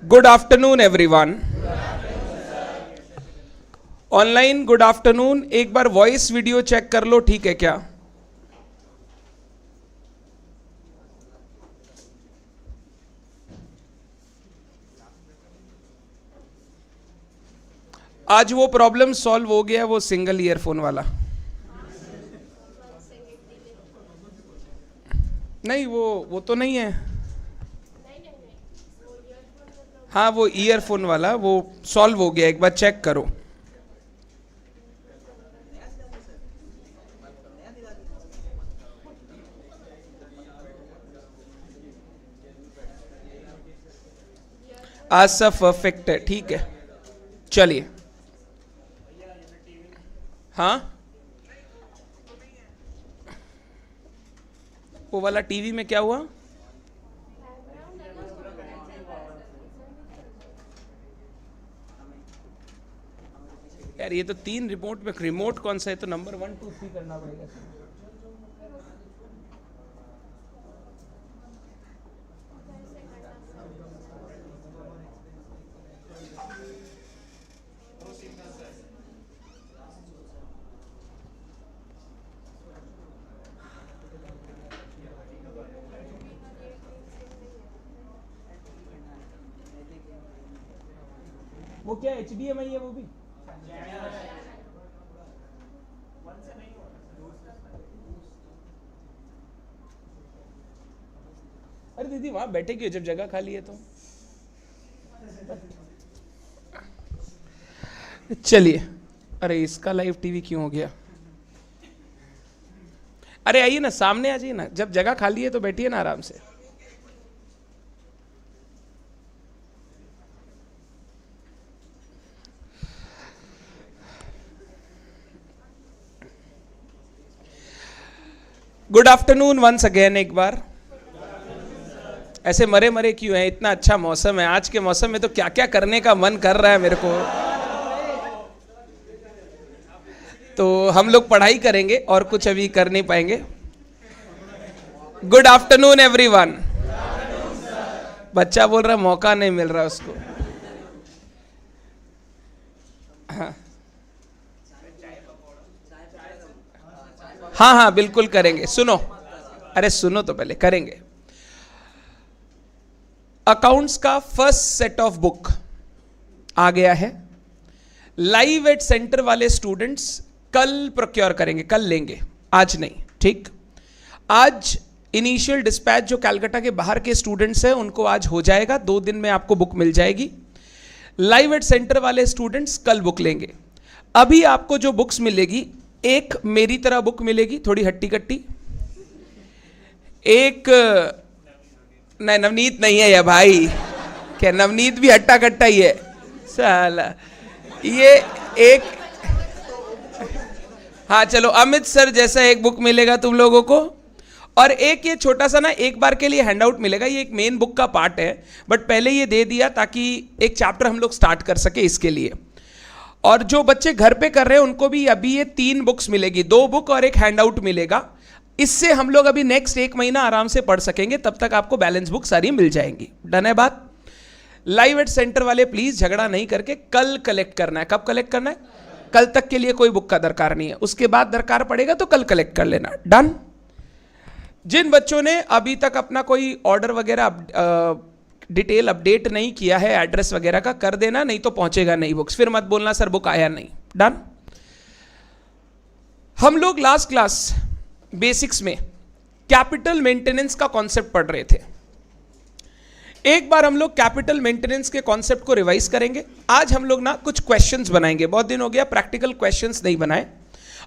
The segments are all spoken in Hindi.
Good afternoon everyone. Online good afternoon. एक बार वॉइस वीडियो चेक कर लो, ठीक है क्या? आज वो प्रॉब्लम सॉल्व हो गया, वो सिंगल ईयरफोन वाला। नहीं, वो तो नहीं है। हाँ, वो ईयरफोन वाला वो सॉल्व हो गया, एक बार चेक करो। आज सब परफेक्ट है, ठीक है। चलिए। हाँ, वो वाला टीवी में क्या हुआ? यार ये तो 3 रिमोट में, रिमोट कौन सा है? तो नंबर 1 2 3 करना पड़ेगा। वो क्या HDMI है वो भी? अरे दीदी वहां बैठेगी जब जगह खाली है तो। चलिए। अरे इसका लाइव टीवी क्यों हो गया? अरे आइए ना, सामने आ जाइए ना, जब जगह खाली है तो बैठिए ना आराम से। Good afternoon once again. एक बार ऐसे मरे मरे क्यों है? इतना अच्छा मौसम है, आज के मौसम में तो क्या क्या करने का मन कर रहा है मेरे को। तो हम लोग पढ़ाई करेंगे और कुछ अभी कर नहीं पाएंगे। Good afternoon everyone. बच्चा बोल रहा मौका नहीं मिल रहा उसको। हाँ हाँ बिल्कुल करेंगे। सुनो, अरे सुनो तो पहले, करेंगे। अकाउंट्स का फर्स्ट सेट ऑफ बुक आ गया है। लाइव एट सेंटर वाले स्टूडेंट्स कल प्रोक्योर करेंगे, कल लेंगे, आज नहीं, ठीक? आज इनिशियल डिस्पैच जो कैलकाटा के बाहर के स्टूडेंट्स हैं उनको आज हो जाएगा, 2 दिन में आपको बुक मिल जाएगी। लाइव एट सेंटर वाले स्टूडेंट्स कल बुक लेंगे। अभी आपको जो बुक्स मिलेगी, एक मेरी तरह बुक मिलेगी, थोड़ी हट्टी कट्टी। एक नहीं, नवनीत नहीं है या भाई, क्या नवनीत भी हट्टा कट्टा ही है साला। ये एक, हाँ चलो, अमित सर जैसा एक बुक मिलेगा तुम लोगों को। और एक ये छोटा सा ना, एक बार के लिए हैंडआउट मिलेगा। ये एक मेन बुक का पार्ट है, बट पहले ये दे दिया ताकि एक चैप्टर हम लोग स्टार्ट कर सके, इसके लिए। और जो बच्चे घर पे कर रहे हैं उनको भी अभी ये 3 बुक्स मिलेगी, 2 बुक और एक हैंडआउट मिलेगा। इससे हम लोग अभी नेक्स्ट 1 महीना आराम से पढ़ सकेंगे, तब तक आपको बैलेंस बुक सारी मिल जाएंगी। डन है बात? लाइव एट सेंटर वाले प्लीज झगड़ा नहीं करके कल कलेक्ट करना है। कब कलेक्ट करना है? कल तक के लिए कोई बुक का दरकार नहीं है, उसके बाद दरकार पड़ेगा तो कल कलेक्ट कर लेना। डन? जिन बच्चों ने अभी तक अपना कोई ऑर्डर वगैरह डिटेल अपडेट नहीं किया है, एड्रेस वगैरह का, कर देना, नहीं तो पहुंचेगा नहीं बुक्स। फिर मत बोलना सर बुक आया नहीं। डन? हम लोग लास्ट क्लास बेसिक्स में कैपिटल मेंटेनेंस का कॉन्सेप्ट पढ़ रहे थे। एक बार हम लोग कैपिटल मेंटेनेंस के कॉन्सेप्ट को रिवाइज करेंगे। आज हम लोग ना कुछ क्वेश्चंस बनाएंगे, बहुत दिन हो गया प्रैक्टिकल क्वेश्चंस नहीं बनाए।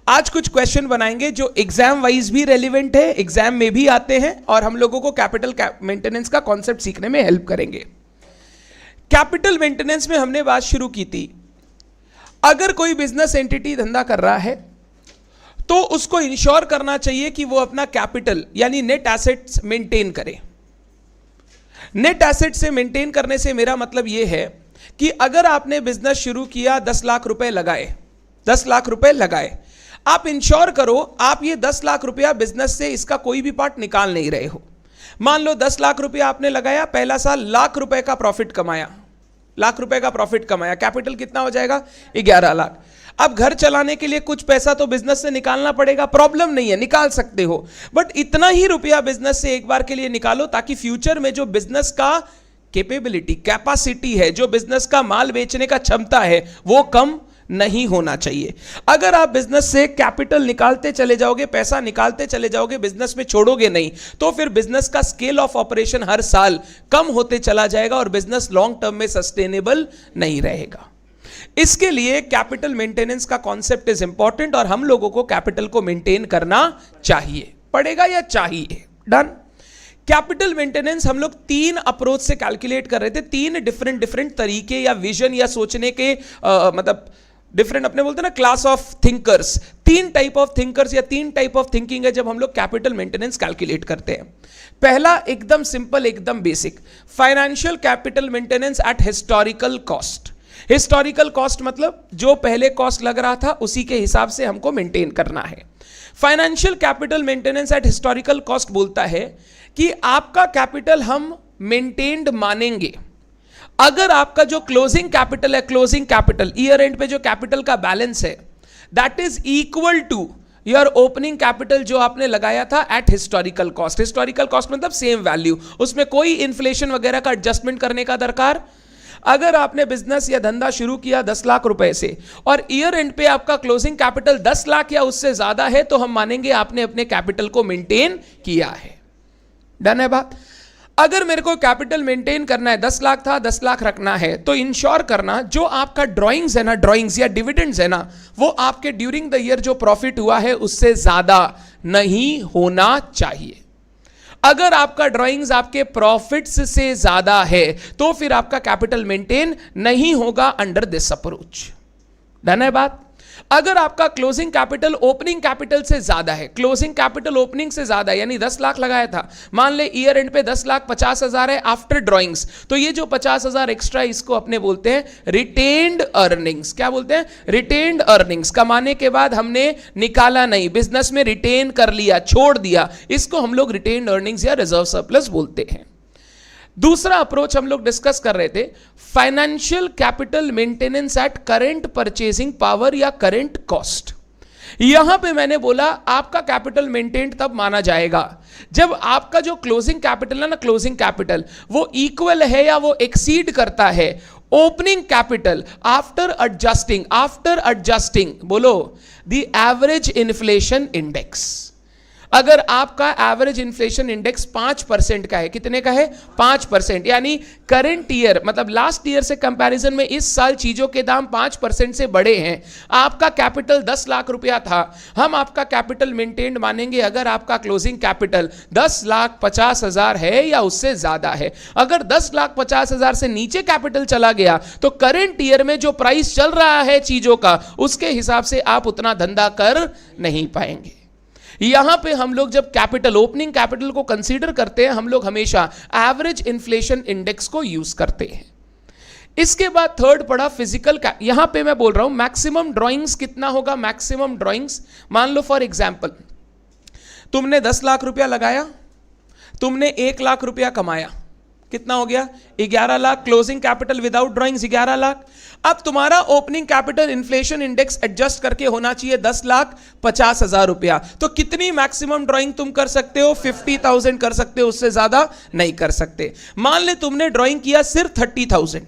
आज कुछ क्वेश्चन बनाएंगे जो एग्जाम वाइज भी रेलिवेंट है, एग्जाम में भी आते हैं, और हम लोगों को कैपिटल मेंटेनेंस का कॉन्सेप्ट सीखने में हेल्प करेंगे। कैपिटल मेंटेनेंस में हमने बात शुरू की थी, अगर कोई बिजनेस एंटिटी धंधा कर रहा है तो उसको इंश्योर करना चाहिए कि वो अपना कैपिटल यानी नेट एसेट्स मेंटेन करे। नेट एसेट से मेंटेन करने से मेरा मतलब यह है कि अगर आपने बिजनेस शुरू किया, 10 लाख रुपए लगाए, 10 लाख रुपए लगाए, आप इंश्योर करो आप ये 10 लाख रुपया बिजनेस से इसका कोई भी पार्ट निकाल नहीं रहे हो। मान लो 10 लाख रुपया आपने लगाया, पहला साल लाख रुपए का प्रॉफिट कमाया, लाख रुपए का प्रॉफिट कमाया, कैपिटल कितना हो जाएगा 11 लाख। अब घर चलाने के लिए कुछ पैसा तो बिजनेस से निकालना पड़ेगा, प्रॉब्लम नहीं है, निकाल सकते हो, बट इतना ही रुपया बिजनेस से एक बार के लिए निकालो ताकि फ्यूचर में जो बिजनेस का कैपेबिलिटी कैपेसिटी है, जो बिजनेस का माल बेचने का क्षमता है, वो कम नहीं होना चाहिए। अगर आप बिजनेस से कैपिटल निकालते चले जाओगे, पैसा निकालते चले जाओगे, बिजनेस में छोड़ोगे नहीं, तो फिर बिजनेस का स्केल ऑफ ऑपरेशन हर साल कम होते चला जाएगा और बिजनेस लॉन्ग टर्म में सस्टेनेबल नहीं रहेगा। इसके लिए कैपिटल मेंटेनेंस का कॉन्सेप्ट इज इंपॉर्टेंट और हम लोगों को कैपिटल को मेंटेन करना चाहिए, पड़ेगा या चाहिए। डन। कैपिटल मेंटेनेंस हम लोग 3 अप्रोच से कैलकुलेट कर रहे थे, 3 डिफरेंट तरीके या विजन या सोचने के मतलब डिफरेंट, अपने बोलते हैं ना class of thinkers, 3 type of thinkers या 3 टाइप ऑफ थिंकिंग है जब हम लोग कैपिटल मेंटेनेंस कैलकुलेट करते हैं। पहला एकदम सिंपल, एकदम basic, financial capital maintenance at historical cost. Historical cost मतलब जो पहले कॉस्ट लग रहा था उसी के हिसाब से हमको मेंटेन करना है। Financial capital maintenance at historical cost बोलता है कि आपका कैपिटल हम मेंटेन्ड मानेंगे अगर आपका जो क्लोजिंग कैपिटल है, क्लोजिंग कैपिटल ईयर एंड पे जो कैपिटल का बैलेंस है, that is equal to your opening capital जो आपने लगाया था at historical cost. Historical cost मतलब सेम वैल्यू, उसमें कोई इन्फ्लेशन वगैरह का एडजस्टमेंट करने का दरकार। अगर आपने बिजनेस या धंधा शुरू किया 10 लाख रुपए से और ईयर एंड पे आपका क्लोजिंग कैपिटल 10 लाख या उससे ज्यादा है, तो हम मानेंगे आपने अपने कैपिटल को मेंटेन किया है। डन है बात। अगर मेरे को कैपिटल मेंटेन करना है, 10 लाख था 10 लाख रखना है, तो इंश्योर करना जो आपका ड्राइंग्स है ना, ड्राइंग्स या डिविडेंड्स है ना, वो आपके ड्यूरिंग द ईयर जो प्रॉफिट हुआ है उससे ज्यादा नहीं होना चाहिए। अगर आपका ड्राइंग्स आपके प्रॉफिट्स से ज्यादा है तो फिर आपका कैपिटल मेंटेन नहीं होगा अंडर दिस अप्रोच। डन है बात। अगर आपका क्लोजिंग कैपिटल ओपनिंग कैपिटल से ज्यादा है, क्लोजिंग कैपिटल ओपनिंग से ज्यादा है, यानी 10 लाख लगाया था, मान ले ईयर एंड पे 10,50,000 है आफ्टर ड्राइंग्स, तो ये जो 50,000 एक्स्ट्रा, इसको अपने बोलते हैं रिटेन्ड अर्निंग्स। क्या बोलते हैं? Retained earnings. कमाने के बाद हमने निकाला नहीं, बिजनेस में रिटेन कर लिया, छोड़ दिया, इसको हम लोग रिटेन्ड अर्निंग्स या रिजर्व सरप्लस बोलते हैं। दूसरा अप्रोच हम लोग डिस्कस कर रहे थे, financial capital maintenance at current purchasing power या करंट कॉस्ट। यहां पे मैंने बोला आपका कैपिटल मेंटेन तब माना जाएगा जब आपका जो क्लोजिंग कैपिटल है ना, क्लोजिंग कैपिटल वो इक्वल है या वो एक्सीड करता है ओपनिंग कैपिटल आफ्टर एडजस्टिंग बोलो द एवरेज इन्फ्लेशन इंडेक्स। अगर आपका एवरेज इन्फ्लेशन इंडेक्स 5% का है, कितने का है? 5%, यानी करंट ईयर मतलब लास्ट ईयर से कंपैरिजन में इस साल चीजों के दाम 5% से बढ़े हैं। आपका कैपिटल 10 लाख रुपया था, हम आपका कैपिटल मेंटेन मानेंगे अगर आपका क्लोजिंग कैपिटल 10,50,000 है या उससे ज्यादा है। अगर 10,50,000 से नीचे कैपिटल चला गया तो करंट ईयर में जो प्राइस चल रहा है चीजों का, उसके हिसाब से आप उतना धंधा कर नहीं पाएंगे। यहां पे हम लोग जब कैपिटल ओपनिंग कैपिटल को कंसीडर करते हैं, हम लोग हमेशा एवरेज इन्फ्लेशन इंडेक्स को यूज करते हैं। इसके बाद थर्ड पड़ा फिजिकल। यहां पे मैं बोल रहा हूं मैक्सिमम ड्राइंग्स कितना होगा? मैक्सिमम ड्राइंग्स, मान लो फॉर एग्जांपल तुमने 10 लाख रुपया लगाया, तुमने 1 लाख रुपया कमाया, कितना हो गया? 11 lakh. Closing capital without drawings 11 lakh. अब तुम्हारा opening capital inflation index adjust करके होना चाहिए 10,50,000 रुपया। तो कितनी मैक्सिमम ड्राइंग तुम कर सकते हो? 50,000 कर सकते हो, उससे ज्यादा नहीं कर सकते। मान ले तुमने ड्राइंग किया सिर्फ 30,000,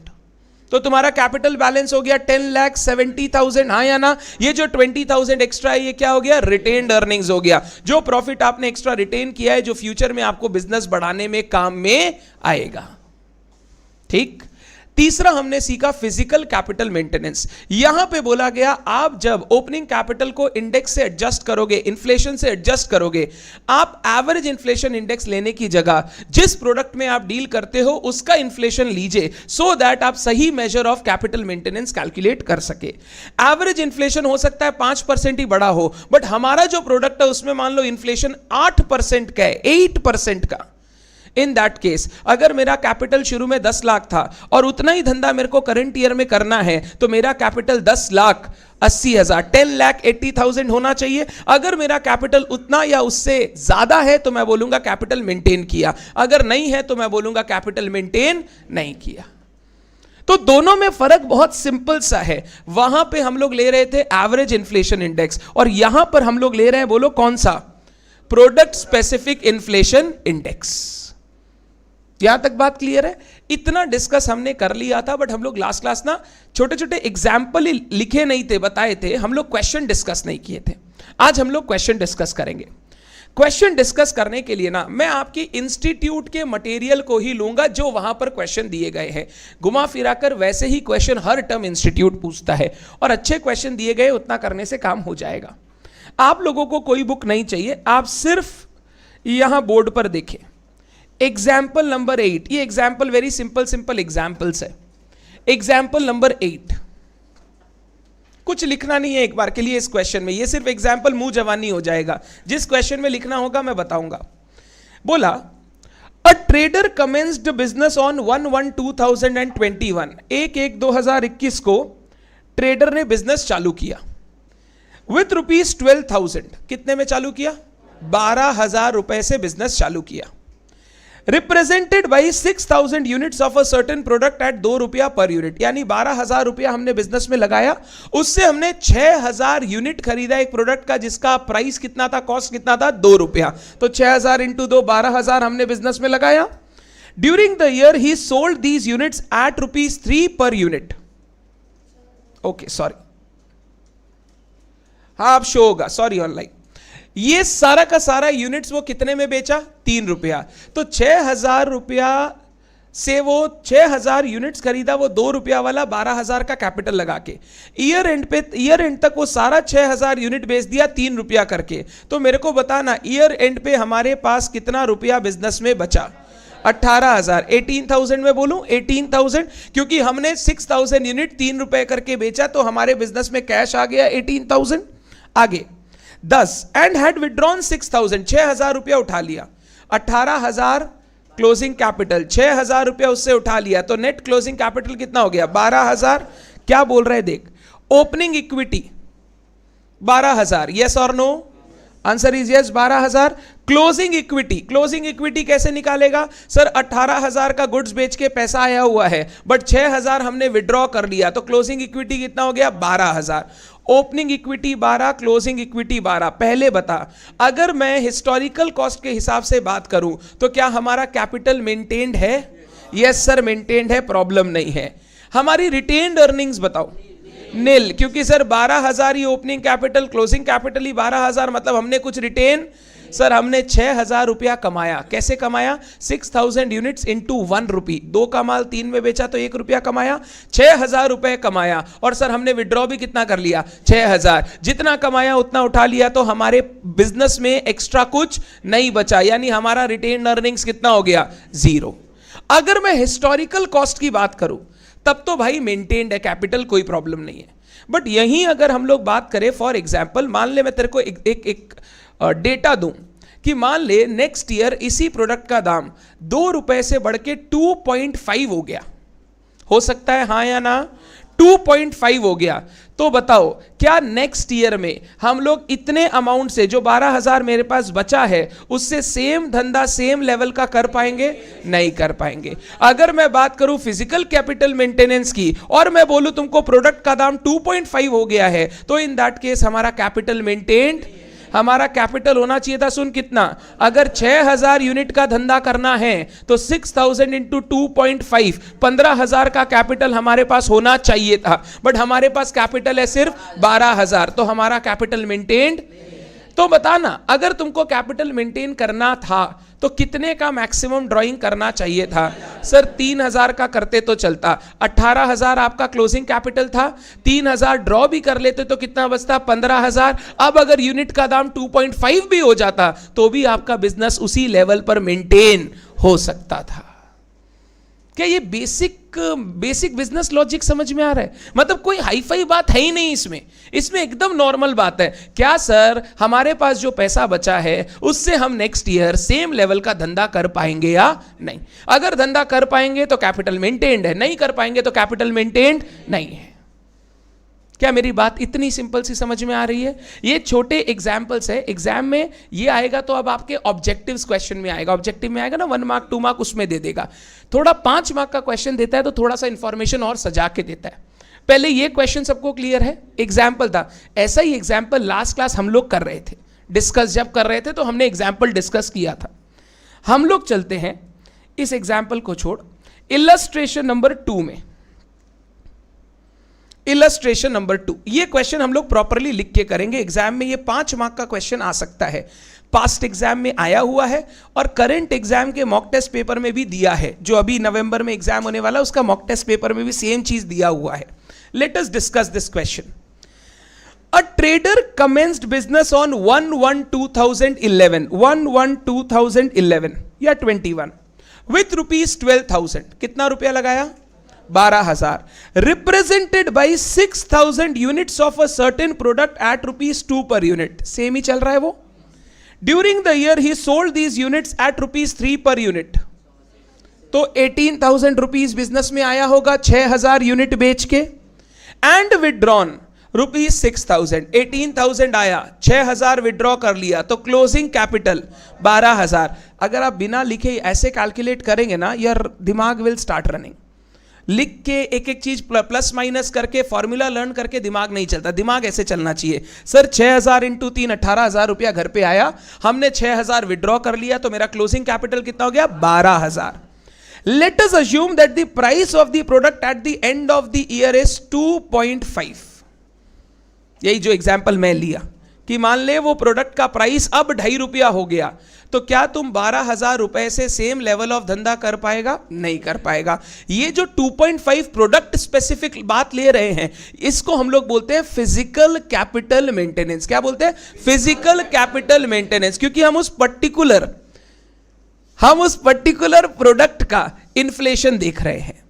तो तुम्हारा कैपिटल बैलेंस हो गया 10,70,000। हाँ या ना? ये जो 20,000 एक्स्ट्रा है ये क्या हो गया? रिटेन्ड अर्निंग्स हो गया। जो प्रॉफिट आपने एक्स्ट्रा रिटेन किया है, जो फ्यूचर में आपको बिजनेस बढ़ाने में काम में आएगा। ठीक। तीसरा हमने सीखा फिजिकल कैपिटल मेंटेनेंस। यहां पे बोला गया आप जब ओपनिंग कैपिटल को इंडेक्स से एडजस्ट करोगे, इन्फ्लेशन से एडजस्ट करोगे, आप एवरेज इन्फ्लेशन इंडेक्स लेने की जगह जिस प्रोडक्ट में आप डील करते हो उसका इन्फ्लेशन लीजिए, सो दैट आप सही measure of capital maintenance calculate कर सके। एवरेज इन्फ्लेशन हो सकता है 5% ही बड़ा हो, बट हमारा जो प्रोडक्ट है उसमें मान लो इन्फ्लेशन 8% का है, 8% का। इन दैट केस अगर मेरा कैपिटल शुरू में 10 लाख था और उतना ही धंधा मेरे को करंट ईयर में करना है, तो मेरा कैपिटल 10,80,000 10,80,000 होना चाहिए। अगर मेरा कैपिटल उतना या उससे ज्यादा है तो मैं बोलूंगा कैपिटल मेंटेन किया, अगर नहीं है तो मैं बोलूंगा कैपिटल मेंटेन नहीं किया। तो दोनों में फर्क बहुत सिंपल सा है। वहां पे हम लोग ले रहे थे एवरेज इन्फ्लेशन इंडेक्स और यहां पर हम लोग ले रहे हैं, बोलो कौन सा? Product specific inflation index. यहां तक बात क्लियर है? इतना डिस्कस हमने कर लिया था, बट हम लोग लास्ट क्लास ना छोटे छोटे एग्जाम्पल लिखे नहीं थे, बताए थे, हम लोग क्वेश्चन डिस्कस नहीं किए थे। आज हम लोग क्वेश्चन डिस्कस करेंगे। क्वेश्चन डिस्कस करने के लिए ना मैं आपकी इंस्टीट्यूट के मटेरियल को ही लूंगा जो वहां पर क्वेश्चन दिए गए हैं। घुमा फिराकर वैसे ही क्वेश्चन हर टर्म इंस्टीट्यूट पूछता है और अच्छे क्वेश्चन दिए गए, उतना करने से काम हो जाएगा। आप लोगों को कोई बुक नहीं चाहिए, आप सिर्फ यहां बोर्ड पर देखें एग्जाम्पल नंबर 8। ये एग्जाम्पल वेरी सिंपल एग्जाम्पल्स है। एग्जाम्पल नंबर 8, कुछ लिखना नहीं है एक बार के लिए इस क्वेश्चन में, ये सिर्फ एग्जाम्पल मुंह जवानी हो जाएगा। जिस क्वेश्चन में लिखना होगा मैं बताऊंगा। बोला a trader commenced business on 1/1/2021, 1/1/2021 को ट्रेडर ने बिजनेस चालू किया विथ ₹12,000। कितने में चालू किया? 12,000 रुपए से बिजनेस चालू किया। Represented by 6,000 units of a certain product at ₹2 per unit, यानी 12,000 रुपया हमने बिजनेस में लगाया, उससे हमने 6,000 यूनिट खरीदा एक प्रोडक्ट का जिसका प्राइस कितना था, कॉस्ट कितना था? ₹2। तो 6,000 इंटू 2, 12,000 हमने बिजनेस में लगाया। During the year he sold these units at ₹3 per unit. Okay sorry, हाँ अब शो होगा, सॉरी ऑनलाइन। ये सारा का सारा यूनिट्स वो कितने में बेचा? ₹3। तो 6,000 रुपया से वो 6,000 यूनिट्स खरीदा, वो ₹2 वाला 12,000 का कैपिटल लगा के। ईयर एंड तक वो सारा 6,000 यूनिट बेच दिया ₹3 करके। तो मेरे को बताना ईयर एंड पे हमारे पास कितना रुपया बिजनेस में बचा? 18,000। 18,000 में बोलूं 18,000, क्योंकि हमने 6,000 यूनिट ₹3 करके बेचा, तो हमारे बिजनेस में कैश आ गया 18,000। आगे 10 एंड हैड विड्रॉन 6,000, 6,000 रुपया उठा लिया। 18,000 क्लोजिंग कैपिटल, 6,000 रुपया उससे उठा लिया, तो नेट क्लोजिंग कैपिटल कितना हो गया? 12,000। क्या बोल रहे हैं देख, ओपनिंग इक्विटी 12,000, यस और no? Answer is yes, 12,000। Closing equity कैसे निकालेगा? सर 18,000 का गुड्स बेच के पैसा आया हुआ है, बट 6,000 हमने विड्रॉ कर लिया, तो क्लोजिंग इक्विटी कितना हो गया? 12,000। Opening equity 12, closing equity 12। पहले बता, अगर मैं हिस्टोरिकल कॉस्ट के हिसाब से बात करूं तो क्या हमारा कैपिटल मेंटेन्ड है? यस सर मेंटेन्ड है, प्रॉब्लम नहीं है। हमारी रिटेन्ड अर्निंग्स बताओ? नील, क्योंकि सर 12,000 ही ओपनिंग कैपिटल, क्लोजिंग कैपिटल ही 12,000, मतलब हमने कुछ रिटेन। सर हमने 6,000 रुपया कमाया। कैसे कमाया? 6,000 यूनिट्स इंटू ₹1। 2 का माल 3 में बेचा तो ₹1 कमाया, 6,000 रुपए कमाया। और सर हमने विड्रॉ भी कितना कर लिया? 6,000। जितना कमाया उतना उठा लिया, तो हमारे बिजनेस में एक्स्ट्रा कुछ नहीं बचा, यानी हमारा रिटेन अर्निंग्स कितना हो गया? 0। अगर मैं हिस्टोरिकल कॉस्ट की बात करूं तब तो भाई मेंटेन्ड है कैपिटल, कोई प्रॉब्लम नहीं है। बट यहीं अगर हम लोग बात करें, फॉर एग्जाम्पल मान ले मैं तेरे को एक डेटा दूं कि मान ले नेक्स्ट ईयर इसी प्रोडक्ट का दाम ₹2 से बढ़ के 2.5 हो गया, हो सकता है हाँ या ना? 2.5 हो गया, तो बताओ क्या नेक्स्ट ईयर में हम लोग इतने अमाउंट से, जो 12,000 मेरे पास बचा है, उससे सेम धंधा सेम लेवल का कर पाएंगे? नहीं कर पाएंगे। अगर मैं बात करूं फिजिकल कैपिटल मेंटेनेंस की और मैं बोलूं तुमको प्रोडक्ट का दाम 2.5 हो गया है, तो इन दैट केस हमारा कैपिटल मेंटेन्ड, हमारा कैपिटल होना चाहिए था, सुन कितना, अगर 6,000 यूनिट का धंधा करना है तो 6,000 इंटू 2.5, 15,000 का कैपिटल हमारे पास होना चाहिए था, बट हमारे पास कैपिटल है सिर्फ 12,000, तो हमारा कैपिटल मेंटेन्ड। तो बताना, अगर तुमको कैपिटल मेंटेन करना था तो कितने का मैक्सिमम ड्राइंग करना चाहिए था? सर 3,000 का करते तो चलता, 18,000 आपका क्लोजिंग कैपिटल था, 3,000 ड्रॉ भी कर लेते तो कितना बचता? 15,000। अब अगर यूनिट का दाम 2.5 भी हो जाता तो भी आपका बिजनेस उसी लेवल पर मेंटेन हो सकता था। क्या ये बेसिक बिजनेस लॉजिक समझ में आ रहा है? मतलब कोई हाईफाई बात है ही नहीं इसमें एकदम नॉर्मल बात है। क्या सर हमारे पास जो पैसा बचा है उससे हम नेक्स्ट ईयर सेम लेवल का धंधा कर पाएंगे या नहीं? अगर धंधा कर पाएंगे तो कैपिटल मेंटेन्ड है, नहीं कर पाएंगे तो कैपिटल मेंटेन्ड नहीं है। क्या मेरी बात इतनी सिंपल सी समझ में आ रही है? ये छोटे एग्जाम्पल्स है, एग्जाम में ये आएगा तो अब आपके ऑब्जेक्टिव्स क्वेश्चन में आएगा, ऑब्जेक्टिव में आएगा ना 1 मार्क 2 मार्क उसमें दे देगा। थोड़ा 5 मार्क का क्वेश्चन देता है तो थोड़ा सा इंफॉर्मेशन और सजा के देता है। पहले ये क्वेश्चन सबको क्लियर है? एग्जाम्पल था, ऐसा ही एग्जाम्पल लास्ट क्लास हम लोग कर रहे थे, डिस्कस जब कर रहे थे तो हमने एग्जाम्पल डिस्कस किया था। हम लोग चलते हैं इस एग्जाम्पल को छोड़ इलस्ट्रेशन नंबर 2 में। इलस्ट्रेशन नंबर 2, ये क्वेश्चन हम लोग प्रॉपरली लिख के करेंगे। एग्जाम में ये 5 मार्क का क्वेश्चन आ सकता है, पास्ट एग्जाम में आया हुआ है और करंट एग्जाम के मॉक टेस्ट पेपर में भी दिया है। जो अभी नवंबर में एग्जाम होने वाला है उसका मॉक टेस्ट पेपर में भी सेम चीज दिया हुआ है। Let us discuss this question. A trader commenced business on 1/1/2011 1/1/2011 या 21 with rupees 12,000। कितना रुपया लगाया? 12,000। Represented by 6,000 units of a certain product at rupees 2 per unit। Same ही चल रहा है वो। During the year he sold these units at rupees 3 per unit। तो 18,000 रुपीज बिजनेस में आया होगा 6,000 यूनिट बेच के। एंड विड्रॉन रुपीज 6,000, 18,000 आया, 6,000 विड्रॉ कर लिया, तो क्लोजिंग कैपिटल 12,000। अगर आप बिना लिखे ऐसे कैलकुलेट करेंगे ना, यार दिमाग विल स्टार्ट रनिंग। लिख के एक एक चीज प्लस माइनस करके फॉर्मूला लर्न करके दिमाग नहीं चलता। दिमाग ऐसे चलना चाहिए, सर 6,000 इंटू 3 18,000 रुपया घर पे आया, हमने 6,000 विड्रॉ कर लिया, तो मेरा क्लोजिंग कैपिटल कितना हो गया? 12,000। Let us assume that the price of the product at the end of the year is 2.5। यही जो एग्जाम्पल मैं लिया कि मान ले वो प्रोडक्ट का प्राइस अब 2.5 रुपया हो गया, तो क्या तुम 12,000 रुपए से सेम लेवल ऑफ धंधा कर पाएगा? नहीं कर पाएगा। ये जो 2.5 प्रोडक्ट स्पेसिफिक बात ले रहे हैं, इसको हम लोग बोलते हैं फिजिकल कैपिटल मेंटेनेंस। क्या बोलते हैं? फिजिकल कैपिटल मेंटेनेंस, क्योंकि हम उस पर्टिकुलर प्रोडक्ट का इन्फ्लेशन देख रहे हैं।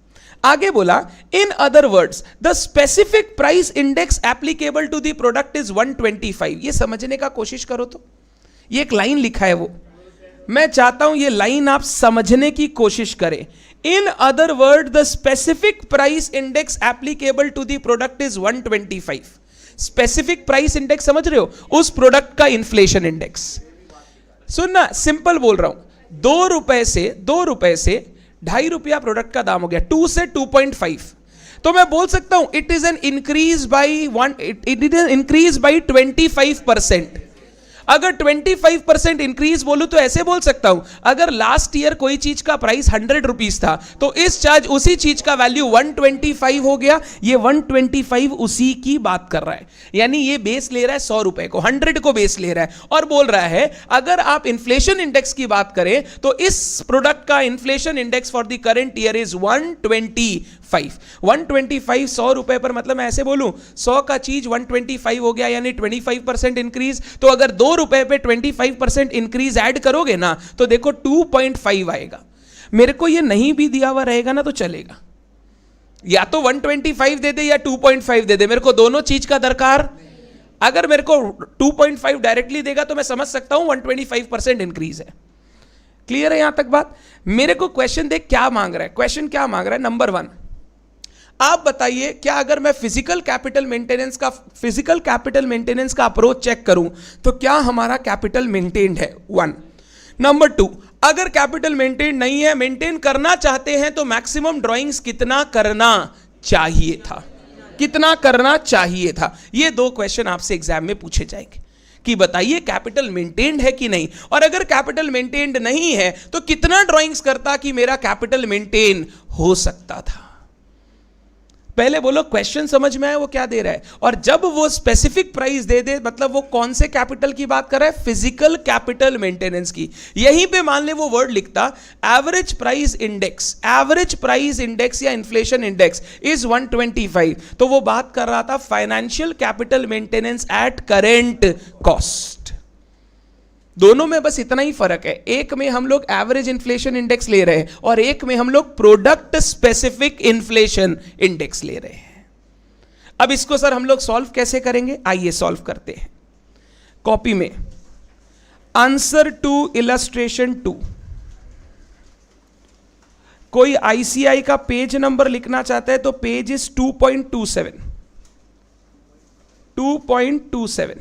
आगे बोला, in other words the specific price index applicable to the product is 125। ये समझने का कोशिश करो तो, ये एक लाइन लिखा है वो, मैं चाहता हूं ये लाइन आप समझने की कोशिश करें। In other word the specific price index applicable to the product is 125। Specific price index समझ रहे हो? उस प्रोडक्ट का इन्फ्लेशन इंडेक्स। सुनना, सिंपल बोल रहा हूं, 2 रुपए से 2.5 रुपया प्रोडक्ट का दाम हो गया, 2 से 2.5, तो मैं बोल सकता हूं it is an increase by 25%। अगर 25% इंक्रीज बोलूं तो ऐसे बोल सकता हूं, अगर लास्ट ईयर कोई चीज का प्राइस 100 रुपीज था, तो इस चार्ज उसी चीज का वैल्यू 125 हो गया। ये 125 उसी की बात कर रहा है, यानी ये बेस ले रहा है 100 रुपए को, 100 को बेस ले रहा है और बोल रहा है अगर आप इन्फ्लेशन इंडेक्स की बात करें तो इस प्रोडक्ट का inflation index for the current year is 125। 125 100 रुपए पर, मतलब मैं ऐसे बोलूं 100 का चीज 125 हो गया, यानी 25% इंक्रीज। तो अगर 2 रुपए पे 25% इंक्रीज ऐड करोगे ना, तो देखो 2.5 आएगा। मेरे को ये नहीं भी दिया हुआ रहेगा ना तो चलेगा, या तो 125 दे दे या 2.5 दे दे, मेरे को दोनों चीज का दरकार। अगर मेरे को 2.5 डायरेक्टली देगा तो मैं समझ सकता हूं 125% इंक्रीज है। क्लियर है यहां तक बात? मेरे को क्वेश्चन देख क्या मांग रहा है, क्वेश्चन क्या मांग रहा है? नंबर 1, आप बताइए क्या अगर मैं फिजिकल कैपिटल मेंटेनेंस का अप्रोच चेक करूं तो क्या हमारा कैपिटल मेंटेन्ड है? 1। नंबर 2, अगर कैपिटल मेंटेन नहीं है, मेंटेन करना चाहते हैं, तो मैक्सिमम ड्राइंग्स कितना करना चाहिए था? कितना करना चाहिए था? ये 2 क्वेश्चन आपसे एग्जाम में पूछे जाएंगे कि बताइए कैपिटल मेंटेन्ड है कि नहीं, और अगर कैपिटल मेंटेन्ड नहीं है तो कितना ड्राइंग्स करता कि मेरा कैपिटल मेंटेन हो सकता था। पहले बोलो क्वेश्चन समझ में आया वो क्या दे रहा है, और जब वो स्पेसिफिक प्राइस दे दे मतलब वो कौन से कैपिटल की बात कर रहा है? फिजिकल कैपिटल मेंटेनेंस की। यहीं पे मान ले वो वर्ड लिखता एवरेज प्राइस इंडेक्स या इन्फ्लेशन इंडेक्स इज 125, तो वो बात कर रहा था financial capital maintenance at current cost. दोनों में बस इतना ही फर्क है, एक में हम लोग एवरेज इन्फ्लेशन इंडेक्स ले रहे हैं और एक में हम लोग प्रोडक्ट स्पेसिफिक इन्फ्लेशन इंडेक्स ले रहे हैं। अब इसको सर हम लोग सॉल्व कैसे करेंगे? आइए सॉल्व करते हैं। कॉपी में आंसर टू इलस्ट्रेशन 2, कोई आईसीआई का पेज नंबर लिखना चाहता है तो पेज इज 2.27। 2.27।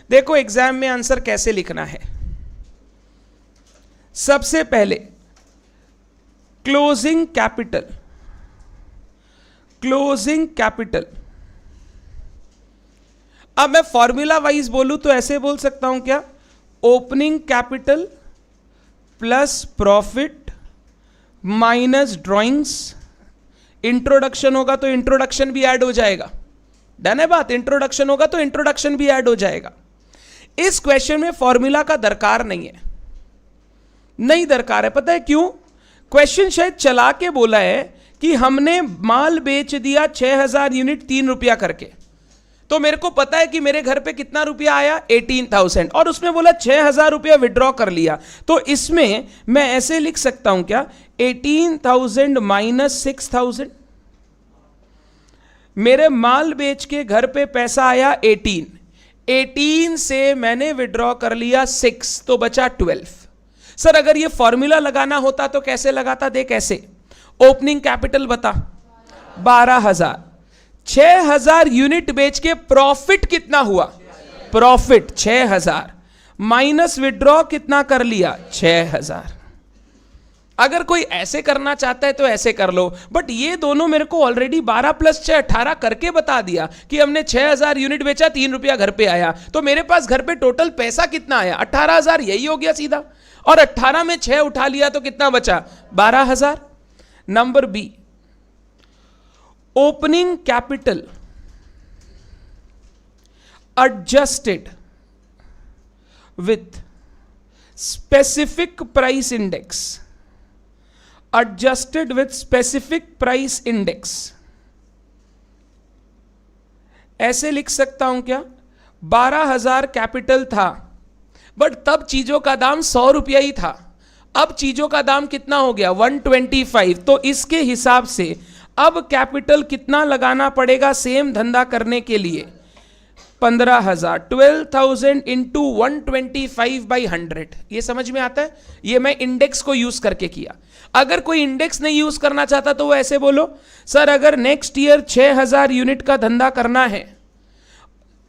देखो एग्जाम में आंसर कैसे लिखना है। सबसे पहले क्लोजिंग कैपिटल। अब मैं फॉर्मूला वाइज बोलूं तो ऐसे बोल सकता हूं क्या, opening capital plus profit minus drawings. Introduction होगा तो इंट्रोडक्शन भी ऐड हो जाएगा, डन है बात। इंट्रोडक्शन होगा तो इंट्रोडक्शन भी ऐड हो जाएगा। इस क्वेश्चन में फॉर्मूला का दरकार नहीं है, नहीं दरकार है। पता है क्यों? क्वेश्चन शायद चला के बोला है कि हमने माल बेच दिया 6000 यूनिट 3 रुपया करके, तो मेरे को पता है कि मेरे घर पे कितना रुपया आया 18,000, और उसमें बोला 6000 रुपया विड्रॉ कर लिया। तो इसमें मैं ऐसे लिख सकता हूं क्या, 18,000 माइनस 6,000। मेरे माल बेच के घर पे पैसा आया 18 से मैंने विड्रॉ कर लिया 6, तो बचा 12। सर अगर ये फॉर्मूला लगाना होता तो कैसे लगाता, देख ऐसे, ओपनिंग कैपिटल बता 12,000, 6,000 यूनिट बेच के प्रॉफिट कितना हुआ, प्रॉफिट 6,000 माइनस विड्रॉ कितना कर लिया 6,000। अगर कोई ऐसे करना चाहता है तो ऐसे कर लो, बट ये दोनों मेरे को ऑलरेडी 12 + 6 18 करके बता दिया कि हमने 6,000 यूनिट बेचा 3 रुपया घर पे आया, तो मेरे पास घर पे टोटल पैसा कितना आया 18,000, यही हो गया सीधा। और 18 में 6 उठा लिया तो कितना बचा 12,000। Number B, opening capital adjusted with specific price index, adjusted with specific price index। ऐसे लिख सकता हूं क्या, 12,000 कैपिटल था, बट तब चीजों का दाम 100 रुपया ही था। अब चीजों का दाम कितना हो गया 125, तो इसके हिसाब से अब कैपिटल कितना लगाना पड़ेगा सेम धंधा करने के लिए 15,000, 12,000 इंटू 125/100। ये समझ में आता है? ये मैं इंडेक्स को यूज करके किया। अगर कोई इंडेक्स नहीं यूज करना चाहता तो वो ऐसे बोलो, सर अगर नेक्स्ट ईयर 6,000 यूनिट का धंधा करना है,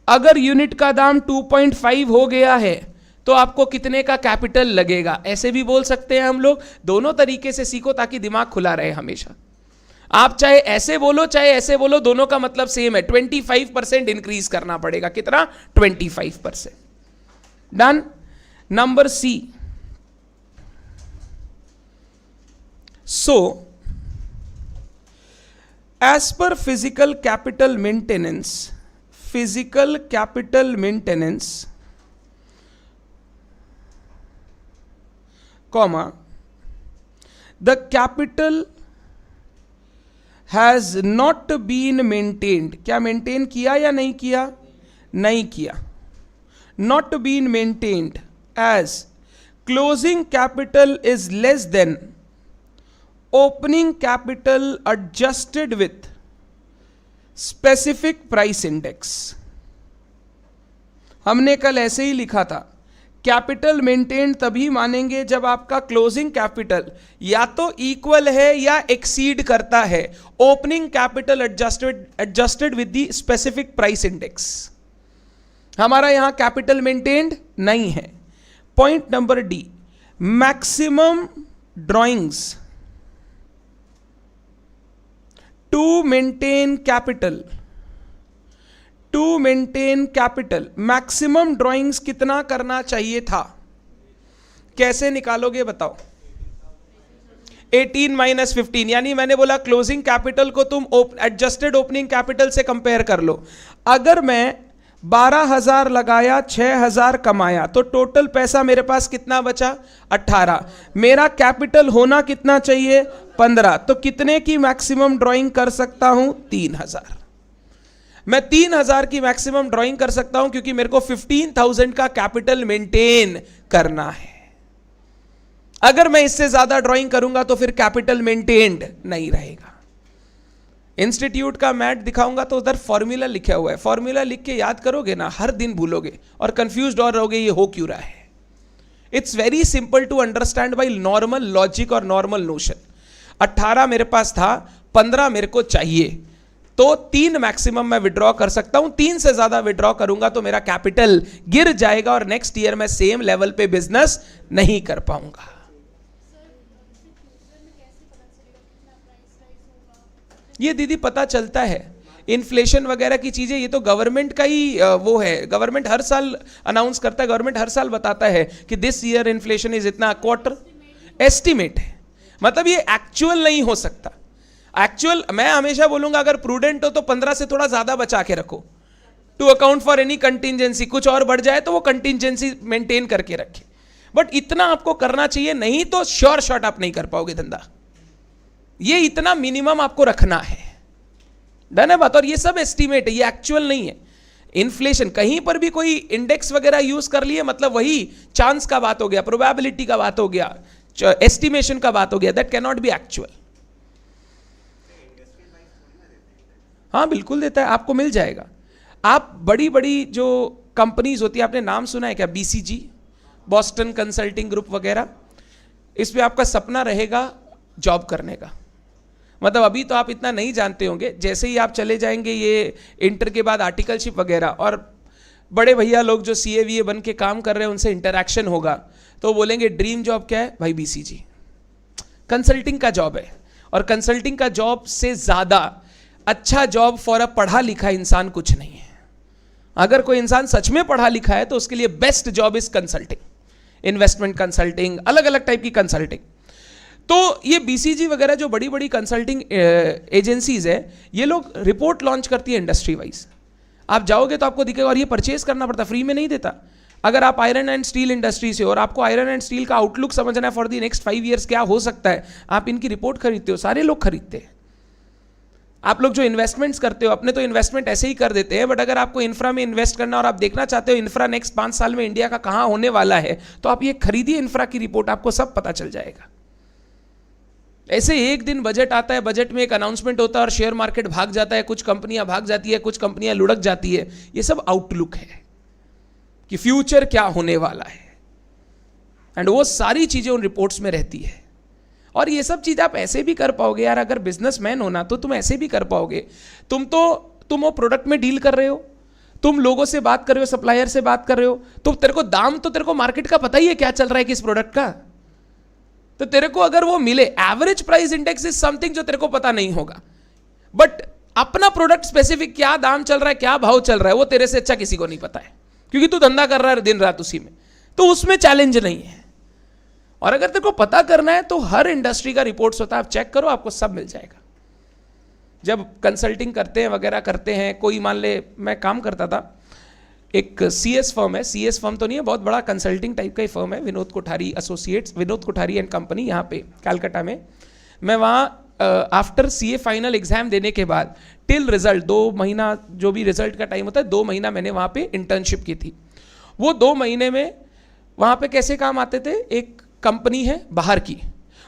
अगर यूनिट का दाम 2.5 हो गया है तो आपको कितने का कैपिटल लगेगा, ऐसे भी बोल सकते हैं हम लोग। दोनों तरीके से सीखो ताकि दिमाग खुला रहे हमेशा। आप चाहे ऐसे बोलो चाहे ऐसे बोलो, दोनों का मतलब सेम है, 25% इंक्रीज करना पड़ेगा। कितना 25%। Done. Number C, so as per physical capital maintenance comma the capital has not been maintained. क्या मेंटेन किया या नहीं किया? नहीं किया। Not been maintained as closing capital is less than opening capital adjusted with specific price index. हमने कल ऐसे ही लिखा था, कैपिटल मेंटेन तभी मानेंगे जब आपका क्लोजिंग कैपिटल या तो इक्वल है या एक्सीड करता है opening capital adjusted with the specific price index. हमारा यहां कैपिटल मेंटेन्ड नहीं है। Point number D, maximum drawings to maintain capital, maximum drawings कितना करना चाहिए था? कैसे निकालोगे बताओ? 18 - 15, यानी मैंने बोला क्लोजिंग कैपिटल को तुम एडजस्टेड ओपनिंग कैपिटल से कंपेयर कर लो। अगर मैं 12,000 लगाया 6,000 कमाया तो टोटल पैसा मेरे पास कितना बचा 18। मेरा कैपिटल होना कितना चाहिए 15, तो कितने की मैक्सिमम ड्राइंग कर सकता हूं 3,000। मैं 3,000 की मैक्सिमम ड्राइंग कर सकता हूं क्योंकि मेरे को 15,000 का कैपिटल मेंटेन करना है। अगर मैं इससे ज्यादा ड्राइंग करूंगा तो फिर कैपिटल मेंटेन्ड नहीं रहेगा। इंस्टीट्यूट का मैट दिखाऊंगा तो उधर फॉर्मूला लिखा हुआ है, फॉर्मूला लिख के याद करोगे ना, हर दिन भूलोगे और कंफ्यूज्ड और रहोगे ये हो क्यों रहा है। It's very simple to understand by normal logic और नॉर्मल नोशन। 18 मेरे पास था, 15 मेरे को चाहिए, तो 3 मैक्सिमम मैं विड्रॉ कर सकता हूं, 3 से ज्यादा विड्रॉ करूंगा तो मेरा कैपिटल गिर जाएगा और नेक्स्ट ईयर मैं सेम लेवल पे बिजनेस नहीं कर पाऊंगा। ये दीदी पता चलता है, इन्फ्लेशन वगैरह की चीजें, ये तो गवर्नमेंट का ही वो है, गवर्नमेंट हर साल अनाउंस करता है, गवर्नमेंट हर साल बताता है कि दिस ईयर इन्फ्लेशन इज इतना, क्वार्टर एस्टिमेट है, मतलब ये एक्चुअल नहीं हो सकता। एक्चुअल मैं हमेशा बोलूंगा अगर प्रूडेंट हो तो 15 से थोड़ा ज्यादा बचा के रखो, to account for any contingency, कुछ और बढ़ जाए तो वो कंटिजेंसी मेंटेन करके रखे, बट इतना आपको करना चाहिए, नहीं तो श्योर शॉट आप नहीं कर पाओगे धंधा। ये इतना मिनिमम आपको रखना है, डन है बात। और ये सब एस्टीमेट है, ये एक्चुअल नहीं है। इन्फ्लेशन कहीं पर भी कोई इंडेक्स वगैरह यूज कर लिए मतलब वही चांस का बात हो गया, प्रोबेबिलिटी का बात हो गया, एस्टिमेशन का बात हो गया, that can not be actual. हाँ बिल्कुल देता है, आपको मिल जाएगा। आप बड़ी बड़ी जो कंपनीज होती है, आपने नाम सुना है क्या, BCG, बॉस्टन कंसल्टिंग ग्रुप वगैरह, इसमें आपका सपना रहेगा जॉब करने का। मतलब अभी तो आप इतना नहीं जानते होंगे, जैसे ही आप चले जाएंगे ये इंटर के बाद आर्टिकलशिप वगैरह, और बड़े भैया लोग जो CA बन के काम कर रहे हैं उनसे इंटरेक्शन होगा तो बोलेंगे ड्रीम जॉब क्या है भाई, BCG कंसल्टिंग का जॉब है। और कंसल्टिंग का जॉब से ज़्यादा अच्छा जॉब फॉर अ पढ़ा लिखा इंसान कुछ नहीं है। अगर कोई इंसान सच में पढ़ा लिखा है तो उसके लिए best job is consulting, investment consulting, अलग अलग टाइप की कंसल्टिंग। तो ये BCG वगैरह जो बड़ी बड़ी कंसल्टिंग एजेंसीज है, ये लोग रिपोर्ट लॉन्च करती है इंडस्ट्री वाइज। आप जाओगे तो आपको दिखेगा, और ये परचेज करना पड़ता, फ्री में नहीं देता। अगर आप आयरन एंड स्टील इंडस्ट्री से और आपको आयरन एंड स्टील का आउटलुक समझना है फॉर द नेक्स्ट 5 ईयर्स क्या हो सकता है, आप इनकी रिपोर्ट खरीदते हो, सारे लोग खरीदते हैं। आप लोग जो इन्वेस्टमेंट्स करते हो, अपने तो इन्वेस्टमेंट ऐसे ही कर देते हैं, बट अगर आपको इंफ्रा में इन्वेस्ट करना और आप देखना चाहते हो इंफ्रा नेक्स्ट 5 साल में इंडिया का कहाँ होने वाला है, तो आप ये खरीदिए इंफ्रा की रिपोर्ट, आपको सब पता चल जाएगा। ऐसे एक दिन बजट आता है, बजट में एक अनाउंसमेंट होता है और शेयर मार्केट भाग जाता है, कुछ कंपनियां भाग जाती है, कुछ कंपनियां लुढ़क जाती है। ये सब आउटलुक है कि फ्यूचर क्या होने वाला है, एंड वो सारी चीजें उन रिपोर्ट्स में रहती है। और ये सब चीज आप ऐसे भी कर पाओगे यार, अगर बिजनेसमैन होना तो तुम ऐसे भी कर पाओगे। तुम वो प्रोडक्ट में डील कर रहे हो, तुम लोगों से बात कर रहे हो, सप्लायर से बात कर रहे हो, तो तेरे को दाम तो तेरे को मार्केट का पता ही है क्या चल रहा है किस प्रोडक्ट का, तो तेरे को अगर वो मिले, average price index is something जो तेरे को पता नहीं होगा, बट अपना प्रोडक्ट स्पेसिफिक क्या दाम चल रहा है, क्या भाव चल रहा है, वो तेरे से अच्छा किसी को नहीं पता है, क्योंकि तू धंधा कर रहा है दिन रात उसी में, तो उसमें चैलेंज नहीं है। और अगर तेरे को पता करना है तो हर इंडस्ट्री का रिपोर्ट्स होता है, आप चेक करो, आपको सब मिल जाएगा। जब कंसल्टिंग करते हैं वगैरह करते हैं, कोई मान ले, मैं काम करता था, एक CS फर्म है, CS फर्म तो नहीं है, बहुत बड़ा कंसल्टिंग टाइप का ही फर्म है, Vinod Kothari associates, Vinod Kothari and company, यहाँ पे कलकत्ता में। मैं वहाँ आफ्टर CA फाइनल एग्जाम देने के बाद टिल रिजल्ट 2 महीना जो भी रिजल्ट का टाइम होता है, 2 महीना मैंने वहाँ पे इंटर्नशिप की थी। वो 2 महीने में वहाँ पे कैसे काम आते थे, एक कंपनी है बाहर की,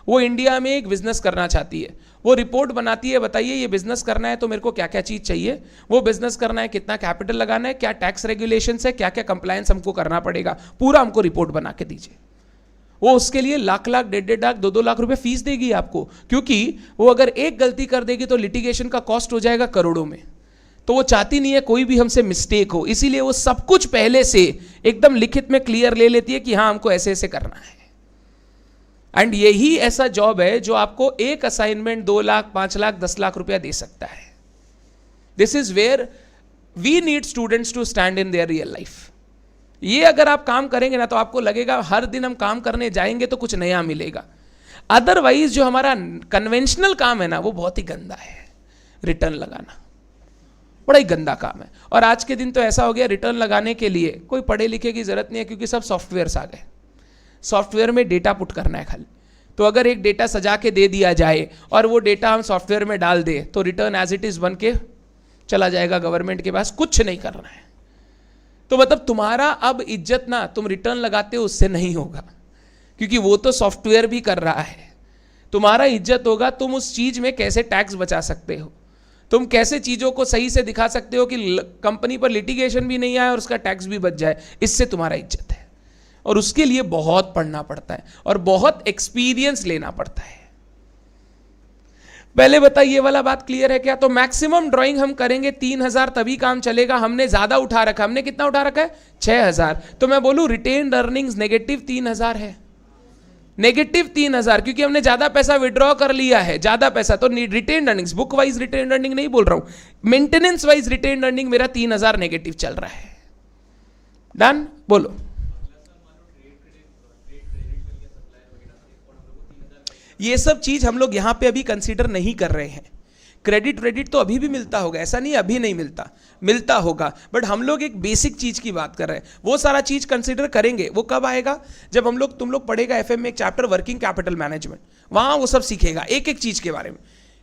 वो इंडिया में एक बिजनेस करना चाहती है, वो रिपोर्ट बनाती है, बताइए ये बिजनेस करना है तो मेरे को क्या क्या चीज़ चाहिए, वो बिजनेस करना है कितना कैपिटल लगाना है, क्या टैक्स रेगुलेशंस है, क्या क्या कंप्लायंस हमको करना पड़ेगा, पूरा हमको रिपोर्ट बना के दीजिए। वो उसके लिए लाख लाख, 1.5 लाख, 2-2 लाख रुपए फीस देगी आपको, क्योंकि वो अगर एक गलती कर देगी तो लिटिगेशन का कॉस्ट हो जाएगा करोड़ों में। तो वो चाहती नहीं है कोई भी हमसे मिस्टेक हो, इसीलिए वो सब कुछ पहले से एकदम लिखित में क्लियर ले लेती है कि हाँ हमको ऐसे ऐसे करना है। एंड यही ऐसा जॉब है जो आपको एक असाइनमेंट 2 लाख, 5 लाख, 10 लाख रुपया दे सकता है। This is where we need students to stand in their real life. ये अगर आप काम करेंगे ना तो आपको लगेगा हर दिन हम काम करने जाएंगे तो कुछ नया मिलेगा। अदरवाइज जो हमारा कन्वेंशनल काम है ना वो बहुत ही गंदा है। रिटर्न लगाना बड़ा ही गंदा काम है, और आज के दिन तो ऐसा हो गया रिटर्न लगाने के लिए कोई पढ़े लिखे की जरूरत नहीं है, क्योंकि सब सॉफ्टवेयर्स आ गए। सॉफ्टवेयर में डेटा पुट करना है खाली, तो अगर एक डेटा सजा के दे दिया जाए और वो डेटा हम सॉफ्टवेयर में डाल दे तो रिटर्न एज इट इज बन के चला जाएगा गवर्नमेंट के पास, कुछ नहीं करना है। तो मतलब तुम्हारा अब इज्जत ना तुम रिटर्न लगाते हो उससे नहीं होगा, क्योंकि वो तो सॉफ्टवेयर भी कर रहा है। तुम्हारा इज्जत होगा तुम उस चीज में कैसे टैक्स बचा सकते हो, तुम कैसे चीजों को सही से दिखा सकते हो कि कंपनी पर लिटिगेशन भी नहीं आए और उसका टैक्स भी बच जाए, इससे तुम्हारा इज्जत है। और उसके लिए बहुत पढ़ना पड़ता है और बहुत एक्सपीरियंस लेना पड़ता है। पहले बताइए ये वाला बात क्लियर है क्या? तो मैक्सिमम ड्राइंग हम करेंगे 3000 तभी काम चलेगा। हमने ज्यादा उठा रखा, हमने कितना उठा रखा है? 6000। तो मैं बोलूं रिटेन्ड अर्निंग्स नेगेटिव 3000 है, नेगेटिव 3000, क्योंकि हमने ज्यादा पैसा विड्रॉ कर लिया है, ज्यादा पैसा। तो retained earnings, book wise retained earning नहीं बोल रहा हूं, मेंटेनेंस वाइज रिटेन्ड अर्निंग मेरा 3000 नेगेटिव चल रहा है। डन? बोलो। ये सब चीज हम लोग यहां पे अभी कंसीडर नहीं कर रहे हैं। क्रेडिट तो अभी भी मिलता होगा, ऐसा नहीं अभी नहीं मिलता, मिलता होगा, बट हम लोग एक बेसिक चीज की बात कर रहे हैं। वो सारा चीज कंसीडर करेंगे। वो कब आएगा? जब हम लोग, तुम लोग पढ़ेगा एफएम में एक चैप्टर वर्किंग कैपिटल मैनेजमेंट, वहां वो सब सीखेगा एक एक चीज के बारे में,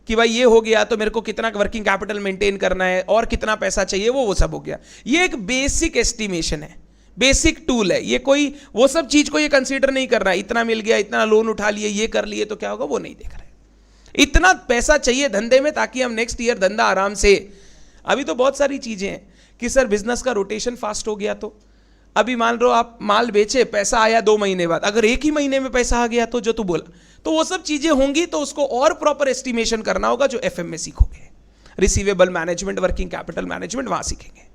कि भाई ये हो गया तो मेरे को कितना वर्किंग कैपिटल मेंटेन करना है और कितना पैसा चाहिए, वो सब हो गया। ये एक बेसिक एस्टिमेशन है, बेसिक टूल है ये। कोई वो सब चीज को ये कंसीडर नहीं कर रहा है, इतना मिल गया, इतना लोन उठा लिए, ये कर लिए तो क्या होगा, वो नहीं देख रहे। इतना पैसा चाहिए धंधे में ताकि हम नेक्स्ट ईयर धंधा आराम से। अभी तो बहुत सारी चीजें हैं कि सर बिजनेस का रोटेशन फास्ट हो गया, तो अभी मान लो आप माल बेचे, पैसा आया 2 महीने बाद, अगर एक ही महीने में पैसा आ गया तो जो तू बोला, तो वो सब चीजें होंगी, तो उसको और प्रॉपर एस्टिमेशन करना होगा, जो एफएम में सीखोगे। Receivable management, working capital management वहां सीखेंगे।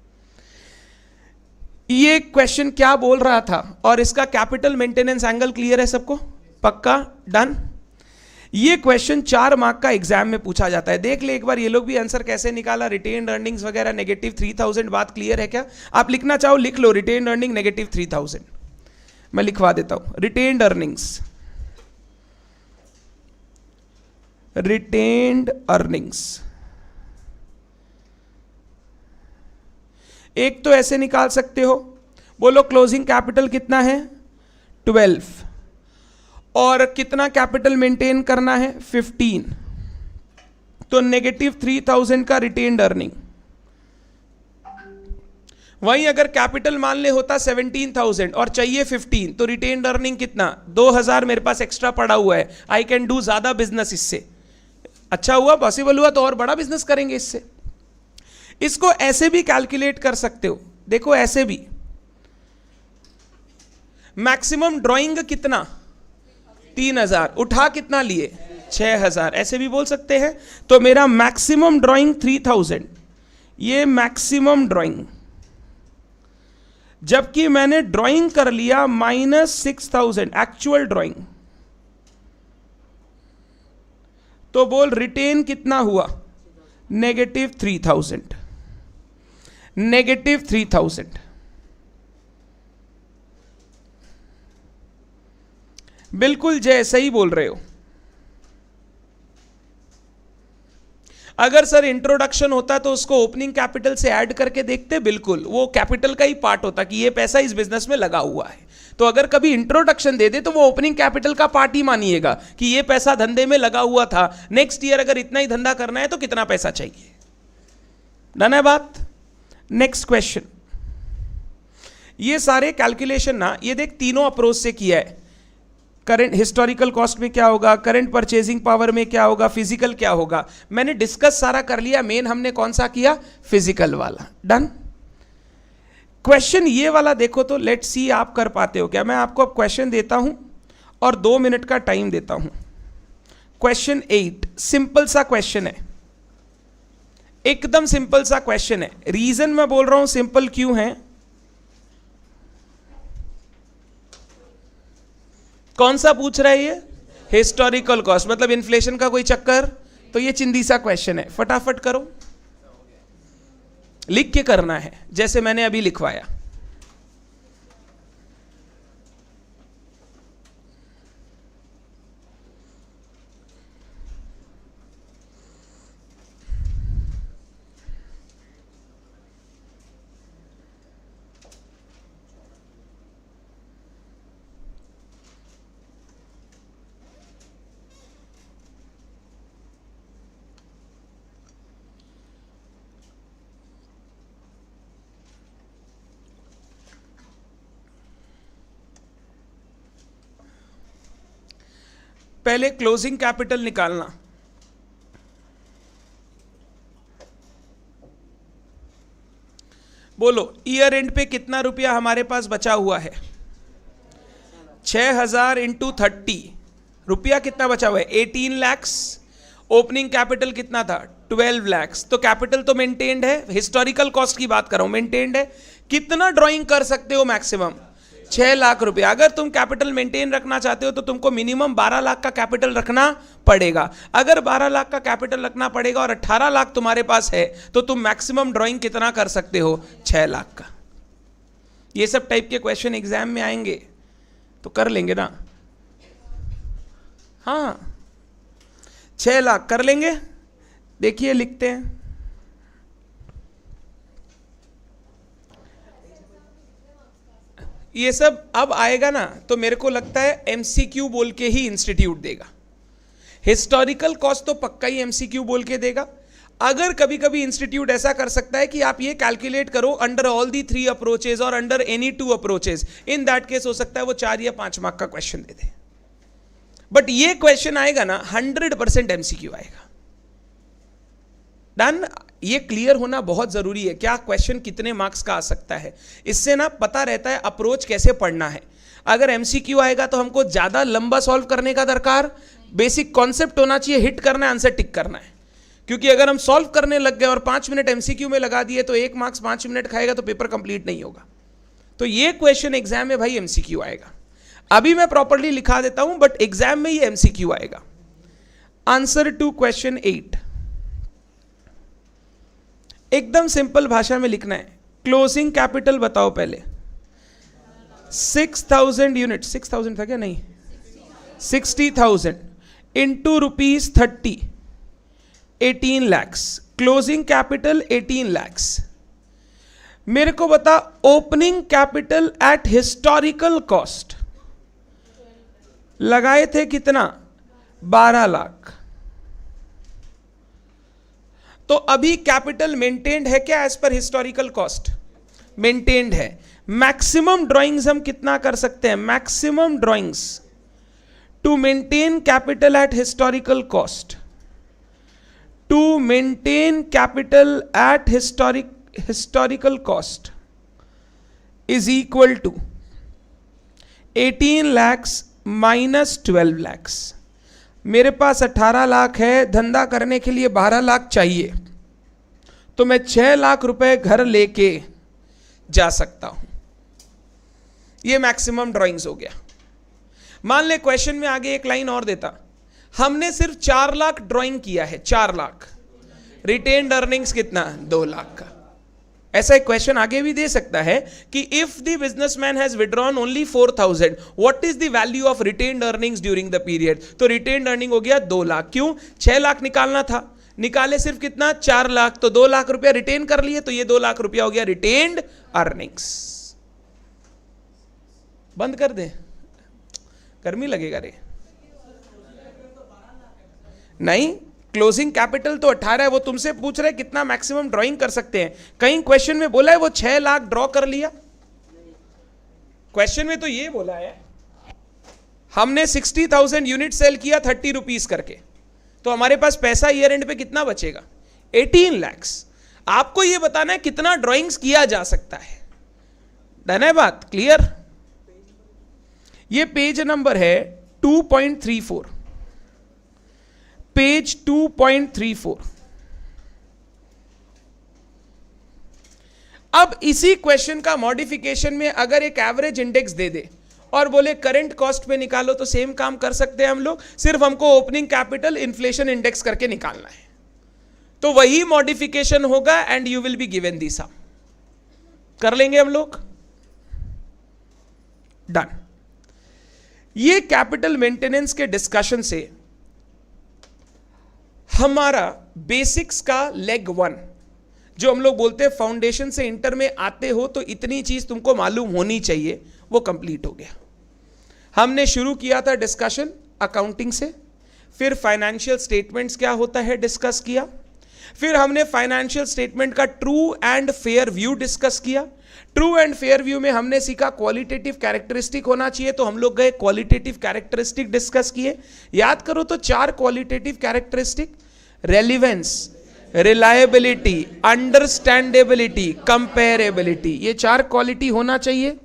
ये क्वेश्चन क्या बोल रहा था, और इसका कैपिटल मेंटेनेंस एंगल क्लियर है सबको? पक्का? डन? ये क्वेश्चन 4 मार्क का एग्जाम में पूछा जाता है। देख ले एक बार ये लोग भी आंसर कैसे निकाला। रिटेन्ड अर्निंग्स वगैरह नेगेटिव 3000, बात क्लियर है क्या? आप लिखना चाहो लिख लो, रिटेन्ड अर्निंग नेगेटिव 3000, मैं लिखवा देता हूं। रिटेन्ड अर्निंग्स, रिटेन्ड अर्निंग्स एक तो ऐसे निकाल सकते हो, बोलो क्लोजिंग कैपिटल कितना है? 12, और कितना कैपिटल मेंटेन करना है? 15, तो नेगेटिव 3000 का रिटेन्ड अर्निंग। वहीं अगर कैपिटल मान ले होता 17,000 और चाहिए 15, तो रिटेन्ड अर्निंग कितना? 2000 मेरे पास एक्स्ट्रा पड़ा हुआ है, आई कैन डू ज्यादा बिजनेस इससे। अच्छा हुआ, पॉसिबल हुआ तो और बड़ा बिजनेस करेंगे इससे। इसको ऐसे भी कैलकुलेट कर सकते हो, देखो ऐसे भी, मैक्सिमम ड्राइंग कितना? 3000, उठा कितना लिए? 6000, ऐसे भी बोल सकते हैं। तो मेरा मैक्सिमम ड्राइंग 3000, ये मैक्सिमम ड्राइंग, जबकि मैंने ड्राइंग कर लिया -6000 एक्चुअल ड्राइंग, तो बोल रिटेन कितना हुआ? Negative 3000, negative 3000। बिल्कुल जय, सही बोल रहे हो। अगर सर इंट्रोडक्शन होता तो उसको ओपनिंग कैपिटल से ऐड करके देखते, बिल्कुल वो कैपिटल का ही पार्ट होता कि ये पैसा इस बिजनेस में लगा हुआ है। तो अगर कभी इंट्रोडक्शन दे दे तो वो ओपनिंग कैपिटल का पार्ट ही मानिएगा कि ये पैसा धंधे में लगा हुआ था, नेक्स्ट ईयर अगर इतना ही धंधा करना है तो कितना पैसा चाहिए। डन है बात? Next question. ये सारे कैलकुलेशन ना, ये देख तीनों अप्रोच से किया है। करंट हिस्टोरिकल कॉस्ट में क्या होगा, करंट परचेजिंग पावर में क्या होगा, फिजिकल क्या होगा, मैंने डिस्कस सारा कर लिया। मेन हमने कौन सा किया? फिजिकल वाला। डन? क्वेश्चन ये वाला देखो तो लेट्स सी आप कर पाते हो क्या। मैं आपको अब क्वेश्चन देता हूं और 2 मिनट का टाइम देता हूं। क्वेश्चन 8, सिंपल सा क्वेश्चन है, एकदम सिंपल सा क्वेश्चन है। रीजन मैं बोल रहा हूं सिंपल क्यों है, कौन सा पूछ रहा है ये? हिस्टोरिकल कॉस्ट, मतलब इन्फ्लेशन का कोई चक्कर? तो ये चिंदी सा क्वेश्चन है, फटाफट करो, लिख के करना है जैसे मैंने अभी लिखवाया। पहले क्लोजिंग कैपिटल निकालना। बोलो ईयर एंड पे कितना रुपया हमारे पास बचा हुआ है? 6000 इंटू 30, रुपया कितना बचा हुआ है? 18 लाख। ओपनिंग कैपिटल कितना था 12 lakhs, तो कैपिटल तो मेंटेन्ड है, हिस्टोरिकल कॉस्ट की बात कर रहा हूं, मेंटेन्ड है। कितना ड्राइंग कर सकते हो मैक्सिमम 6 लाख रुपए। अगर तुम कैपिटल मेंटेन रखना चाहते हो तो तुमको मिनिमम 12 लाख का कैपिटल रखना पड़ेगा। अगर 12 लाख का कैपिटल रखना पड़ेगा और 18 लाख तुम्हारे पास है तो तुम मैक्सिमम ड्राइंग कितना कर सकते हो 6 लाख का। ये सब टाइप के क्वेश्चन एग्जाम में आएंगे तो कर लेंगे ना। हाँ 6 लाख कर लेंगे। देखिए लिखते हैं, ये सब अब आएगा ना तो मेरे को लगता है एमसीक्यू बोल के ही इंस्टीट्यूट देगा। हिस्टोरिकल कॉस्ट तो पक्का ही एमसीक्यू बोल के देगा। अगर कभी कभी इंस्टीट्यूट ऐसा कर सकता है कि आप ये कैलकुलेट करो अंडर ऑल दी 3 अप्रोचेज और under any 2 approaches, in that case हो सकता है वो 4 या 5 मार्क का क्वेश्चन दे दे। बट ये क्वेश्चन आएगा ना 100% एमसीक्यू आएगा। डन। ये क्लियर होना बहुत जरूरी है, क्या क्वेश्चन कितने मार्क्स का आ सकता है। इससे ना पता रहता है अप्रोच कैसे पढ़ना है। अगर एमसीक्यू आएगा तो हमको ज्यादा लंबा सॉल्व करने का दरकार, बेसिक कॉन्सेप्ट होना चाहिए, हिट करना है, आंसर टिक करना है। क्योंकि अगर हम सॉल्व करने लग गए और 5 मिनट एमसीक्यू में लगा दिए तो 1 मार्क्स 5 मिनट खाएगा तो पेपर कंप्लीट नहीं होगा। तो ये क्वेश्चन एग्जाम में भाई एमसीक्यू आएगा। अभी मैं प्रॉपर्ली लिखा देता हूं बट एग्जाम में ये एमसीक्यू आएगा। आंसर टू क्वेश्चन 8 एकदम सिंपल भाषा में लिखना है। क्लोजिंग कैपिटल बताओ पहले। 6000 यूनिट, 6000 था क्या, नहीं 60,000 into ₹30, 18 lakhs। Closing capital 18 lakhs। मेरे को बता opening capital at historical cost लगाए थे कितना 12 लाख। तो अभी कैपिटल मेंटेन्ड है क्या as per historical cost? Maintained है। मैक्सिमम ड्राइंग्स हम कितना कर सकते हैं? Maximum drawings to maintain capital at historical cost, to maintain capital at historical cost is equal to 18 lakhs minus 12 lakhs। मेरे पास 18 लाख है, धंधा करने के लिए 12 लाख चाहिए, तो मैं 6 लाख रुपए घर लेके जा सकता हूं। ये मैक्सिमम ड्राइंग्स हो गया। मान ले क्वेश्चन में आगे एक लाइन और देता, हमने सिर्फ 4 लाख ड्राइंग किया है, 4 लाख, रिटेन्ड अर्निंग्स कितना 2 लाख का। ऐसा एक क्वेश्चन आगे भी दे सकता है कि if the businessman has withdrawn only 4000 what is the value of retained earnings during the period. तो रिटेन्ड अर्निंग हो गया 2 लाख। क्यों? 6 लाख निकालना था, निकाले सिर्फ कितना 4 लाख, तो 2 लाख रुपया रिटेन कर लिए, तो ये 2 लाख रुपया हो गया रिटेन्ड अर्निंग्स। बंद कर दे, गर्मी लगेगा रे। नहीं, क्लोजिंग कैपिटल तो 18 है, वो तुमसे पूछ रहे कितना मैक्सिमम ड्राइंग कर सकते हैं। कहीं क्वेश्चन में बोला है वो 6 लाख ड्रॉ कर लिया? क्वेश्चन में तो ये बोला है हमने 60,000 यूनिट सेल किया 30 रुपीज करके, तो हमारे पास पैसा ईयर एंड पे कितना बचेगा 18 lakhs। आपको ये बताना है कितना ड्राइंग्स किया जा सकता है। डन है बात? क्लियर? ये पेज नंबर है 2.34, पेज 2.34। अब इसी क्वेश्चन का मॉडिफिकेशन में अगर एक एवरेज इंडेक्स दे दे और बोले करंट कॉस्ट पे निकालो, तो सेम काम कर सकते हैं हम लोग, सिर्फ हमको ओपनिंग कैपिटल इन्फ्लेशन इंडेक्स करके निकालना है। तो वही मॉडिफिकेशन होगा and you will be given the sum. कर लेंगे हम लोग। डन। ये कैपिटल मेंटेनेंस के डिस्कशन से हमारा बेसिक्स का लेग 1, जो हम लोग बोलते हैं फाउंडेशन से इंटर में आते हो तो इतनी चीज तुमको मालूम होनी चाहिए, वो कंप्लीट हो गया। हमने शुरू किया था डिस्कशन अकाउंटिंग से, फिर फाइनेंशियल स्टेटमेंट्स क्या होता है डिस्कस किया, फिर हमने फाइनेंशियल स्टेटमेंट का true and fair view discuss किया। ट्रू एंड फेयर व्यू में हमने सीखा क्वालिटेटिव कैरेक्टरिस्टिक होना चाहिए, तो हम लोग गए क्वालिटेटिव कैरेक्टरिस्टिक डिस्कस किए। याद करो तो 4 qualitative characteristic, relevance, reliability, understandability, comparability, ये 4 क्वालिटी होना चाहिए।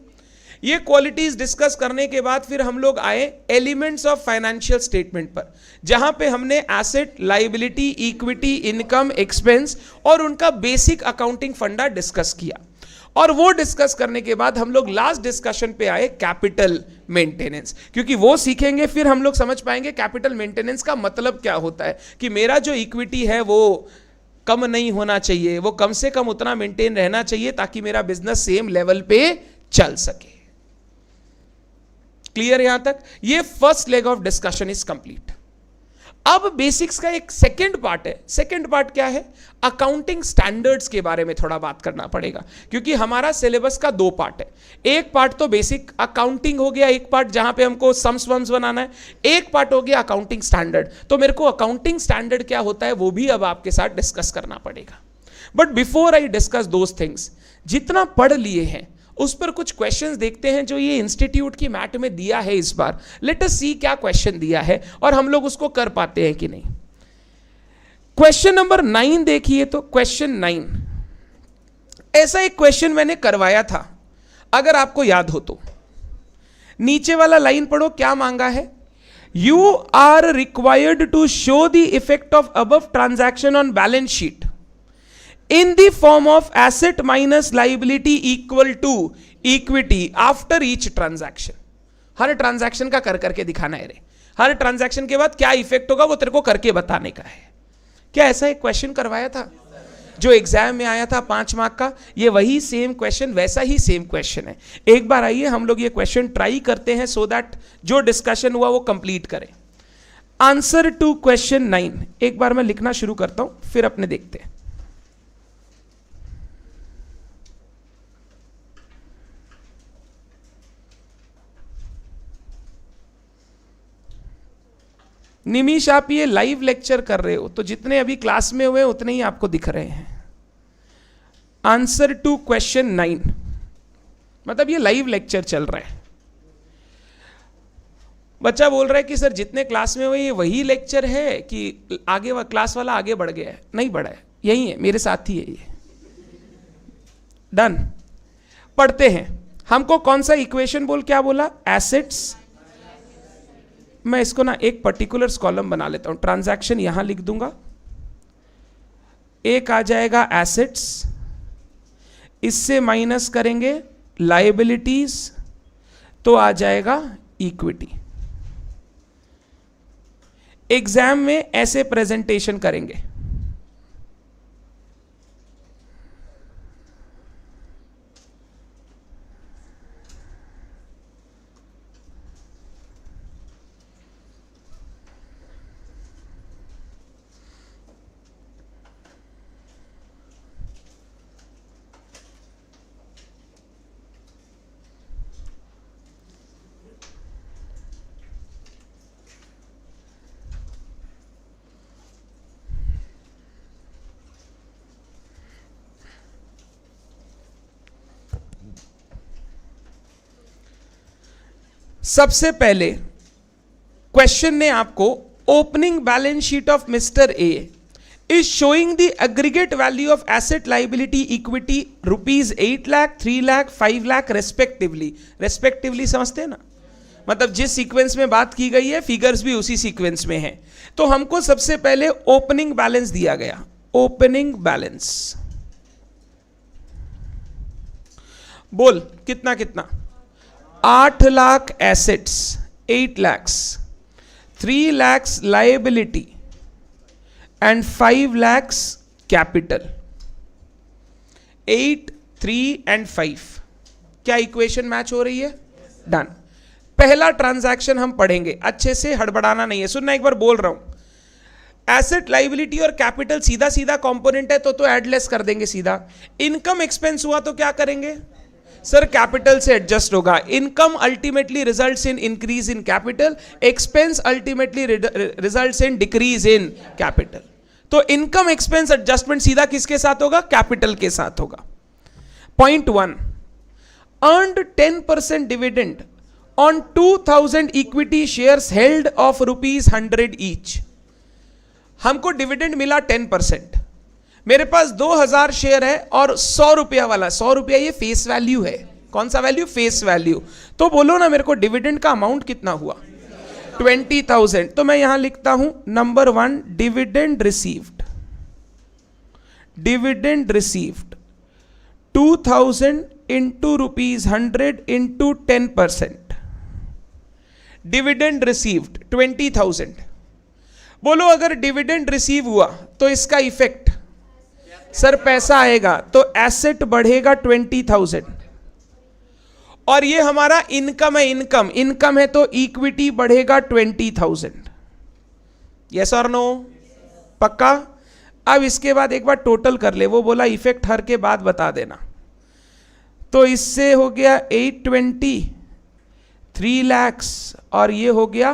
ये क्वालिटीज डिस्कस करने के बाद फिर हम लोग आए एलिमेंट्स ऑफ फाइनेंशियल स्टेटमेंट पर, जहां पे हमने asset, liability, equity, income, expense और उनका बेसिक अकाउंटिंग फंडा डिस्कस किया। और वो डिस्कस करने के बाद हम लोग लास्ट डिस्कशन पे आए कैपिटल मेंटेनेंस, क्योंकि वो सीखेंगे फिर हम लोग समझ पाएंगे कैपिटल मेंटेनेंस का मतलब क्या होता है, कि मेरा जो इक्विटी है वो कम नहीं होना चाहिए, वो कम से कम उतना मेंटेन रहना चाहिए ताकि मेरा बिजनेस सेम लेवल पे चल सके। क्लियर यहां तक? ये first leg of discussion is complete. अब बेसिक्स का एक सेकंड पार्ट है। सेकंड पार्ट क्या है? अकाउंटिंग स्टैंडर्ड्स के बारे में थोड़ा बात करना पड़ेगा, क्योंकि हमारा सिलेबस का दो पार्ट है। एक पार्ट तो बेसिक अकाउंटिंग हो गया, एक पार्ट जहां पे हमको सम्स वम्स बनाना है, एक पार्ट हो गया अकाउंटिंग स्टैंडर्ड। तो मेरे को अकाउंटिंग स्टैंडर्ड क्या होता है वो भी अब आपके साथ डिस्कस करना पड़ेगा। But before I discuss those things, जितना पढ़ लिए हैं उस पर कुछ क्वेश्चंस देखते हैं जो ये इंस्टीट्यूट की मैट में दिया है इस बार। लेट अस सी क्या क्वेश्चन दिया है और हम लोग उसको कर पाते हैं कि नहीं। क्वेश्चन नंबर 9 देखिए। तो क्वेश्चन 9, ऐसा एक क्वेश्चन मैंने करवाया था, अगर आपको याद हो तो। नीचे वाला लाइन पढ़ो, क्या मांगा है? You are required to show the effect of above transaction on balance sheet in the form of asset minus liability equal to equity after each transaction। Her transaction का कर करके दिखाना है रे, हर ट्रांजैक्शन के बाद क्या इफेक्ट होगा वो तेरे को करके बताने का है। क्या ऐसा एक क्वेश्चन करवाया था जो एग्जाम में आया था 5 मार्क का? ये वही सेम क्वेश्चन, वैसा ही सेम क्वेश्चन है। एक बार आइए हम लोग ये क्वेश्चन ट्राई करते हैं सो दैट जो डिस्कशन हुआ वो कंप्लीट करें। आंसर टू क्वेश्चन 9 एक बार मैं लिखना शुरू करता हूं, फिर अपने देखते हैं। निमिष, आप ये लाइव लेक्चर कर रहे हो तो जितने अभी क्लास में हुए उतने ही आपको दिख रहे हैं। आंसर टू क्वेश्चन 9 मतलब ये लाइव लेक्चर चल रहा है। बच्चा बोल रहा है कि सर जितने क्लास में हुए ये वही लेक्चर है कि आगे क्लास वाला आगे बढ़ गया है? नहीं बढ़ा है, यही है, मेरे साथ ही है ये। डन। पढ़ते हैं। हमको कौन सा इक्वेशन क्या बोला? एसेट्स। मैं इसको ना एक पर्टिकुलर कॉलम बना लेता हूं, ट्रांजैक्शन यहां लिख दूंगा, एक आ जाएगा एसेट्स, इससे माइनस करेंगे लायबिलिटीज तो आ जाएगा इक्विटी। एग्जाम में ऐसे प्रेजेंटेशन करेंगे। सबसे पहले क्वेश्चन ने आपको opening balance sheet of mister A is showing the aggregate value of asset, liability, equity ₹8 lakh, 3 lakh, 5 lakh respectively. Respectively समझते हैं ना, मतलब जिस सीक्वेंस में बात की गई है फिगर्स भी उसी सीक्वेंस में है। तो हमको सबसे पहले ओपनिंग बैलेंस दिया गया। ओपनिंग बैलेंस बोल कितना कितना? 8 lakh assets, 8 lakhs, 3 lakhs liability and 5 lakhs capital। 8, 3 and 5। क्या इक्वेशन मैच हो रही है? डन। पहला ट्रांजैक्शन हम पढ़ेंगे, अच्छे से हड़बड़ाना नहीं है, सुनना एक बार बोल रहा हूं। एसेट, लायबिलिटी और कैपिटल सीधा सीधा कंपोनेंट है तो एडलेस कर देंगे सीधा। इनकम एक्सपेंस हुआ तो क्या करेंगे? सर कैपिटल से एडजस्ट होगा। Income ultimately results in increase in capital, expense ultimately results in decrease in capital. तो इनकम एक्सपेंस एडजस्टमेंट सीधा किसके साथ होगा? कैपिटल के साथ होगा। Point 1, earned 10% dividend on 2000 equity shares held of ₹100 each. हमको डिविडेंड मिला 10%, मेरे पास 2000 शेयर है और ₹100 वाला, ₹100 ये फेस वैल्यू है, कौन सा वैल्यू? Face value. तो बोलो ना मेरे को डिविडेंड का अमाउंट कितना हुआ? 20,000। तो मैं यहां लिखता हूं number 1 dividend received, dividend received 2000 into ₹100 into 10%, dividend received 20,000। बोलो अगर डिविडेंड रिसीव हुआ तो इसका इफेक्ट, सर पैसा आएगा तो एसेट बढ़ेगा 20,000, और ये हमारा इनकम है, इनकम, इनकम है तो इक्विटी बढ़ेगा 20,000। यस और नो? पक्का? अब इसके बाद एक बार टोटल कर ले, वो बोला इफेक्ट हर के बाद बता देना। तो इससे हो गया 820, 3 lakhs, और ये हो गया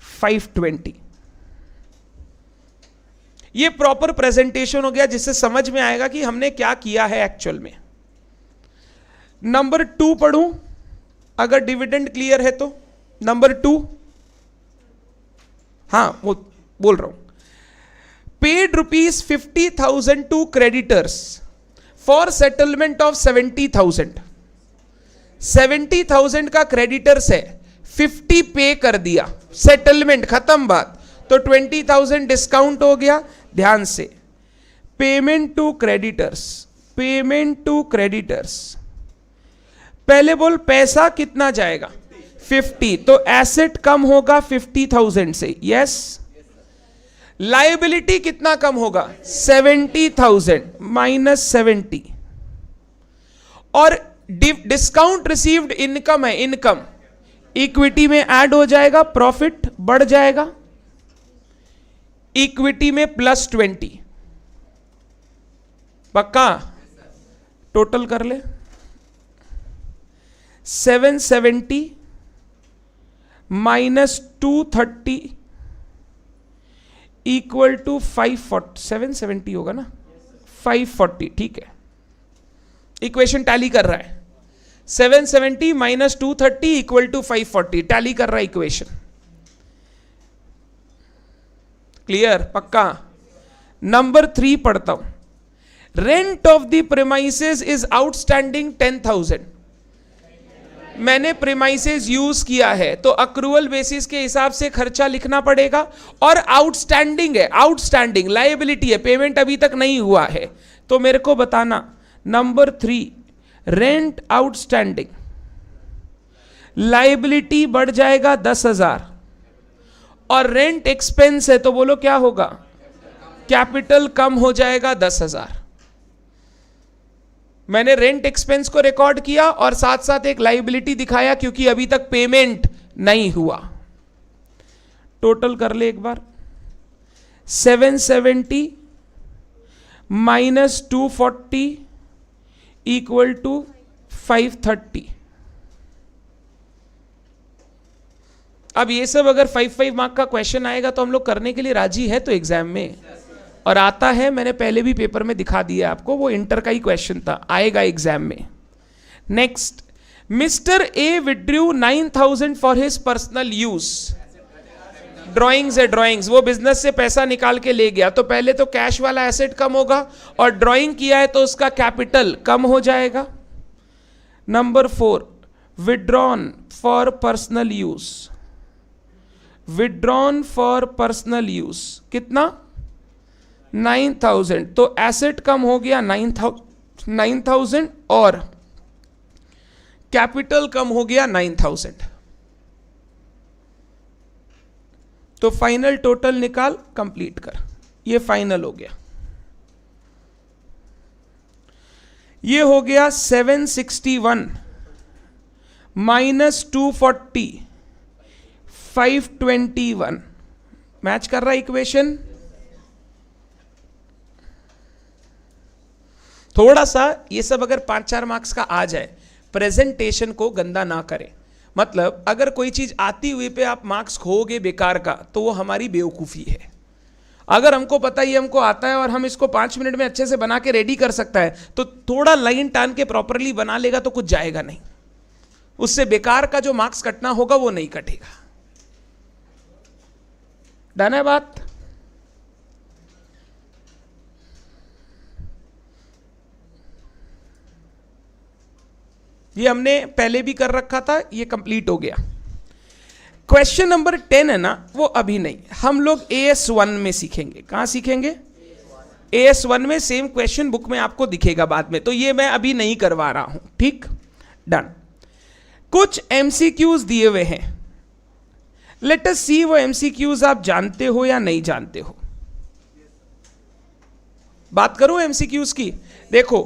520। ये प्रॉपर प्रेजेंटेशन हो गया जिससे समझ में आएगा कि हमने क्या किया है एक्चुअल में। नंबर 2 पढ़ूं अगर डिविडेंड क्लियर है तो? नंबर 2, हां वो बोल रहा हूं। Paid ₹50,000 to creditors for settlement of 70,000। 70,000 का क्रेडिटर्स है, 50 पे कर दिया, सेटलमेंट खत्म बात, तो 20,000 डिस्काउंट हो गया। ध्यान से, payment to creditors, payment to creditors, पहले बोल पैसा कितना जाएगा? 50, तो एसेट कम होगा 50,000 से, यस। लायबिलिटी कितना कम होगा? 70,000 माइनस 70, और डिस्काउंट रिसीव्ड इनकम है, इनकम इक्विटी में ऐड हो जाएगा, प्रॉफिट बढ़ जाएगा, इक्विटी में +20। पक्का? टोटल कर ले, 770 माइनस 230 इक्वल टू 540, 770 होगा ना, 540, ठीक है। इक्वेशन टैली कर रहा है, 770 माइनस 230 इक्वल टू 540, टैली कर रहा है इक्वेशन। क्लियर? पक्का? नंबर 3 पढ़ता हूं। Rent of the premises is outstanding 10,000। मैंने प्रेमाइसेस यूज किया है तो अक्रूवल बेसिस के हिसाब से खर्चा लिखना पड़ेगा, और आउटस्टैंडिंग है, आउटस्टैंडिंग लायबिलिटी है, पेमेंट अभी तक नहीं हुआ है, तो मेरे को बताना। नंबर 3 रेंट आउटस्टैंडिंग, लायबिलिटी बढ़ जाएगा 10,000, और रेंट एक्सपेंस है तो बोलो क्या होगा? कैपिटल कम हो जाएगा 10,000। मैंने रेंट एक्सपेंस को रिकॉर्ड किया और साथ साथ एक लायबिलिटी दिखाया क्योंकि अभी तक पेमेंट नहीं हुआ। टोटल कर ले एक बार, 770 माइनस 240 इक्वल टू 530। अब ये सब अगर 5 मार्क का क्वेश्चन आएगा तो हम लोग करने के लिए राजी है तो एग्जाम में, और आता है, मैंने पहले भी पेपर में दिखा दिया आपको, वो इंटर का ही क्वेश्चन था, आएगा एग्जाम में। Next, mister A withdrew 9,000 for his personal use. Drawings है, ड्राइंग्स, वो बिजनेस से पैसा निकाल के ले गया, तो पहले तो कैश वाला एसेट कम होगा, और ड्राइंग किया है तो उसका कैपिटल कम हो जाएगा। Number 4 withdrawn for personal use, withdrawn for personal use कितना? 9,000, तो एसेट कम हो गया 9,000 और कैपिटल कम हो गया 9,000। तो फाइनल टोटल निकाल, कंप्लीट कर, ये फाइनल हो गया। ये हो गया 761 माइनस 240 521। मैच कर रहा है इक्वेशन? थोड़ा सा ये सब अगर 5-4 मार्क्स का आ जाए, प्रेजेंटेशन को गंदा ना करें। मतलब अगर कोई चीज आती हुई पे आप मार्क्स खोगे बेकार का, तो वो हमारी बेवकूफ़ी है। अगर हमको पता ही हमको आता है और हम इसको 5 मिनट में अच्छे से बना के रेडी कर सकता है, तो थोड़ा लाइन टान के प्रॉपरली बना लेगा तो कुछ जाएगा नहीं, उससे बेकार का जो मार्क्स कटना होगा वो नहीं कटेगा। डन है बात? ये हमने पहले भी कर रखा था, ये कंप्लीट हो गया। क्वेश्चन नंबर 10 है ना, वो अभी नहीं, हम लोग AS1 में सीखेंगे। कहाँ सीखेंगे? AS1 में। सेम क्वेश्चन बुक में आपको दिखेगा बाद में, तो ये मैं अभी नहीं करवा रहा हूं। ठीक, डन। कुछ MCQs दिए हुए हैं, लेट अस सी वो MCQs आप जानते हो या नहीं जानते हो। बात करूं MCQs की। देखो,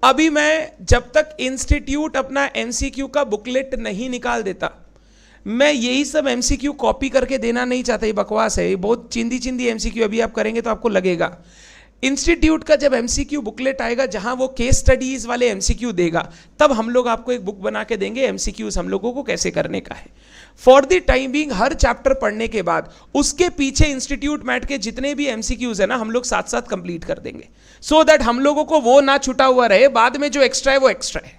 अभी मैं जब तक इंस्टीट्यूट अपना MCQ का बुकलेट नहीं निकाल देता, मैं यही सब MCQ कॉपी करके देना नहीं चाहता। ये बकवास है, ये बहुत चिंदी चिंदी MCQ अभी आप करेंगे तो आपको लगेगा। इंस्टीट्यूट का जब MCQ बुकलेट आएगा, जहां वो केस स्टडीज वाले MCQ देगा, तब हम लोग आपको एक बुक बना के देंगे MCQs हम लोगों को कैसे करने का है। For the time being her chapter पढ़ने के बाद उसके पीछे इंस्टीट्यूट मैट के जितने भी MCQs है ना, हम लोग साथ साथ कंप्लीट कर देंगे, सो दैट हम लोगों को वो ना छुटा हुआ रहे, बाद में जो एक्स्ट्रा है वो एक्स्ट्रा है।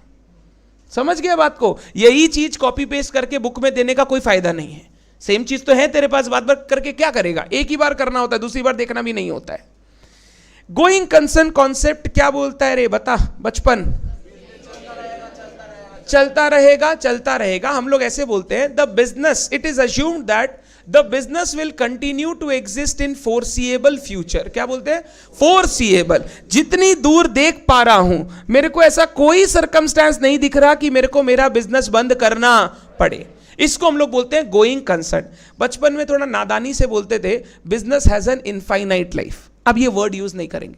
समझ गया बात को? यही चीज कॉपी पेस्ट करके बुक में देने का कोई फायदा नहीं है। सेम चीज तो है तेरे पास, बार बार करके क्या करेगा? एक ही बार करना होता है, दूसरी बार देखना भी नहीं होता है। गोइंग कंसर्न कॉन्सेप्ट क्या बोलता है रे, बता। बचपन चलता रहेगा, चलता रहेगा। हम लोग ऐसे बोलते हैं, the business, it is assumed that the business will continue to exist in foreseeable future. क्या बोलते हैं? फोरसीएबल। जितनी दूर देख पा रहा हूं, मेरे को ऐसा कोई सर्कमस्टेंस नहीं दिख रहा कि मेरे को मेरा बिजनेस बंद करना पड़े। इसको हम लोग बोलते हैं गोइंग कंसर्न। बचपन में थोड़ा नादानी से बोलते थे, business has an infinite life. अब ये वर्ड यूज नहीं करेंगे,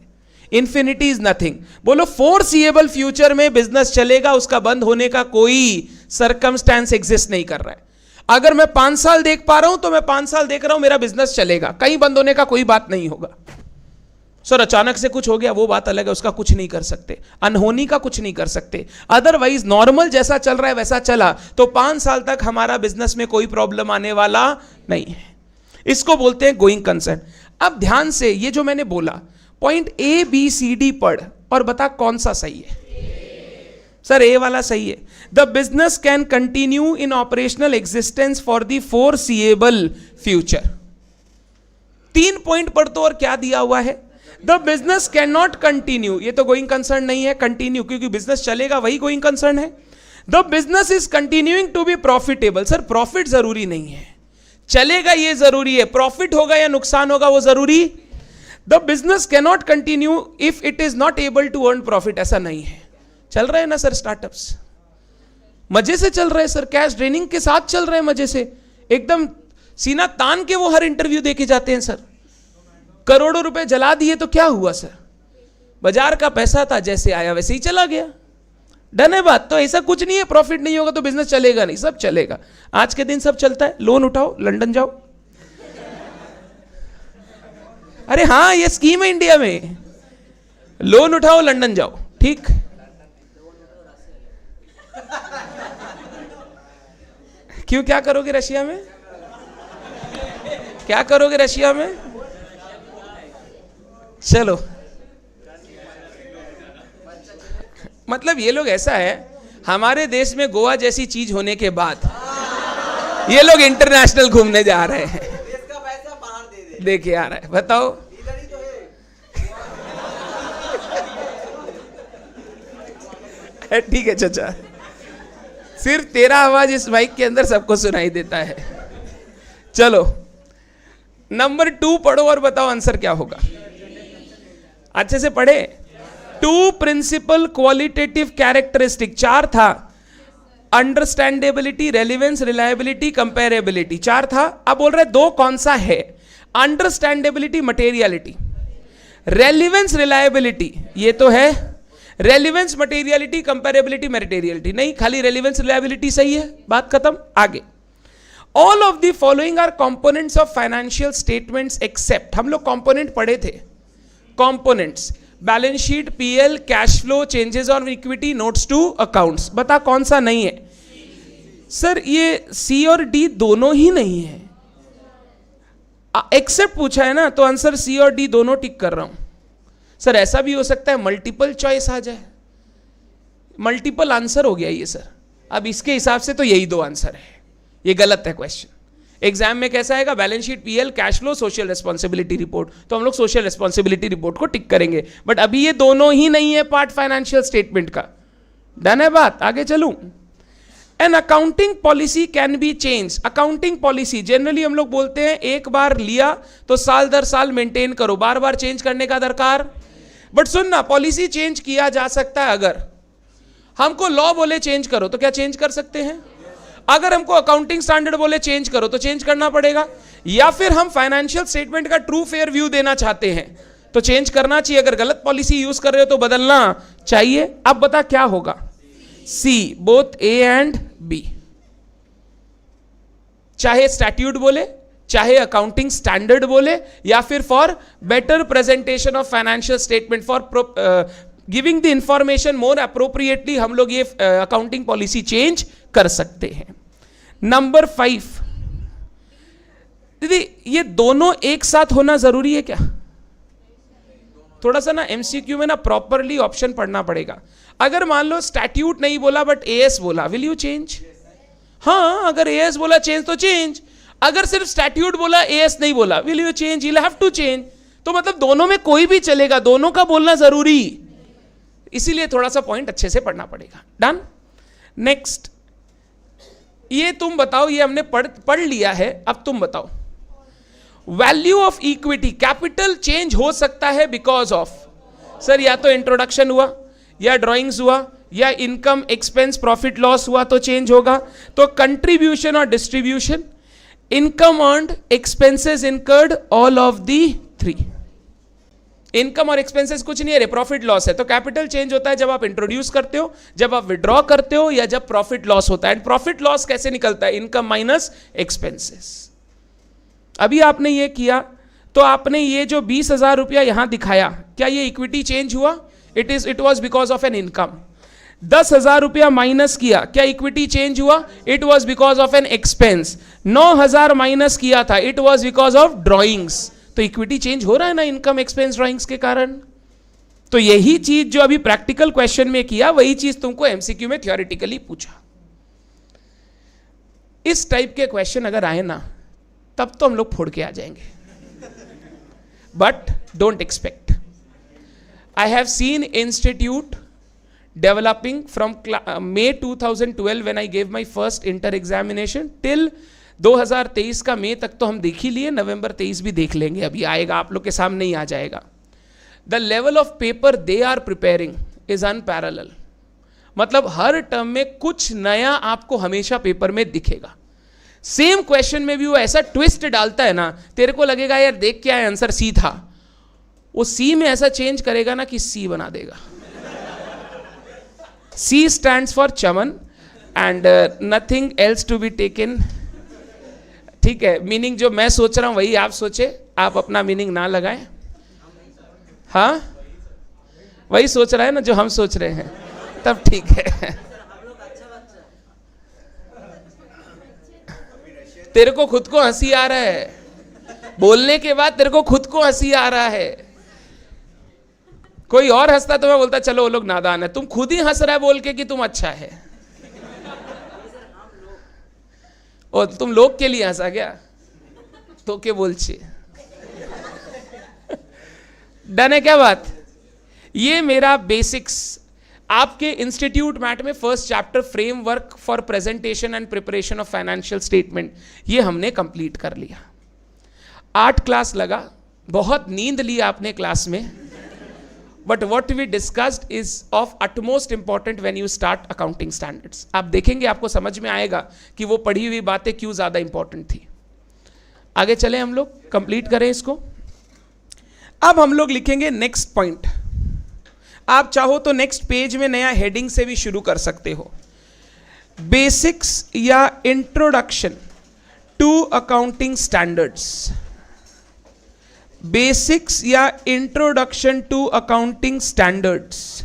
इंफिनिटी इज नथिंग। बोलो फोरसीएबल फ्यूचर में बिजनेस चलेगा, उसका बंद होने का कोई सर्कमस्टेंस एग्जिस्ट नहीं कर रहा है। अगर मैं 5 साल देख पा रहा हूं तो मैं 5 साल देख रहा हूं, मेरा बिजनेस चलेगा, कहीं बंद होने का कोई बात नहीं होगा। सर अचानक से कुछ हो गया वो बात अलग है, उसका कुछ नहीं कर सकते, अनहोनी का कुछ नहीं कर सकते। अदरवाइज नॉर्मल जैसा चल रहा है वैसा चला तो 5 साल तक हमारा बिजनेस में कोई प्रॉब्लम आने वाला नहीं है। इसको बोलते हैं गोइंग कंसर्न। अब ध्यान से ये जो मैंने बोला, पॉइंट ABCD पढ़ और बता कौन सा सही है। सर ए वाला सही है। The business can continue in operational existence for the foreseeable future. 3 point पढ़ तो और क्या दिया हुआ है? The business can not continue, ये तो गोइंग कंसर्न नहीं है, कंटिन्यू, क्योंकि बिजनेस चलेगा वही गोइंग कंसर्न है। The business is continuing to be profitable. Sir profit जरूरी नहीं है, चलेगा ये जरूरी है, प्रॉफिट होगा या नुकसान होगा वो जरूरी। The business can not continue if it is not able to earn profit. ऐसा नहीं है। चल रहे हैं ना सर स्टार्टअप्स, मजे से चल रहे हैं सर, कैश ड्रेनिंग के साथ चल रहे हैं, मजे से एकदम सीना तान के वो हर इंटरव्यू देके जाते हैं। सर करोड़ों रुपए जला दिए तो क्या हुआ सर, बाजार का पैसा था, जैसे आया वैसे ही चला गया। डन है बात। तो ऐसा कुछ नहीं है, प्रॉफिट नहीं होगा तो बिजनेस चलेगा नहीं, सब चलेगा। आज के दिन सब चलता है, लोन उठाओ लंदन जाओ। अरे हाँ ये स्कीम है इंडिया में, लोन उठाओ लंदन जाओ। ठीक, क्यों, क्या करोगे रशिया में? क्या करोगे रशिया में? चलो, मतलब ये लोग ऐसा है, हमारे देश में गोवा जैसी चीज होने के बाद ये लोग इंटरनेशनल घूमने जा रहे हैं। देश का पैसा बाहर दे दे, देखिए आ रहा है, बताओ। इधर ही तो है। ठीक है चाचा, सिर्फ तेरा आवाज इस माइक के अंदर सबको सुनाई देता है। चलो नंबर 2 पढ़ो और बताओ आंसर क्या होगा। अच्छे से पढ़े। 2 प्रिंसिपल क्वालिटेटिव कैरेक्टरिस्टिक, 4 था। अंडरस्टैंडेबिलिटी, रेलिवेंस, रिलायबिलिटी, कंपेरेबिलिटी, 4 था। अब बोल रहे 2 कौन सा है? Understandability, materiality. रेलिवेंस, रिलायबिलिटी ये तो है। रेलिवेंस, मटेरियलिटी, कंपेरेबिलिटी, मटेरियलिटी नहीं, खाली रेलिवेंस रिलायबिलिटी सही है, बात खत्म। आगे, all of the following are components of financial statements except. हम लोग कंपोनेंट पढ़े थे, components, balance sheet, PL, cash flow, changes on equity, notes to accounts. बता कौन सा नहीं है? सर ये सी और डी दोनों ही नहीं है। एक्सेप्ट पूछा है ना, तो आंसर सी और डी दोनों टिक कर रहा हूं। सर ऐसा भी हो सकता है मल्टीपल चॉइस आ जाए, मल्टीपल आंसर हो गया ये सर। अब इसके हिसाब से तो यही 2 आंसर है, ये गलत है क्वेश्चन। एग्जाम में कैसा आएगा? Balance sheet, PL, cash flow, social responsibility report. तो हम लोग सोशल रिस्पॉन्सिबिलिटी रिपोर्ट को टिक करेंगे, बट अभी ये दोनों ही नहीं है पार्ट फाइनेंशियल स्टेटमेंट का। डन है बात, आगे चलूं। An accounting policy can be change. Accounting policy generally हम लोग बोलते हैं एक बार लिया तो साल दर साल मेंटेन करो, बार बार चेंज करने का दरकार। बट सुनना, पॉलिसी चेंज किया जा सकता है। अगर हमको लॉ बोले चेंज करो तो क्या चेंज कर सकते हैं? अगर हमको अकाउंटिंग स्टैंडर्ड बोले चेंज करो तो चेंज करना पड़ेगा। या फिर हम फाइनेंशियल स्टेटमेंट का ट्रू फेयर व्यू देना चाहते हैं तो चेंज करना चाहिए। अगर गलत पॉलिसी यूज कर रहे हो तो बदलना चाहिए। अब बता क्या होगा? सी, बोथ ए एंड बी। चाहे स्टैट्यूट बोले, चाहे अकाउंटिंग स्टैंडर्ड बोले, या फिर for better presentation of financial statement, for giving the information more appropriately, हम लोग ये अकाउंटिंग पॉलिसी चेंज कर सकते हैं। नंबर 5, दीदी ये दोनों एक साथ होना जरूरी है क्या? थोड़ा सा ना एमसीक्यू में ना प्रॉपरली ऑप्शन पढ़ना पड़ेगा। अगर मान लो स्टैट्यूट नहीं बोला बट एएस बोला, विल यू चेंज? हाँ, अगर एएस बोला चेंज तो चेंज। अगर सिर्फ स्टैट्यूट बोला एएस नहीं बोला, will you change? You have to change. तो मतलब दोनों में कोई भी चलेगा, दोनों का बोलना जरूरी, इसीलिए थोड़ा सा पॉइंट अच्छे से पढ़ना पड़ेगा। डन। नेक्स्ट, ये तुम बताओ, ये हमने पढ़ लिया है, अब तुम बताओ। Value of equity, capital change हो सकता है बिकॉज ऑफ, सर या तो इंट्रोडक्शन हुआ, या ड्राइंग्स हुआ, या इनकम एक्सपेंस प्रॉफिट लॉस हुआ तो चेंज होगा। तो कंट्रीब्यूशन और distribution, income earned, expenses incurred, all of the 3। Income और एक्सपेंसेस कुछ नहीं है, प्रॉफिट लॉस है। तो कैपिटल चेंज होता है जब आप इंट्रोड्यूस करते हो, जब आप विड्रॉ करते हो, या जब प्रॉफिट लॉस होता है। एंड प्रॉफिट लॉस कैसे निकलता है? Income minus expenses. अभी आपने ये किया तो आपने ये जो 20,000 रुपया यहां दिखाया, क्या ये इक्विटी चेंज हुआ? It was because of an income. 10,000 रुपया माइनस किया, क्या इक्विटी चेंज हुआ? It was because of an expense. 9,000 minus किया था, it was because of drawings. तो इक्विटी चेंज हो रहा है ना इनकम एक्सपेंस ड्रॉइंग्स के कारण। तो यही चीज जो अभी प्रैक्टिकल क्वेश्चन में किया, वही चीज तुमको एमसीक्यू में थ्योरेटिकली पूछा। इस टाइप के क्वेश्चन अगर आए ना, तब तो हम लोग फोड़ के आ जाएंगे। But don't expect. I have seen institute developing from May 2012 when I gave my first inter examination till 2023 का मई तक तो हम देख ही लिए, नवंबर 23 भी देख लेंगे, अभी आएगा आप लोग के सामने ही आ जाएगा। The level of paper they are preparing is unparalleled. मतलब हर टर्म में कुछ नया आपको हमेशा पेपर में दिखेगा। सेम क्वेश्चन में भी वो ऐसा ट्विस्ट डालता है ना, तेरे को लगेगा यार देख क्या है आंसर सी था, वो सी में ऐसा चेंज करेगा ना कि सी बना देगा। C stands for Chaman and nothing else to be taken. ठीक है, मीनिंग जो मैं सोच रहा हूं वही आप सोचे, आप अपना मीनिंग ना लगाएं। हाँ, वही सोच रहा है ना जो हम सोच रहे हैं, तब ठीक है। तेरे को खुद को हंसी आ रहा है, बोलने के बाद तेरे को खुद को हंसी आ रहा है। कोई और हंसता तो मैं बोलता चलो वो लोग नादान है, तुम खुद ही हंस रहा है बोल के कि तुम अच्छा है। और तुम लोग के लिए हंसा क्या? तो के बोल छे। डन है क्या बात? ये मेरा बेसिक्स आपके इंस्टीट्यूट मैट में first chapter framework for presentation and preparation of financial statement, ये हमने कंप्लीट कर लिया। 8 क्लास लगा, बहुत नींद ली आपने क्लास में, but what we discussed is of utmost important when you start accounting standards. आप देखेंगे आपको समझ में आएगा कि वो पढ़ी हुई बातें क्यों ज्यादा इंपॉर्टेंट थी। आगे चले, हम लोग कंप्लीट करें इसको। अब हम लोग लिखेंगे नेक्स्ट पॉइंट। आप चाहो तो नेक्स्ट पेज में नया हेडिंग से भी शुरू कर सकते हो, बेसिक्स या introduction to accounting standards. Basics या इंट्रोडक्शन टू अकाउंटिंग स्टैंडर्ड्स,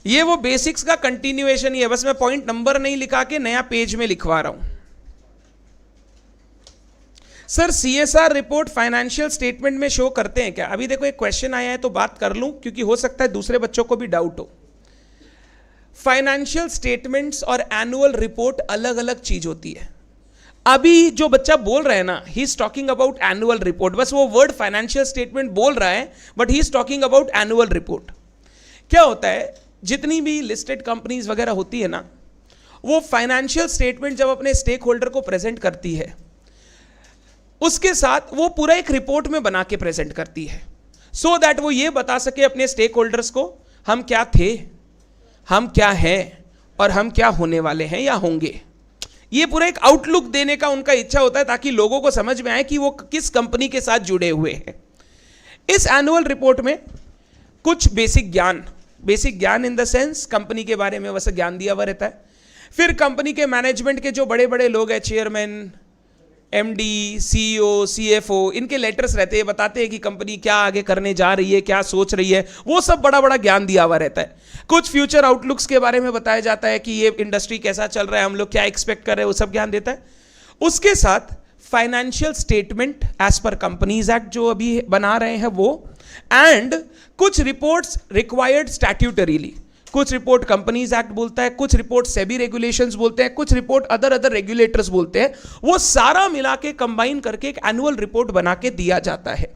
ये वो बेसिक्स का कंटिन्यूएशन ही है, बस मैं पॉइंट नंबर नहीं लिखा के नया पेज में लिखवा रहा हूं। Sir CSR report financial statement में शो करते हैं क्या? अभी देखो एक क्वेश्चन आया है तो बात कर लूं, क्योंकि हो सकता है दूसरे बच्चों को भी डाउट हो। फाइनेंशियल स्टेटमेंट्स और एनुअल रिपोर्ट अलग अलग चीज होती है। अभी जो बच्चा बोल रहा है ना, he is talking about annual report, बस वो वर्ड फाइनेंशियल स्टेटमेंट बोल रहा है but he is talking about annual report. क्या होता है, जितनी भी लिस्टेड कंपनीज वगैरह होती है ना, वो फाइनेंशियल स्टेटमेंट जब अपने स्टेक होल्डर को प्रेजेंट करती है, उसके साथ वो पूरा एक रिपोर्ट में बना के प्रेजेंट करती है, सो दैट वो ये बता सके अपने स्टेक होल्डर्स को हम क्या थे, हम क्या हैं और हम क्या होने वाले हैं या होंगे। ये पूरा एक आउटलुक देने का उनका इच्छा होता है ताकि लोगों को समझ में आए कि वो किस कंपनी के साथ जुड़े हुए हैं। इस एनुअल रिपोर्ट में कुछ बेसिक ज्ञान इन द सेंस कंपनी के बारे में वैसे ज्ञान दिया हुआ रहता है। फिर कंपनी के मैनेजमेंट के जो बड़े बड़े लोग हैं, चेयरमैन, एमडी, सीईओ, सीएफओ, इनके लेटर्स रहते हैं, बताते हैं कि कंपनी क्या आगे करने जा रही है, क्या सोच रही है, वो सब बड़ा बड़ा ज्ञान दिया हुआ रहता है। कुछ फ्यूचर आउटलुक्स के बारे में बताया जाता है कि ये इंडस्ट्री कैसा चल रहा है, हम लोग क्या एक्सपेक्ट कर रहे हैं, वो सब ज्ञान देता है। उसके साथ financial statement as per companies act जो अभी बना रहे हैं वो, एंड कुछ रिपोर्ट्स रिक्वायर्ड स्टैट्यूटरीली, कुछ रिपोर्ट कंपनीज एक्ट बोलता है, कुछ रिपोर्ट सेबी रेगुलेशंस बोलते हैं, कुछ रिपोर्ट अदर रेगुलेटर्स बोलते हैं, वो सारा मिला के कंबाइन करके एक एनुअल रिपोर्ट बना के दिया जाता है।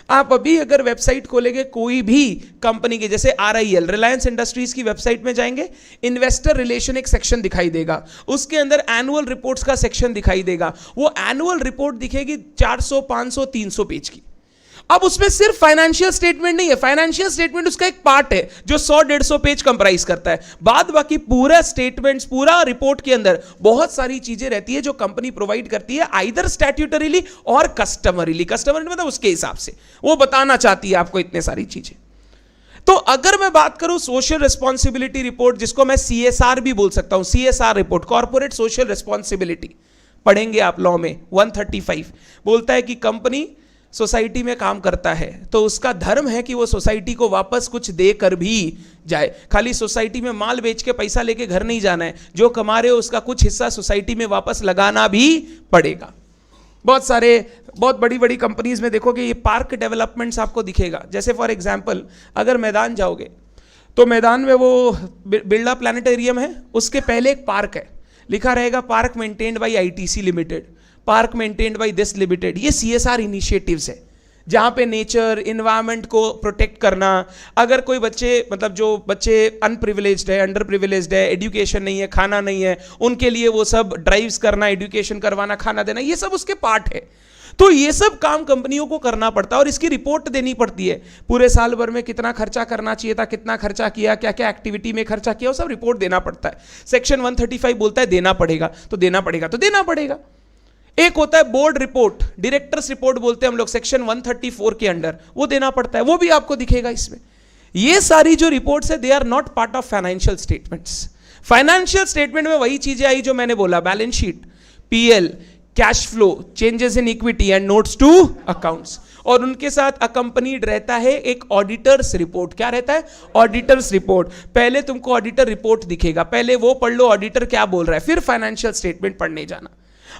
आप अभी अगर वेबसाइट खोलेंगे कोई भी कंपनी के, जैसे RIL रिलायंस इंडस्ट्रीज की वेबसाइट में जाएंगे, इन्वेस्टर रिलेशन एक सेक्शन दिखाई देगा, उसके अंदर एनुअल रिपोर्ट्स का सेक्शन दिखाई देगा। वो एनुअल रिपोर्ट दिखेगी 400, 500, 300 पेज की। अब उसमें सिर्फ फाइनेंशियल स्टेटमेंट नहीं है, फाइनेंशियल स्टेटमेंट उसका एक पार्ट है जो 100-150 पेज कंप्राइज करता है। बाद बाकी पूरा स्टेटमेंट्स, पूरा रिपोर्ट के अंदर बहुत सारी चीजें रहती है जो कंपनी प्रोवाइड करती है, आइदर स्टैट्यूटरीली और कस्टमरीली। कस्टमरी मतलब उसके हिसाब से वो बताना चाहती है आपको इतने सारी चीजें। तो अगर मैं बात करूं सोशल रिस्पॉन्सिबिलिटी रिपोर्ट, जिसको मैं CSR भी बोल सकता हूं, CSR report, corporate social responsibility, पढ़ेंगे आप लॉ में 135 बोलता है कि कंपनी सोसाइटी में काम करता है तो उसका धर्म है कि वो सोसाइटी को वापस कुछ देकर भी जाए। खाली सोसाइटी में माल बेच के पैसा लेके घर नहीं जाना है, जो कमा रहे हो उसका कुछ हिस्सा सोसाइटी में वापस लगाना भी पड़ेगा। बहुत बड़ी बड़ी कंपनीज में देखोगे ये पार्क डेवलपमेंट्स आपको दिखेगा। जैसे फॉर एग्जांपल अगर मैदान जाओगे तो मैदान में वो बिरला प्लानिटेरियम है, उसके पहले एक पार्क है, लिखा रहेगा park maintained by ITC limited, park maintained by this limited. ये CSR इनिशिएटिव्स है जहां पे नेचर, इन्वायरमेंट को प्रोटेक्ट करना। अगर कोई बच्चे, मतलब जो बच्चे अनप्रिविलेज्ड है, अंडर प्रिविलेज्ड है, एजुकेशन नहीं है, खाना नहीं है, उनके लिए वो सब ड्राइव्स करना, एजुकेशन करवाना, खाना देना, ये सब उसके पार्ट है। तो ये सब काम कंपनियों को करना पड़ता है और इसकी रिपोर्ट देनी पड़ती है। पूरे साल भर में कितना खर्चा करना चाहिए था, कितना खर्चा किया, क्या क्या एक्टिविटी में खर्चा किया, वो सब रिपोर्ट देना पड़ता है। सेक्शन 135 बोलता है देना पड़ेगा, तो देना पड़ेगा तो देना पड़ेगा। एक होता है बोर्ड रिपोर्ट, डायरेक्टर्स रिपोर्ट बोलते हैं हम लोग, सेक्शन 134 के अंडर, वो देना पड़ता है, वो भी आपको दिखेगा इसमें। ये सारी जो रिपोर्ट्स है they are not part of financial statements. Financial statement में वही चीजें आई जो मैंने बोला, balance sheet, PL, cash flow, changes in equity and notes to accounts, और उनके साथ अकंपनीड रहता है एक ऑडिटर्स रिपोर्ट। क्या रहता है? Auditors report. पहले तुमको ऑडिटर रिपोर्ट दिखेगा, पहले वो पढ़ लो ऑडिटर क्या बोल रहा है, फिर फाइनेंशियल स्टेटमेंट पढ़ने जाना।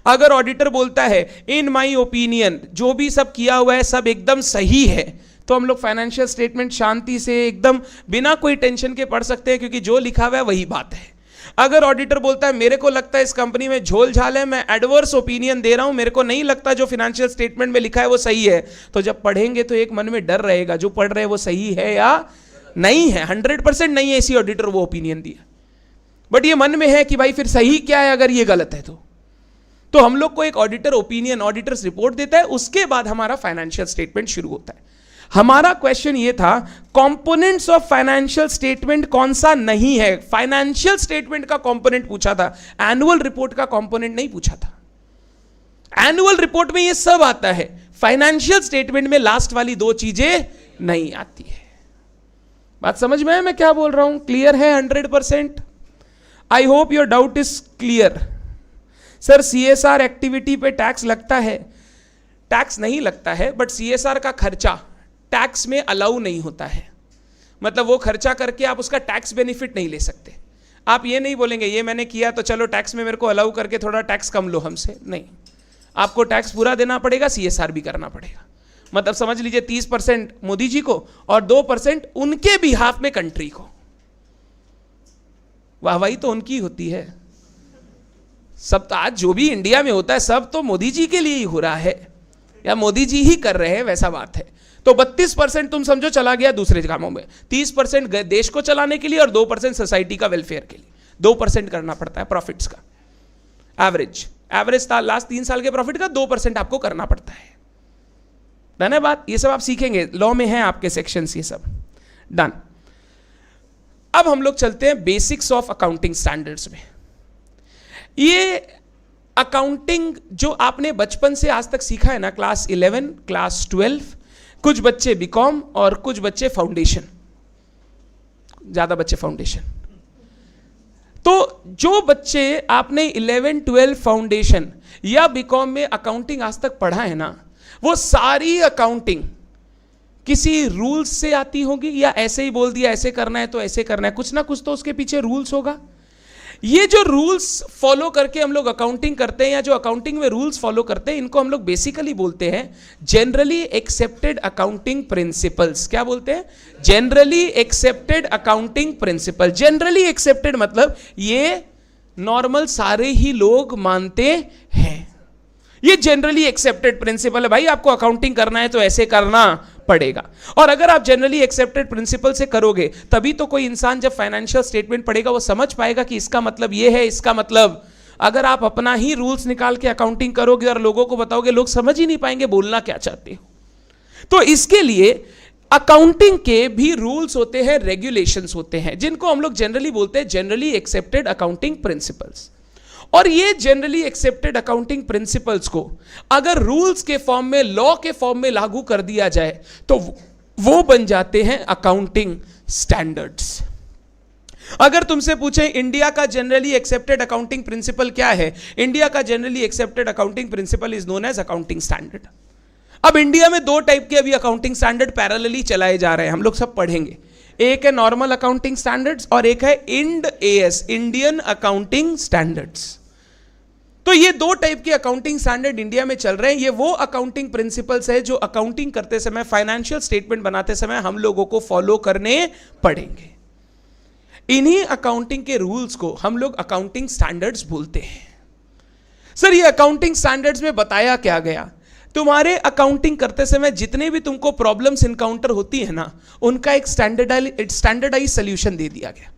अगर ऑडिटर बोलता है इन माई ओपिनियन जो भी सब किया हुआ है सब एकदम सही है, तो हम लोग फाइनेंशियल स्टेटमेंट शांति से एकदम बिना कोई टेंशन के पढ़ सकते हैं, क्योंकि जो लिखा हुआ है वही बात है। अगर ऑडिटर बोलता है मेरे को लगता है इस कंपनी में झोल झाल है, मैं एडवर्स ओपिनियन दे रहा हूं, मेरे को नहीं लगता जो फाइनेंशियल स्टेटमेंट में लिखा है वो सही है, तो जब पढ़ेंगे तो एक मन में डर रहेगा जो पढ़ रहे हैं वो सही है या नहीं है। 100% नहीं है इसी ऑडिटर वो ओपिनियन दिया, बट ये मन में है कि भाई फिर सही क्या है अगर ये गलत है तो हम लोग को एक ऑडिटर ओपिनियन, ऑडिटर्स रिपोर्ट देता है, उसके बाद हमारा फाइनेंशियल स्टेटमेंट शुरू होता है। हमारा क्वेश्चन ये था कंपोनेंट्स ऑफ फाइनेंशियल स्टेटमेंट कौन सा नहीं है। फाइनेंशियल स्टेटमेंट का कंपोनेंट पूछा था, एनुअल रिपोर्ट का कंपोनेंट नहीं पूछा था। एनुअल रिपोर्ट में ये सब आता है, फाइनेंशियल स्टेटमेंट में लास्ट वाली दो चीजें नहीं आती है। बात समझ में है मैं क्या बोल रहा हूं? क्लियर है 100%? I hope your doubt is clear. Sir CSR activity पे टैक्स लगता है? टैक्स नहीं लगता है, बट CSR का खर्चा टैक्स में अलाउ नहीं होता है। मतलब वो खर्चा करके आप उसका टैक्स बेनिफिट नहीं ले सकते। आप ये नहीं बोलेंगे ये मैंने किया तो चलो टैक्स में मेरे को अलाउ करके थोड़ा टैक्स कम लो हमसे, नहीं, आपको टैक्स पूरा देना पड़ेगा, CSR भी करना पड़ेगा। मतलब समझ लीजिए 30% मोदी जी को और 2% उनके बिहाफ में कंट्री को। वाहवाही तो उनकी होती है। सब तो आज जो भी इंडिया में होता है सब तो मोदी जी के लिए ही हो रहा है या मोदी जी ही कर रहे हैं, वैसा बात है। तो 32% तुम समझो चला गया दूसरे कामों में, 30% देश को चलाने के लिए और 2% सोसाइटी का वेलफेयर के लिए। 2% करना पड़ता है प्रॉफिट्स का, एवरेज लास्ट 3 साल के प्रॉफिट का 2% आपको करना पड़ता है। डन है बात? ये सब आप सीखेंगे, लॉ में है आपके सेक्शंस ये सब। डन। अब हम लोग चलते हैं बेसिक्स ऑफ अकाउंटिंग स्टैंडर्ड्स में। ये अकाउंटिंग जो आपने बचपन से आज तक सीखा है ना, क्लास 11, क्लास 12, कुछ बच्चे बीकॉम और कुछ बच्चे फाउंडेशन, ज्यादा बच्चे फाउंडेशन। तो जो बच्चे आपने 11, 12 फाउंडेशन या बीकॉम में अकाउंटिंग आज तक पढ़ा है ना, वो सारी अकाउंटिंग किसी रूल्स से आती होगी, या ऐसे ही बोल दिया ऐसे करना है तो ऐसे करना है, कुछ ना कुछ तो उसके पीछे रूल्स होगा। ये जो रूल्स फॉलो करके हम लोग अकाउंटिंग करते हैं, या जो अकाउंटिंग में रूल्स फॉलो करते हैं, इनको हम लोग बेसिकली बोलते हैं जनरली एक्सेप्टेड अकाउंटिंग प्रिंसिपल्स। क्या बोलते हैं? Generally accepted accounting principal. Generally accepted मतलब ये नॉर्मल सारे ही लोग मानते हैं, ये जनरली एक्सेप्टेड प्रिंसिपल है। भाई आपको अकाउंटिंग करना है तो ऐसे करना पड़ेगा। और अगर आप जनरली एक्सेप्टेड प्रिंसिपल से करोगे तभी तो कोई इंसान जब फाइनेंशियल स्टेटमेंट पढ़ेगा वो समझ पाएगा कि इसका मतलब ये है, इसका मतलब। अगर आप अपना ही रूल्स निकाल के अकाउंटिंग करोगे और लोगों को बताओगे, लोग समझ ही नहीं पाएंगे बोलना क्या चाहते हो। तो इसके लिए अकाउंटिंग के भी रूल्स होते हैं, रेगुलेशंस होते हैं, जिनको हम लोग जनरली बोलते हैं जनरली एक्सेप्टेड अकाउंटिंग प्रिंसिपल्स। और ये जनरली एक्सेप्टेड अकाउंटिंग प्रिंसिपल्स को अगर रूल्स के फॉर्म में, लॉ के फॉर्म में लागू कर दिया जाए तो वो बन जाते हैं अकाउंटिंग स्टैंडर्ड्स। अगर तुमसे पूछे इंडिया का जनरली एक्सेप्टेड अकाउंटिंग प्रिंसिपल क्या है, इंडिया का generally accepted accounting principle is known as accounting standard. अब इंडिया में 2 टाइप के अभी अकाउंटिंग स्टैंडर्ड पैरेलली चलाए जा रहे हैं, हम लोग सब पढ़ेंगे। एक है नॉर्मल अकाउंटिंग स्टैंडर्ड्स और एक है Ind AS, Indian accounting standards. तो ये 2 टाइप के अकाउंटिंग स्टैंडर्ड इंडिया में चल रहे हैं। ये वो अकाउंटिंग प्रिंसिपल्स है जो अकाउंटिंग करते समय, फाइनेंशियल स्टेटमेंट बनाते समय हम लोगों को फॉलो करने पड़ेंगे। इन्हीं अकाउंटिंग के रूल्स को हम लोग अकाउंटिंग स्टैंडर्ड्स बोलते हैं। सर ये अकाउंटिंग स्टैंडर्ड्स में बताया क्या गया? तुम्हारे अकाउंटिंग करते समय जितने भी तुमको प्रॉब्लम्स इनकाउंटर होती है ना, उनका एक स्टैंडर्डाइज सोल्यूशन दे दिया गया।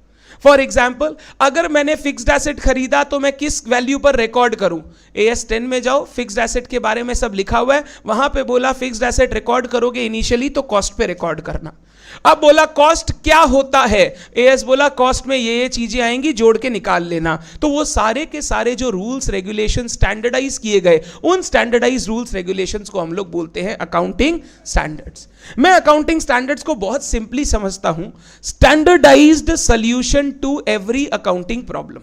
फॉर एग्जाम्पल, अगर मैंने फिक्स्ड एसेट खरीदा तो मैं किस वैल्यू पर रिकॉर्ड करूं? AS 10 में जाओ, फिक्स्ड एसेट के बारे में सब लिखा हुआ है, वहां पे बोला फिक्स्ड एसेट रिकॉर्ड करोगे इनिशियली तो कॉस्ट पे रिकॉर्ड करना। अब बोला कॉस्ट क्या होता है, AS बोला कॉस्ट में ये चीजें आएंगी, जोड़ के निकाल लेना। तो वो सारे के सारे जो रूल्स रेगुलेशन स्टैंडर्डाइज किए गए, उन स्टैंडर्डाइज रूल्स रेगुलेशंस को हम लोग बोलते हैं अकाउंटिंग स्टैंडर्ड्स। मैं अकाउंटिंग स्टैंडर्ड्स को बहुत सिंपली समझता हूं, standardized solution to every accounting problem.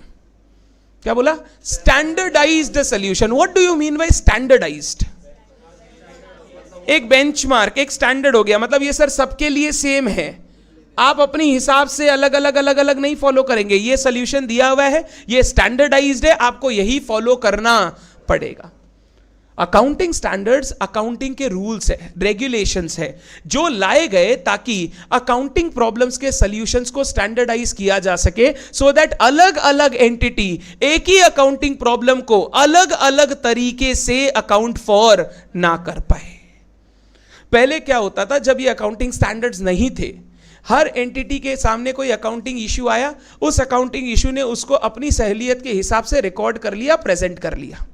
क्या बोला? Standardized solution. What do you mean by standardized? एक बेंचमार्क, एक स्टैंडर्ड हो गया, मतलब ये सर सबके लिए सेम है, आप अपनी हिसाब से अलग अलग नहीं फॉलो करेंगे। ये सॉल्यूशन दिया हुआ है, ये स्टैंडर्डाइज्ड है, आपको यही फॉलो करना पड़ेगा। अकाउंटिंग स्टैंडर्ड्स अकाउंटिंग के रूल्स है, रेगुलेशंस है, जो लाए गए ताकि अकाउंटिंग प्रॉब्लम्स के सॉल्यूशंस को स्टैंडर्डाइज किया जा सके, सो दैट अलग अलग एंटिटी एक ही अकाउंटिंग प्रॉब्लम को अलग अलग तरीके से अकाउंट फॉर ना कर पाए। पहले क्या होता था, जब ये अकाउंटिंग स्टैंडर्ड्स नहीं थे, हर एंटिटी के सामने कोई अकाउंटिंग इश्यू आया, उस अकाउंटिंग इश्यू ने उसको अपनी सहूलियत के हिसाब से रिकॉर्ड कर लिया, प्रेजेंट कर लिया।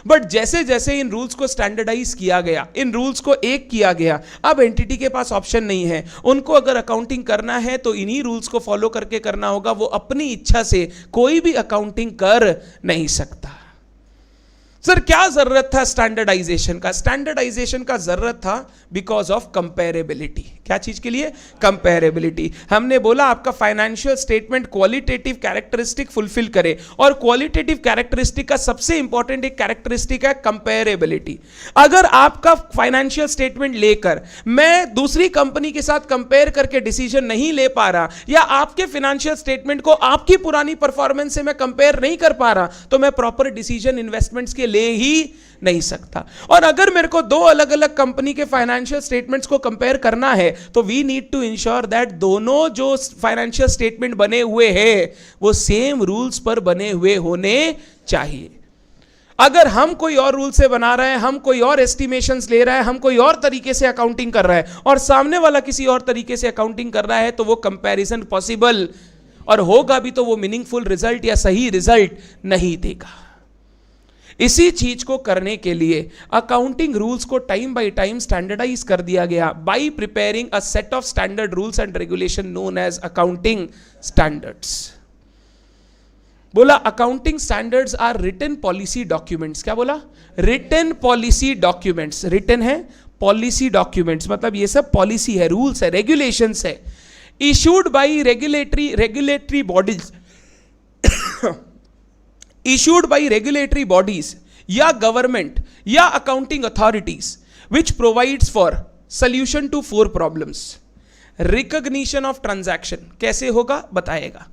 बट जैसे जैसे इन रूल्स को स्टैंडर्डाइज किया गया, इन रूल्स को एक किया गया, अब एंटिटी के पास ऑप्शन नहीं है, उनको अगर अकाउंटिंग करना है तो इन्हीं रूल्स को फॉलो करके करना होगा। वो अपनी इच्छा से कोई भी अकाउंटिंग कर नहीं सकता। सर क्या जरूरत था स्टैंडर्डाइजेशन का? स्टैंडर्डाइजेशन का जरूरत था बिकॉज ऑफ कंपेरेबिलिटी। क्या चीज के लिए? कंपेरेबिलिटी। हमने बोला आपका financial statement qualitative characteristic fulfil करे, और क्वालिटेटिव कैरेक्टरिस्टिक का सबसे इंपॉर्टेंट एक कैरेक्टरिस्टिक है कंपेरेबिलिटी। अगर आपका फाइनेंशियल स्टेटमेंट लेकर मैं दूसरी कंपनी के साथ कंपेयर करके डिसीजन नहीं ले पा रहा, या आपके फाइनेंशियल स्टेटमेंट को आपकी पुरानी परफॉर्मेंस से मैं कंपेयर नहीं कर पा रहा, तो मैं प्रॉपर डिसीजन इन्वेस्टमेंट्स के ले ही नहीं सकता। और अगर मेरे को 2 अलग अलग कंपनी के फाइनेंशियल स्टेटमेंट्स को कंपेयर करना है, तो we need to ensure that दोनों जो फाइनेंशियल स्टेटमेंट बने हुए हैं वो सेम रूल्स पर बने हुए होने चाहिए। अगर हम कोई और रूल से बना रहे हैं, हम कोई और एस्टिमेशंस ले रहे हैं, हम कोई और तरीके से अकाउंटिंग कर रहा है और सामने वाला किसी और तरीके से अकाउंटिंग कर रहा है, तो वो कंपैरिजन पॉसिबल, और होगा भी तो वो मीनिंगफुल रिजल्ट या सही रिजल्ट नहीं देगा। इसी चीज को करने के लिए अकाउंटिंग रूल्स को टाइम बाय टाइम स्टैंडर्डाइज कर दिया गया by preparing a set of standard rules and regulation known as accounting standards. बोला accounting standards are written policy documents. क्या बोला? Written policy documents. रिटन है पॉलिसी डॉक्यूमेंट्स, मतलब ये सब पॉलिसी है, रूल्स है, रेगुलेशंस है, issued by regulatory bodies issued by regulatory bodies या गवर्नमेंट या accounting authorities which provides for solution to 4 problems। Recognition of transaction कैसे होगा बताएगा,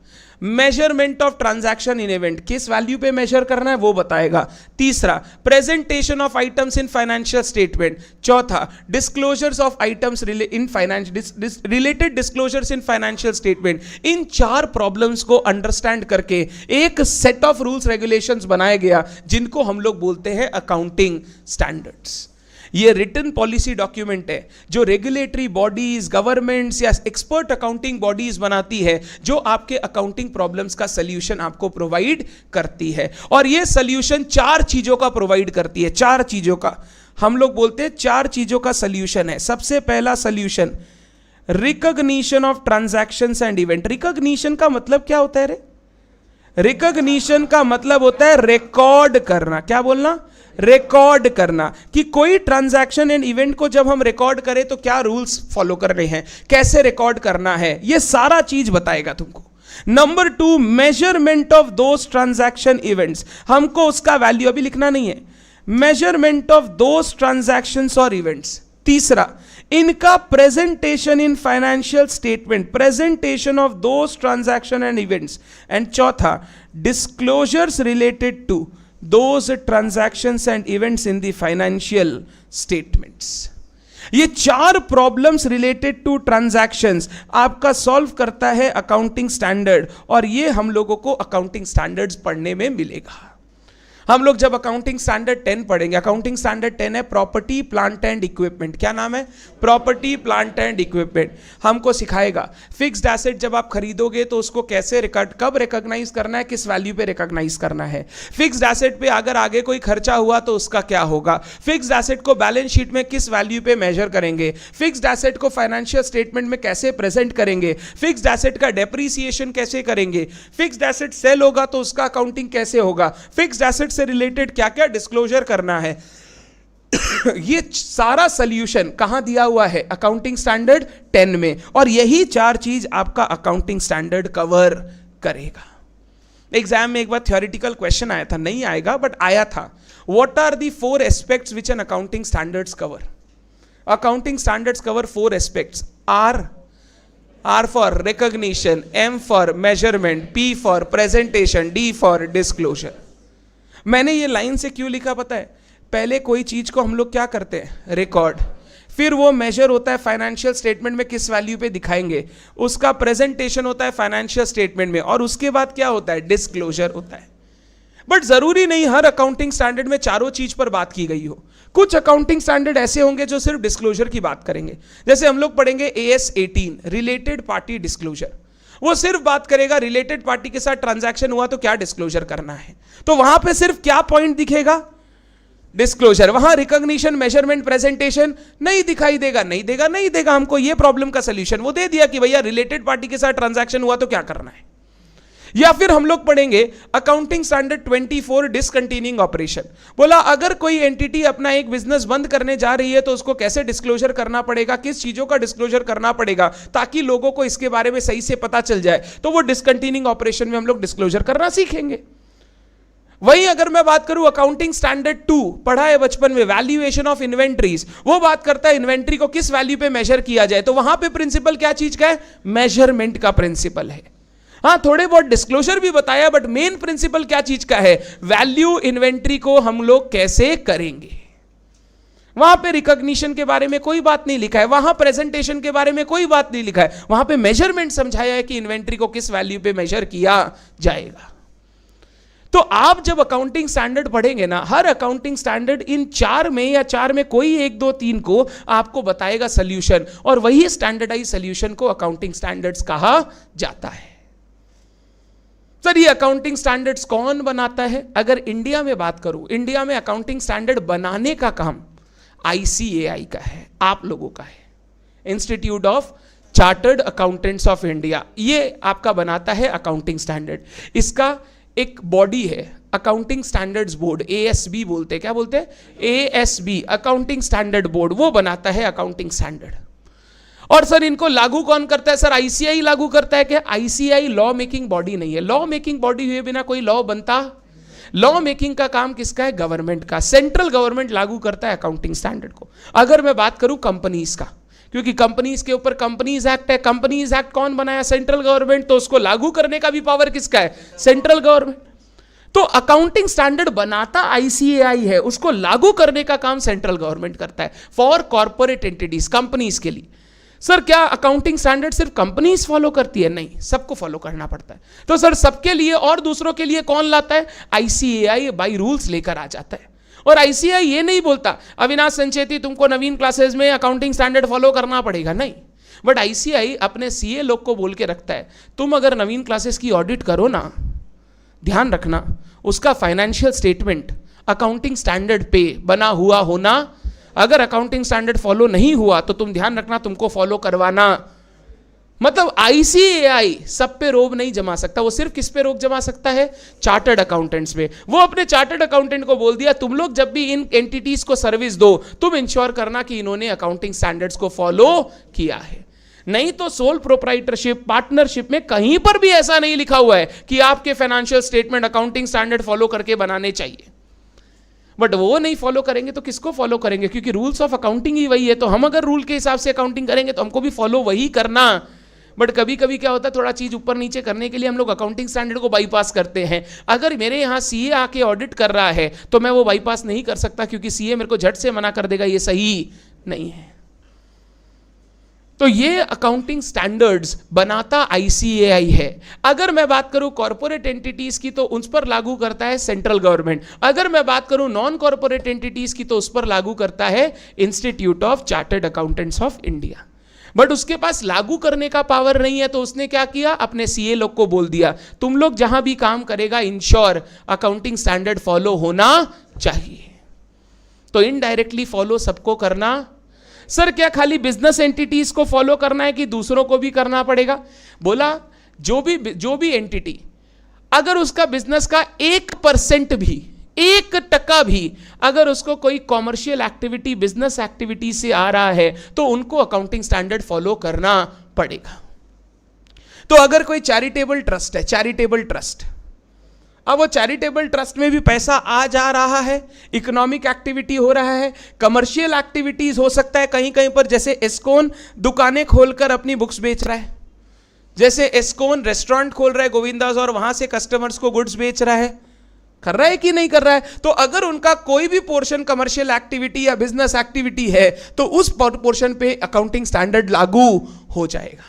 measurement of transaction in event किस वैल्यू पे मेजर करना है वो बताएगा, तीसरा presentation of items in financial statement, चौथा disclosures of items in related disclosures in financial statement. इन 4 प्रॉब्लम्स को अंडरस्टैंड करके एक सेट ऑफ रूल्स रेगुलेशंस बनाया गया जिनको हम लोग बोलते हैं अकाउंटिंग स्टैंडर्ड्स। ये रिटन पॉलिसी डॉक्यूमेंट है जो रेगुलेटरी बॉडीज, गवर्नमेंट्स या एक्सपर्ट अकाउंटिंग बॉडीज बनाती है, जो आपके अकाउंटिंग प्रॉब्लम्स का सॉल्यूशन आपको प्रोवाइड करती है। और ये सॉल्यूशन 4 चीजों का प्रोवाइड करती है, 4 चीजों का। हम लोग बोलते हैं 4 चीजों का सॉल्यूशन है। सबसे पहला solution recognition of transactions and event. Recognition का मतलब क्या होता है रे? रिकॉग्निशन का मतलब होता है रिकॉर्ड करना। क्या बोलना? रिकॉर्ड करना, कि कोई ट्रांजैक्शन एंड इवेंट को जब हम रिकॉर्ड करें तो क्या रूल्स फॉलो कर रहे हैं, कैसे रिकॉर्ड करना है, ये सारा चीज बताएगा तुमको। Number 2 measurement of those transaction events. हमको उसका वैल्यू अभी लिखना नहीं है, मेजरमेंट ऑफ दोस ट्रांजैक्शंस और इवेंट्स। तीसरा इनका presentation in financial statement, presentation of those transaction and events. And चौथा disclosures related to those transactions and events in the financial statements। ये 4 प्रॉब्लम्स रिलेटेड टू ट्रांजैक्शंस आपका सॉल्व करता है अकाउंटिंग स्टैंडर्ड, और ये हम लोगों को अकाउंटिंग स्टैंडर्ड्स पढ़ने में मिलेगा। हम लोग जब अकाउंटिंग स्टैंडर्ड 10 पढ़ेंगे, अकाउंटिंग स्टैंडर्ड 10 है प्रॉपर्टी प्लांट एंड इक्विपमेंट। क्या नाम है? Property plant and equipment. हमको सिखाएगा फिक्स्ड एसेट जब आप खरीदोगे तो उसको कैसे रिकॉर्ड, कब रिकॉग्नाइज करना है, किस वैल्यू पे रिकॉग्नाइज करना है। फिक्स्ड एसेट पे अगर आगे कोई खर्चा हुआ तो उसका क्या होगा। फिक्स्ड एसेट को बैलेंस शीट में किस वैल्यू पे मेजर करेंगे। फिक्स्ड एसेट को फाइनेंशियल स्टेटमेंट में कैसे प्रेजेंट करेंगे। फिक्स्ड एसेट का डेप्रीसिएशन कैसे करेंगे। फिक्स्ड एसेट सेल होगा तो उसका अकाउंटिंग कैसे होगा। फिक्स्ड एसेट से रिलेटेड क्या क्या डिस्क्लोजर करना है। ये सारा सॉल्यूशन कहां दिया हुआ है? अकाउंटिंग स्टैंडर्ड 10 में। और यही 4 चीज आपका अकाउंटिंग स्टैंडर्ड कवर करेगा। एग्जाम में एक बार थ्योरेटिकल क्वेश्चन आया था, नहीं आएगा बट आया था, what are the 4 aspects which an accounting standards cover. Accounting standards cover 4 aspects. R for recognition, M for measurement, P for presentation, D for disclosure। मैंने ये लाइन से क्यों लिखा पता है? पहले कोई चीज को हम लोग क्या करते हैं? रिकॉर्ड, फिर वो मेजर होता है फाइनेंशियल स्टेटमेंट में किस वैल्यू पे दिखाएंगे, उसका प्रेजेंटेशन होता है फाइनेंशियल स्टेटमेंट में, और उसके बाद क्या होता है? डिस्क्लोजर होता है। बट जरूरी नहीं हर अकाउंटिंग स्टैंडर्ड में चारों चीज पर बात की गई हो। कुछ अकाउंटिंग स्टैंडर्ड ऐसे होंगे जो सिर्फ डिस्क्लोजर की बात करेंगे। जैसे हम लोग पढ़ेंगे AS 18 रिलेटेड पार्टी डिस्क्लोजर, वो सिर्फ बात करेगा रिलेटेड पार्टी के साथ ट्रांजैक्शन हुआ तो क्या डिस्क्लोजर करना है। तो वहां पे सिर्फ क्या पॉइंट दिखेगा? डिस्क्लोजर। वहां रिकॉग्निशन, मेजरमेंट, प्रेजेंटेशन नहीं दिखाई देगा। नहीं देगा हमको ये प्रॉब्लम का सॉल्यूशन वो दे दिया कि भैया रिलेटेड पार्टी के साथ ट्रांजैक्शन हुआ तो क्या करना है। या फिर हम लोग पढ़ेंगे अकाउंटिंग स्टैंडर्ड 24 डिसकंटिन्यूइंग ऑपरेशन। बोला अगर कोई एंटिटी अपना एक बिजनेस बंद करने जा रही है तो उसको कैसे डिस्क्लोजर करना पड़ेगा, किस चीजों का डिस्क्लोजर करना पड़ेगा ताकि लोगों को इसके बारे में सही से पता चल जाए। तो वो डिसकंटिन्यूइंग ऑपरेशन में हम लोग डिस्क्लोजर करना सीखेंगे। वहीं अगर मैं बात करूं अकाउंटिंग स्टैंडर्ड 2 पढ़ा है बचपन में, वैल्यूएशन ऑफ इन्वेंट्रीज, वो बात करता है इन्वेंट्री को किस वैल्यू पे मेजर किया जाए। तो वहां पे प्रिंसिपल क्या चीज का है? मेजरमेंट का प्रिंसिपल है। हाँ, थोड़े बहुत डिस्क्लोजर भी बताया बट मेन प्रिंसिपल क्या चीज का है? वैल्यू इन्वेंट्री को हम लोग कैसे करेंगे। वहां पे रिकॉग्निशन के बारे में कोई बात नहीं लिखा है, वहां प्रेजेंटेशन के बारे में कोई बात नहीं लिखा है, वहां पे मेजरमेंट समझाया है कि इन्वेंट्री को किस वैल्यू पे मेजर किया जाएगा। तो आप जब अकाउंटिंग स्टैंडर्ड पढ़ेंगे ना, हर अकाउंटिंग स्टैंडर्ड इन 4 में या 4 में कोई 1 2 3 को आपको बताएगा सॉल्यूशन, और वही स्टैंडर्डाइज सॉल्यूशन को अकाउंटिंग स्टैंडर्ड्स कहा जाता है। सर ये अकाउंटिंग स्टैंडर्ड्स कौन बनाता है? अगर इंडिया में बात करूं, इंडिया में अकाउंटिंग स्टैंडर्ड बनाने का काम ICAI का है, आप लोगों का है, institute of chartered accountants of India, ये आपका बनाता है अकाउंटिंग स्टैंडर्ड। इसका एक बॉडी है अकाउंटिंग स्टैंडर्ड्स बोर्ड, ASB बोलते हैं, क्या बोलते हैं? ASB, अकाउंटिंग स्टैंडर्ड बोर्ड, वो बनाता है अकाउंटिंग स्टैंडर्ड। और सर इनको लागू कौन करता है? सर ICAI लागू करता है। क्या? ICAI लॉ मेकिंग बॉडी नहीं है। लॉ मेकिंग बॉडी हुए बिना कोई लॉ बनता? लॉ मेकिंग का काम किसका है? गवर्नमेंट का। सेंट्रल गवर्नमेंट लागू करता है अकाउंटिंग स्टैंडर्ड को। अगर मैं बात करूं कंपनीज का, क्योंकि कंपनीज के ऊपर कंपनीज एक्ट है, कंपनीज एक्ट कौन बनाया? सेंट्रल गवर्नमेंट, तो उसको लागू करने का भी पावर किसका है? Central government. तो अकाउंटिंग स्टैंडर्ड बनाता ICAI है, उसको लागू करने का काम सेंट्रल गवर्नमेंट करता है फॉर कॉर्पोरेट एंटिटीज, कंपनीज के लिए। सर क्या अकाउंटिंग स्टैंडर्ड सिर्फ कंपनीज फॉलो करती है? नहीं, सबको फॉलो करना पड़ता है। तो सर सबके लिए और दूसरों के लिए कौन लाता है? ICAI बाई रूल्स लेकर आ जाता है। और ICAI ये नहीं बोलता अविनाश संचेती तुमको नवीन क्लासेस में अकाउंटिंग स्टैंडर्ड फॉलो करना पड़ेगा, नहीं। बट ICAI अपने CA लोग को बोल के रखता है, तुम अगर नवीन क्लासेस की ऑडिट करो ना, ध्यान रखना उसका फाइनेंशियल स्टेटमेंट अकाउंटिंग स्टैंडर्ड पे बना हुआ होना। अगर अकाउंटिंग स्टैंडर्ड फॉलो नहीं हुआ तो तुम ध्यान रखना तुमको फॉलो करवाना। मतलब ICAI सब पे रोब नहीं जमा सकता, वो सिर्फ किस पे रोक जमा सकता है? चार्टर्ड अकाउंटेंट्स पे। वो अपने चार्टर्ड अकाउंटेंट को बोल दिया तुम लोग जब भी इन एंटिटीज को सर्विस दो, तुम इंश्योर करना कि इन्होंने अकाउंटिंग स्टैंडर्ड्स को फॉलो किया है। नहीं तो सोल प्रोप्राइटरशिप, पार्टनरशिप में कहीं पर भी ऐसा नहीं लिखा हुआ है कि आपके financial statement accounting standard follow करके बनाने चाहिए। बट वो नहीं फॉलो करेंगे तो किसको फॉलो करेंगे? क्योंकि रूल्स ऑफ अकाउंटिंग ही वही है। तो हम अगर रूल के हिसाब से अकाउंटिंग करेंगे तो हमको भी फॉलो वही करना। बट कभी कभी क्या होता है, थोड़ा चीज ऊपर नीचे करने के लिए हम लोग अकाउंटिंग स्टैंडर्ड को बाईपास करते हैं। अगर मेरे यहाँ CA आके ऑडिट कर रहा है तो मैं वो बाईपास नहीं कर सकता, क्योंकि CA मेरे को झट से मना कर देगा ये सही नहीं है। तो ये अकाउंटिंग स्टैंडर्ड्स बनाता ICAI है। अगर मैं बात करूं कॉर्पोरेट एंटिटीज की तो उस पर लागू करता है सेंट्रल गवर्नमेंट। अगर मैं बात करूं नॉन कॉर्पोरेट एंटिटीज की तो उस पर लागू करता है institute of chartered accountants of India. But उसके पास लागू करने का पावर नहीं है, तो उसने क्या किया? अपने CA लोग को बोल दिया तुम लोग जहां भी काम करेगा इंश्योर अकाउंटिंग स्टैंडर्ड फॉलो होना चाहिए। तो इनडायरेक्टली फॉलो सबको करना। सर क्या खाली बिजनेस एंटिटीज को फॉलो करना है कि दूसरों को भी करना पड़ेगा? बोला जो भी एंटिटी अगर उसका बिजनेस का 1% भी, 1% भी अगर उसको कोई कॉमर्शियल एक्टिविटी, बिजनेस एक्टिविटी से आ रहा है तो उनको अकाउंटिंग स्टैंडर्ड फॉलो करना पड़ेगा। तो अगर कोई चैरिटेबल ट्रस्ट है, चैरिटेबल ट्रस्ट, अब वो चैरिटेबल ट्रस्ट में भी पैसा आ जा रहा है, इकोनॉमिक एक्टिविटी हो रहा है, कमर्शियल एक्टिविटीज हो सकता है कहीं कहीं पर, जैसे एस्कॉन दुकानें खोलकर अपनी बुक्स बेच रहा है, जैसे एस्कॉन रेस्टोरेंट खोल रहा है गोविंदास और वहां से कस्टमर्स को गुड्स बेच रहा है, कर रहा है कि नहीं कर रहा है? तो अगर उनका कोई भी पोर्शन कमर्शियल एक्टिविटी या बिजनेस एक्टिविटी है तो उस पोर्शन पे अकाउंटिंग स्टैंडर्ड लागू हो जाएगा।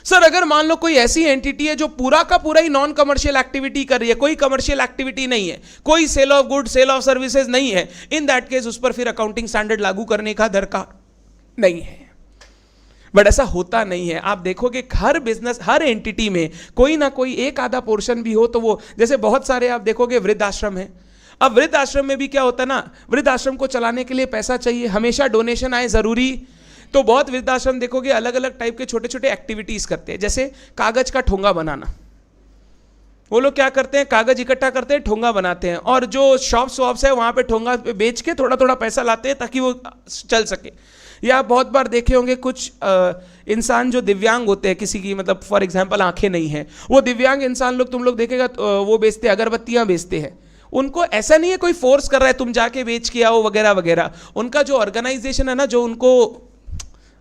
सर अगर मान लो कोई ऐसी एंटिटी है जो पूरा का पूरा ही नॉन कमर्शियल एक्टिविटी कर रही है, कोई कमर्शियल एक्टिविटी नहीं है, कोई sale of good, sale of services नहीं है, इन दैट केस उस पर फिर अकाउंटिंग स्टैंडर्ड लागू करने का दरकार नहीं है। बट ऐसा होता नहीं है। आप देखोगे हर बिजनेस, हर एंटिटी में कोई ना कोई एक आधा पोर्शन भी हो तो वो, जैसे बहुत सारे आप देखोगे वृद्ध आश्रम है। अब वृद्ध आश्रम में भी क्या होता है ना, वृद्ध आश्रम को चलाने के लिए पैसा चाहिए, हमेशा डोनेशन आए जरूरी। तो बहुत वृद्धाश्रम देखोगे अलग अलग टाइप के छोटे छोटे एक्टिविटीज करते हैं, जैसे कागज का ठोंगा बनाना। वो लोग क्या करते हैं, कागज इकट्ठा करते हैं, ठोंगा बनाते हैं, और जो शॉप्स वॉप्स है वहां पे ठोंगा बेच के थोड़ा थोड़ा पैसा लाते हैं ताकि वो चल सके। या आप बहुत बार देखे होंगे कुछ इंसान जो दिव्यांग होते हैं, किसी की मतलब फॉर एग्जाम्पल आंखें नहीं है, वो दिव्यांग इंसान लोग तुम लोग देखेगा वो बेचते हैं, अगरबत्तियां बेचते हैं। उनको ऐसा नहीं है कोई फोर्स कर रहा है तुम जाके बेच के आओ वगैरह वगैरह। उनका जो ऑर्गेनाइजेशन है ना, जो उनको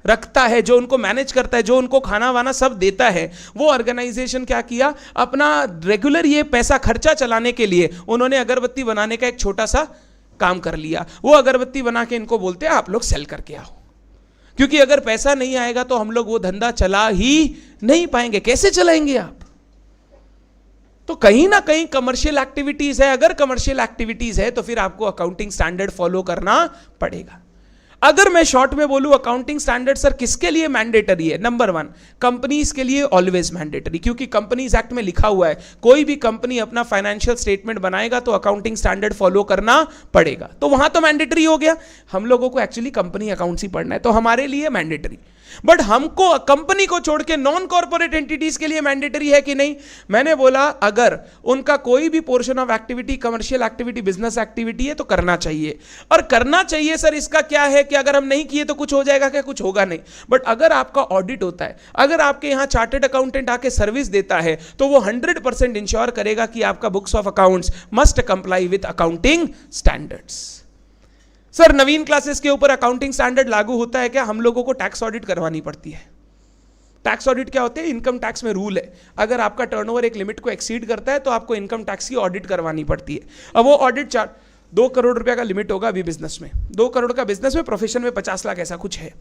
रखता है, जो उनको मैनेज करता है, जो उनको खाना वाना सब देता है, वो ऑर्गेनाइजेशन क्या किया, अपना रेगुलर ये पैसा खर्चा चलाने के लिए उन्होंने अगरबत्ती बनाने का एक छोटा सा काम कर लिया। वो अगरबत्ती बना के इनको बोलते हैं आप लोग सेल करके आओ, क्योंकि अगर पैसा नहीं आएगा तो हम लोग वो धंधा चला ही नहीं पाएंगे। कैसे चलाएंगे आप? तो कहीं ना कहीं कमर्शियल एक्टिविटीज है, अगर कमर्शियल एक्टिविटीज है तो फिर आपको अकाउंटिंग स्टैंडर्ड फॉलो करना पड़ेगा। अगर मैं शॉर्ट में बोलूं अकाउंटिंग स्टैंडर्ड सर किसके लिए मैंडेटरी है? नंबर 1 कंपनीज के लिए ऑलवेज मैंडेटरी, क्योंकि कंपनीज एक्ट में लिखा हुआ है कोई भी कंपनी अपना फाइनेंशियल स्टेटमेंट बनाएगा तो अकाउंटिंग स्टैंडर्ड फॉलो करना पड़ेगा, तो वहां तो मैंडेटरी हो गया। हम लोगों को एक्चुअली कंपनी अकाउंट्स ही पढ़ना है तो हमारे लिए मैंडेटरी, बट हमको कंपनी को छोड़ के नॉन कॉर्पोरेट एंटिटीज के लिए मैंडेटरी है कि नहीं? मैंने बोला अगर उनका कोई भी portion of activity commercial activity business activity है तो करना चाहिए। और करना चाहिए सर इसका क्या है कि अगर हम नहीं किए तो कुछ हो जाएगा क्या? कुछ होगा नहीं। बट अगर आपका ऑडिट होता है, अगर आपके यहां चार्टर्ड अकाउंटेंट आके सर्विस देता है तो वो 100% इंश्योर करेगा कि आपका books of accounts must comply with accounting standards. Sir Naveen classes के ऊपर अकाउंटिंग स्टैंडर्ड लागू होता है क्या? हम लोगों को टैक्स ऑडिट करवानी पड़ती है। टैक्स ऑडिट क्या होते हैं? इनकम टैक्स में रूल है, अगर आपका टर्नओवर एक लिमिट को एक्सीड करता है तो आपको इनकम टैक्स की ऑडिट करवानी पड़ती है। अब वो ऑडिट 2 करोड़ रुपया का लिमिट होगा अभी बिजनेस में, 2 करोड़ का बिजनेस में, प्रोफेशन में 50 लाख ऐसा कुछ है,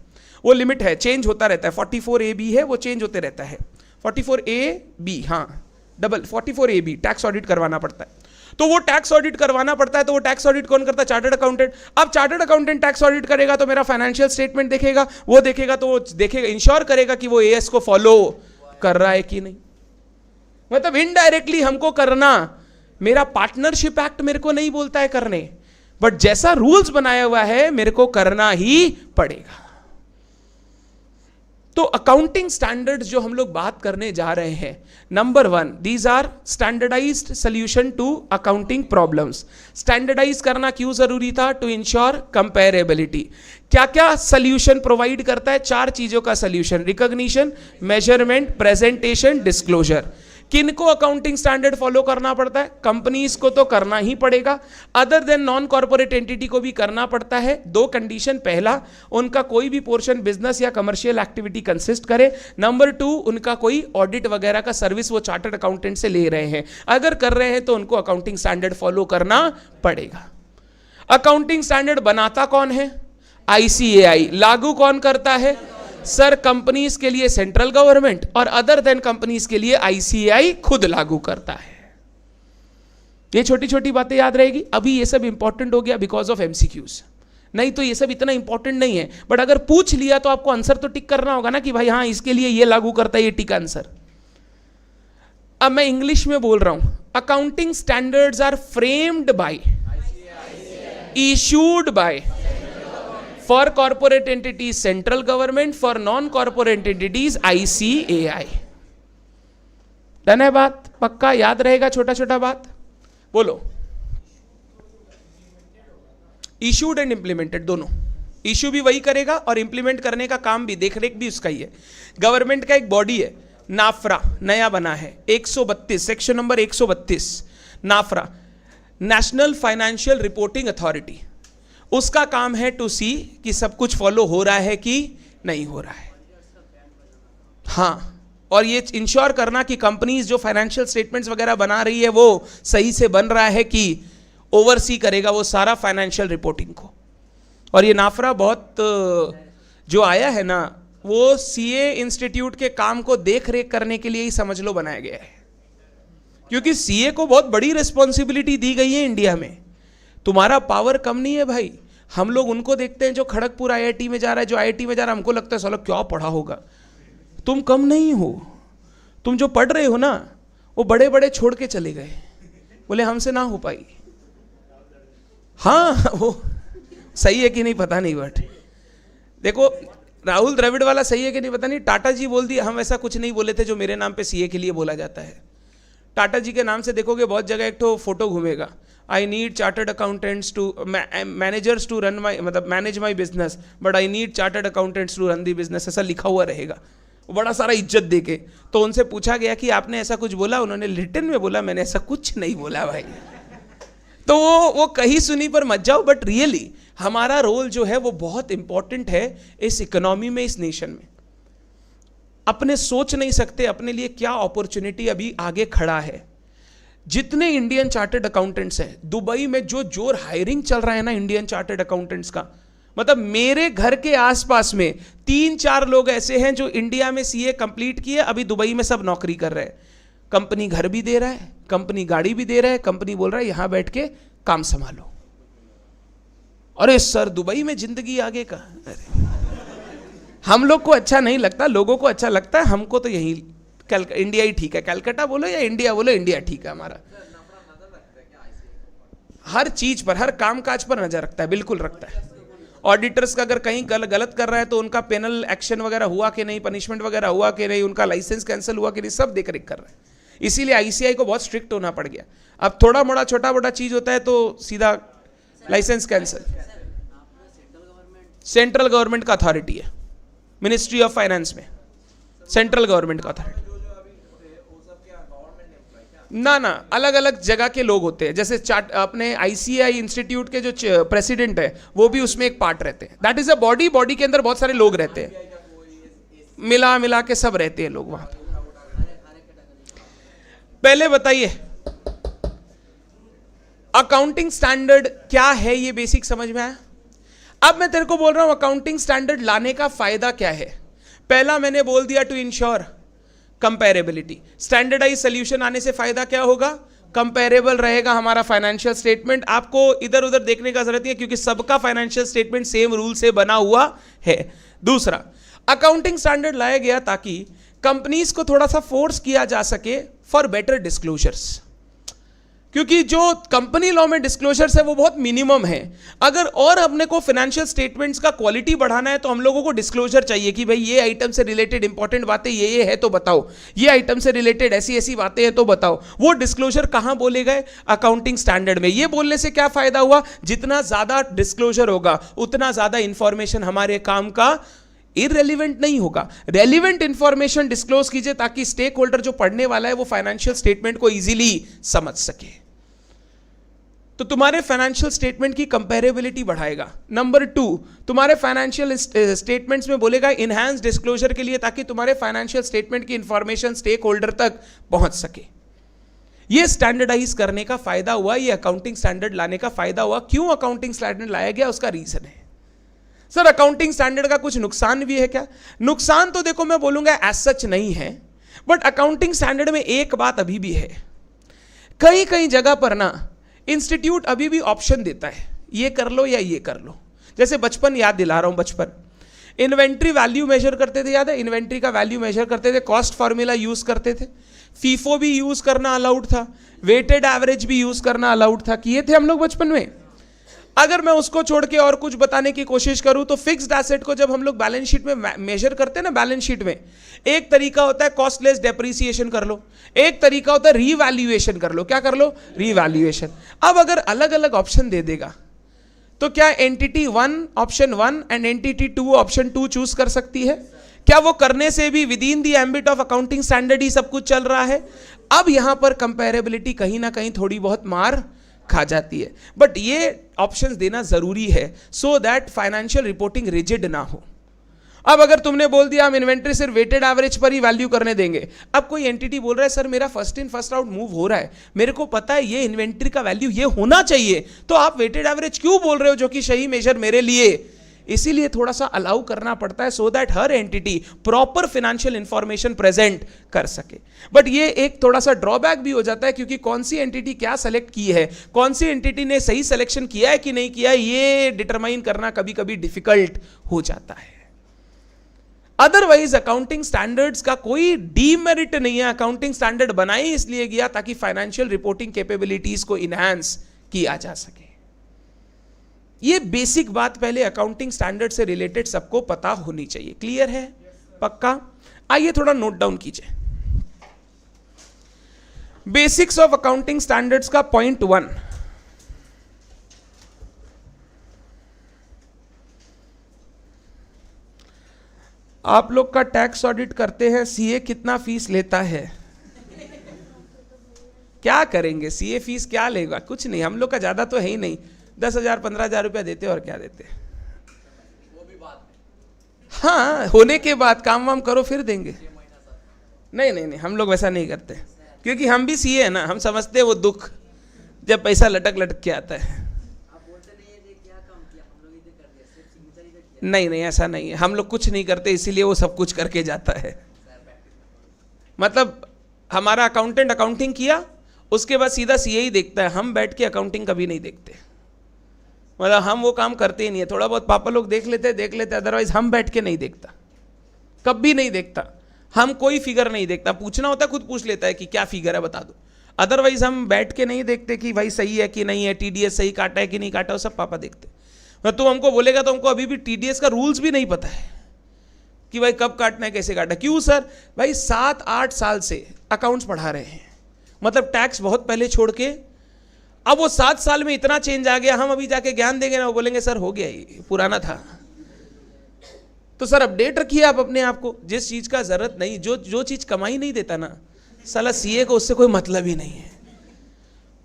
वो लिमिट है, चेंज होता रहता है। 44AB है, वो चेंज होते रहता है। 44AB, हाँ डबल 44AB टैक्स ऑडिट करवाना पड़ता है। तो वो टैक्स ऑडिट करवाना पड़ता है, तो वो टैक्स ऑडिट कौन करता है? Chartered accountant. अब चार्टर्ड अकाउंटेंट टैक्स ऑडिट करेगा तो मेरा फाइनेंशियल स्टेटमेंट देखेगा, वो देखेगा तो वो देखेगा, इंश्योर करेगा कि वो एएस को फॉलो कर रहा है कि नहीं। मतलब इनडायरेक्टली हमको करना, मेरा पार्टनरशिप एक्ट मेरे को नहीं बोलता है करने, बट जैसा रूल्स बनाया हुआ है मेरे को करना ही पड़ेगा। तो अकाउंटिंग स्टैंडर्ड्स जो हम लोग बात करने जा रहे हैं, number 1 these are standardized solution to accounting problems. Standardize करना क्यों जरूरी था? To ensure comparability. क्या क्या सॉल्यूशन प्रोवाइड करता है? 4 चीजों का solution, recognition, measurement, presentation, disclosure. किनको अकाउंटिंग स्टैंडर्ड फॉलो करना पड़ता है? कंपनीज को तो करना ही पड़ेगा, other than non corporate entity को भी करना पड़ता है। 2 कंडीशन, पहला उनका कोई भी पोर्शन बिजनेस या कमर्शियल एक्टिविटी कंसिस्ट करे, नंबर 2 उनका कोई ऑडिट वगैरह का सर्विस वो चार्टर्ड अकाउंटेंट से ले रहे हैं, अगर कर रहे हैं तो उनको अकाउंटिंग स्टैंडर्ड फॉलो करना पड़ेगा। अकाउंटिंग स्टैंडर्ड बनाता कौन है? ICAI। लागू कौन करता है? सर कंपनीज के लिए सेंट्रल गवर्नमेंट, और अदर देन कंपनीज के लिए ICAI खुद लागू करता है। ये छोटी छोटी बातें याद रहेगी। अभी ये सब इंपॉर्टेंट हो गया बिकॉज ऑफ MCQs, नहीं तो ये सब इतना इंपॉर्टेंट नहीं है, बट अगर पूछ लिया तो आपको आंसर तो टिक करना होगा ना कि भाई हाँ इसके लिए ये लागू करता है, ये टिक आंसर। अब मैं इंग्लिश में बोल रहा हूं। Accounting standards are framed by, issued by, for corporate entities central government, for non corporate entities ICAI। Done है बात? पक्का याद रहेगा छोटा छोटा बात? बोलो। इशूड एंड इंप्लीमेंटेड दोनों, इशू भी वही करेगा और इंप्लीमेंट करने का काम भी, देखरेख भी उसका ही है। गवर्नमेंट का एक बॉडी है नाफरा, नया बना है 132, section number 132 NFRA, national financial reporting authority. उसका काम है टू सी कि सब कुछ फॉलो हो रहा है कि नहीं हो रहा है। हाँ, और ये इंश्योर करना कि कंपनीज जो फाइनेंशियल स्टेटमेंट्स वगैरह बना रही है वो सही से बन रहा है कि ओवरसी करेगा वो सारा फाइनेंशियल रिपोर्टिंग को। और ये नाफरा बहुत जो आया है ना, वो CA इंस्टीट्यूट के काम को देख रेख करने के लिए ही समझ लो बनाया गया है, क्योंकि CA को बहुत बड़ी रिस्पॉन्सिबिलिटी दी गई है इंडिया में। तुम्हारा पावर कम नहीं है भाई। हम लोग उनको देखते हैं जो खड़गपुर IIT में जा रहा है, जो IIT में जा रहा है, हमको लगता है साला क्या पढ़ा होगा। तुम कम नहीं हो, तुम जो पढ़ रहे हो ना वो बड़े बड़े छोड़ के चले गए, बोले हमसे ना हो पाई। हाँ वो सही है कि नहीं पता नहीं, बट देखो राहुल द्रविड़ वाला सही है कि नहीं पता नहीं। टाटा जी बोल दिया, हम ऐसा कुछ नहीं बोले थे जो मेरे नाम पे CA के लिए बोला जाता है। टाटा जी के नाम से देखोगे बहुत जगह एक तो फोटो घूमेगा, I need chartered accountants to managers to run my, मतलब manage my business, but I need chartered accountants to run the business, ऐसा लिखा हुआ रहेगा बड़ा सारा इज्जत देके। तो उनसे पूछा गया कि आपने ऐसा कुछ बोला? उन्होंने रिटन में बोला मैंने ऐसा कुछ नहीं बोला भाई। तो वो कहीं सुनी पर मत जाओ, बट रियली हमारा रोल जो है वो बहुत इंपॉर्टेंट है इस इकोनॉमी में, इस नेशन में। अपने सोच नहीं सकते अपने लिए क्या अपॉर्चुनिटी अभी आगे खड़ा है। जितने इंडियन चार्टर्ड अकाउंटेंट्स हैं, दुबई में जो जोर हायरिंग चल रहा है ना इंडियन चार्टर्ड अकाउंटेंट्स का, मतलब मेरे घर के आसपास में 3-4 लोग ऐसे हैं जो इंडिया में CA कंप्लीट किए, अभी दुबई में सब नौकरी कर रहे हैं। कंपनी घर भी दे रहा है, कंपनी गाड़ी भी दे रहा है, कंपनी बोल रहा है यहां बैठ के काम संभालो। अरे सर दुबई में जिंदगी आगे का, अरे हम लोग को अच्छा नहीं लगता, लोगों को अच्छा लगता है, हमको तो यही इंडिया ही ठीक है। कलकत्ता बोलो या इंडिया बोलो, इंडिया ठीक है हमारा। हर चीज पर, हर काम काज पर नजर रखता है, बिल्कुल रखता है। ऑडिटर्स का अगर कहीं गलत कर रहा है तो उनका पेनल एक्शन वगैरह हुआ कि नहीं, पनिशमेंट वगैरह हुआ कि नहीं, उनका लाइसेंस कैंसिल हुआ कि नहीं, सब देख रेख कर रहा है। इसीलिए आईसीआई को बहुत स्ट्रिक्ट होना पड़ गया। अब थोड़ा मोड़ा छोटा मोटा चीज होता है तो सीधा लाइसेंस कैंसिल। सेंट्रल गवर्नमेंट का अथॉरिटी है, मिनिस्ट्री ऑफ फाइनेंस में सेंट्रल गवर्नमेंट का अथॉरिटी। ना ना, अलग अलग जगह के लोग होते हैं। जैसे अपने आईसीआई इंस्टीट्यूट के जो प्रेसिडेंट है वो भी उसमें एक पार्ट रहते हैं। That is a body, body के अंदर बहुत सारे लोग रहते हैं, मिला मिला के सब रहते हैं लोग वहां पे। पहले बताइए अकाउंटिंग स्टैंडर्ड क्या है, ये बेसिक समझ में आया। अब मैं तेरे को बोल रहा हूं अकाउंटिंग स्टैंडर्ड लाने का फायदा क्या है। पहला मैंने बोल दिया to ensure comparability. Standardize solution आने से फायदा क्या होगा, कंपेरेबल रहेगा हमारा फाइनेंशियल स्टेटमेंट। आपको इधर उधर देखने का जरूरत नहीं है क्योंकि सबका फाइनेंशियल स्टेटमेंट सेम रूल से बना हुआ है। दूसरा, अकाउंटिंग स्टैंडर्ड लाया गया ताकि कंपनीज को थोड़ा सा फोर्स किया जा सके फॉर बेटर डिस्क्लोजर्स, क्योंकि जो कंपनी लॉ में डिस्क्लोजर्स है वो बहुत मिनिमम है। अगर और अपने को फाइनेंशियल स्टेटमेंट्स का क्वालिटी बढ़ाना है तो हम लोगों को डिस्क्लोजर चाहिए कि भाई ये आइटम से रिलेटेड इंपॉर्टेंट बातें ये है तो बताओ, ये आइटम से रिलेटेड ऐसी ऐसी बातें हैं तो बताओ। वो डिस्क्लोजर कहां बोले गए, अकाउंटिंग स्टैंडर्ड में। ये बोलने से क्या फायदा हुआ, जितना ज्यादा डिस्क्लोजर होगा उतना ज्यादा इंफॉर्मेशन हमारे काम का इररेलेवेंट नहीं होगा। रेलिवेंट इंफॉर्मेशन डिस्क्लोज कीजिए ताकि स्टेक होल्डर जो पढ़ने वाला है वो फाइनेंशियल स्टेटमेंट को इजीली समझ सके। तो तुम्हारे फाइनेंशियल स्टेटमेंट की कंपेरेबिलिटी बढ़ाएगा। नंबर 2, तुम्हारे फाइनेंशियल स्टेटमेंट्स में बोलेगा इनहैंस डिस्क्लोजर के लिए, ताकि तुम्हारे फाइनेंशियल स्टेटमेंट की इंफॉर्मेशन स्टेक होल्डर तक पहुंच सके। ये स्टैंडर्डाइज करने का फायदा हुआ, ये अकाउंटिंग स्टैंडर्ड लाने का फायदा हुआ। क्यों अकाउंटिंग स्टैंडर्ड लाया गया, उसका रीजन है। सर अकाउंटिंग स्टैंडर्ड का कुछ नुकसान भी है क्या? नुकसान तो देखो मैं बोलूंगा एज सच नहीं है, बट अकाउंटिंग स्टैंडर्ड में एक बात अभी भी है, कई कई जगह पर ना इंस्टीट्यूट अभी भी ऑप्शन देता है ये कर लो या ये कर लो। जैसे बचपन याद दिला रहा हूं, बचपन इन्वेंट्री वैल्यू मेजर करते थे, याद है? इन्वेंट्री का वैल्यू मेजर करते थे, कॉस्ट फॉर्मूला यूज करते थे, फीफो भी यूज करना अलाउड था, वेटेड एवरेज भी यूज करना अलाउड था, किए थे हम लोग बचपन में। अगर मैं उसको छोड़ के और कुछ बताने की कोशिश करूं तो फिक्स्ड एसेट को जब हम लोग बैलेंस शीट में मेजर करते हैं ना, बैलेंस शीट में एक तरीका होता है कॉस्टलेस डेप्रिसिएशन कर लो, एक तरीका होता है रीवैल्यूएशन कर लो। क्या कर लो? रीवैल्यूएशन। अब अगर अलग अलग ऑप्शन दे देगा तो क्या entity 1 option 1 and entity 2 option 2 choose कर सकती है? क्या वो करने से भी within the ambit of accounting standard ही सब कुछ चल रहा है? अब यहां पर कंपेरेबिलिटी कहीं ना कहीं थोड़ी बहुत मार खा जाती है, बट ये ऑप्शंस देना जरूरी है so that financial reporting rigid ना हो। अब अगर तुमने बोल दिया हम इन्वेंट्री सिर्फ वेटेड एवरेज पर ही वैल्यू करने देंगे, अब कोई एंटिटी बोल रहा है सर मेरा first in first out move हो रहा है, मेरे को पता है ये इन्वेंट्री का वैल्यू ये होना चाहिए, तो आप वेटेड एवरेज क्यों बोल रहे हो जो कि सही मेजर मेरे लिए? इसीलिए थोड़ा सा अलाउ करना पड़ता है so that her entity proper financial information present कर सके। बट ये एक थोड़ा सा ड्रॉबैक भी हो जाता है क्योंकि कौन सी एंटिटी क्या सेलेक्ट की है, कौन सी एंटिटी ने सही सिलेक्शन किया है कि नहीं किया है, ये डिटरमाइन करना कभी कभी डिफिकल्ट हो जाता है। अदरवाइज अकाउंटिंग स्टैंडर्ड्स का कोई डीमेरिट नहीं है, अकाउंटिंग स्टैंडर्ड बनाए इसलिए गया ताकि फाइनेंशियल रिपोर्टिंग कैपेबिलिटीज को इनहैंस किया जा सके। ये बेसिक बात पहले अकाउंटिंग स्टैंडर्ड से रिलेटेड सबको पता होनी चाहिए। क्लियर है? पक्का? आइए थोड़ा नोट डाउन कीजिए। बेसिक्स ऑफ अकाउंटिंग स्टैंडर्ड्स का पॉइंट 1, आप लोग का टैक्स ऑडिट करते हैं, सीए कितना फीस लेता है? क्या करेंगे? सीए फीस क्या लेगा? कुछ नहीं, हम लोग का ज्यादा तो है ही नहीं, 10,000 15,000 रुपया देते और क्या देते, वो भी बाद में। हाँ, होने के बाद काम वाम करो फिर देंगे। नहीं नहीं नहीं, हम लोग वैसा नहीं करते क्योंकि हम भी सीए है ना, हम समझते हैं वो दुख जब पैसा लटक लटक के आता है। नहीं नहीं, ऐसा नहीं है, हम लोग कुछ नहीं करते इसीलिए वो सब कुछ करके जाता है। मतलब हमारा अकाउंटेंट अकाउंटिंग किया, उसके बाद सीधा सीए ही देखता है, हम बैठ के अकाउंटिंग कभी नहीं देखते, मतलब हम वो काम करते ही नहीं है। थोड़ा बहुत पापा लोग देख लेते, अदरवाइज हम बैठ के नहीं देखता, कभी नहीं देखता। हम कोई फिगर नहीं देखता, पूछना होता है खुद पूछ लेता है कि क्या फिगर है बता दो, अदरवाइज हम बैठ के नहीं देखते कि भाई सही है कि नहीं है, टीडीएस सही काटा है कि नहीं काटा, वो सब पापा देखते। तो हमको बोलेगा तो हमको अभी भी टीडीएस का रूल्स भी नहीं पता है कि भाई कब काटना है, कैसे काटना है। क्यों सर? भाई 7-8 साल से अकाउंट्स पढ़ा रहे हैं, मतलब टैक्स बहुत पहले छोड़ के, अब वो 7 साल में इतना चेंज आ गया, हम अभी जाके ज्ञान देंगे ना, वो बोलेंगे सर हो गया, ये पुराना था। तो सर अपडेट रखिए आप अपने आप को, जिस चीज का जरूरत नहीं, जो चीज कमाई नहीं देता ना, साला सीए को उससे कोई मतलब ही नहीं है।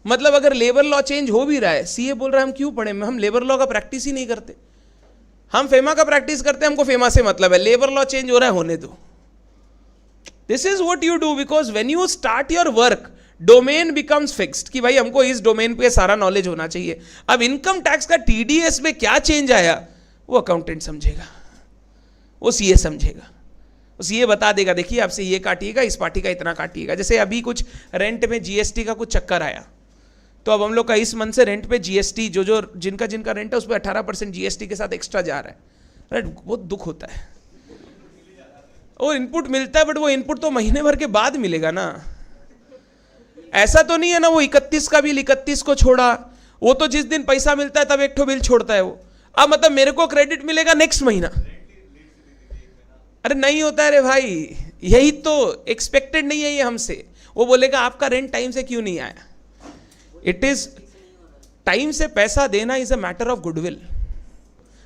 मतलब अगर लेबर लॉ चेंज हो भी रहा है, सीए बोल रहा है हम क्यों पढ़े, हम लेबर लॉ का प्रैक्टिस ही नहीं करते, हम फेमा का प्रैक्टिस करते हैं, हमको फेमा से मतलब है, लेबर लॉ चेंज हो रहा है होने दो। This is what you do, because when you start your work domain becomes fixed, कि भाई हमको इस डोमेन पे सारा नॉलेज होना चाहिए। अब इनकम टैक्स का टीडीएस में क्या चेंज आया, वो अकाउंटेंट समझेगा, वो सीए समझेगा, सीए बता देगा देखिए आपसे ये काटिएगा, इस पार्टी का इतना काटिएगा। जैसे अभी कुछ रेंट में जीएसटी का कुछ चक्कर आया, तो अब हम लोग का इस मंथ से रेंट पे जीएसटी, जो जिनका रेंट है उस पर 18% जीएसटी के साथ एक्स्ट्रा जा रहा है। राइट, बहुत दुख होता है। और इनपुट मिलता है, बट वो इनपुट तो महीने भर के बाद मिलेगा ना, ऐसा तो नहीं है ना वो 31 का बिल 31 को छोड़ा, वो तो जिस दिन पैसा मिलता है तब एक ठो बिल छोड़ता है वो। अब मतलब मेरे को क्रेडिट मिलेगा नेक्स्ट महीना, अरे नहीं होता है रे भाई, यही तो एक्सपेक्टेड नहीं है ये हमसे। वो बोलेगा आपका रेंट टाइम से क्यों नहीं आया, इट इज टाइम से पैसा देना is a matter of goodwill.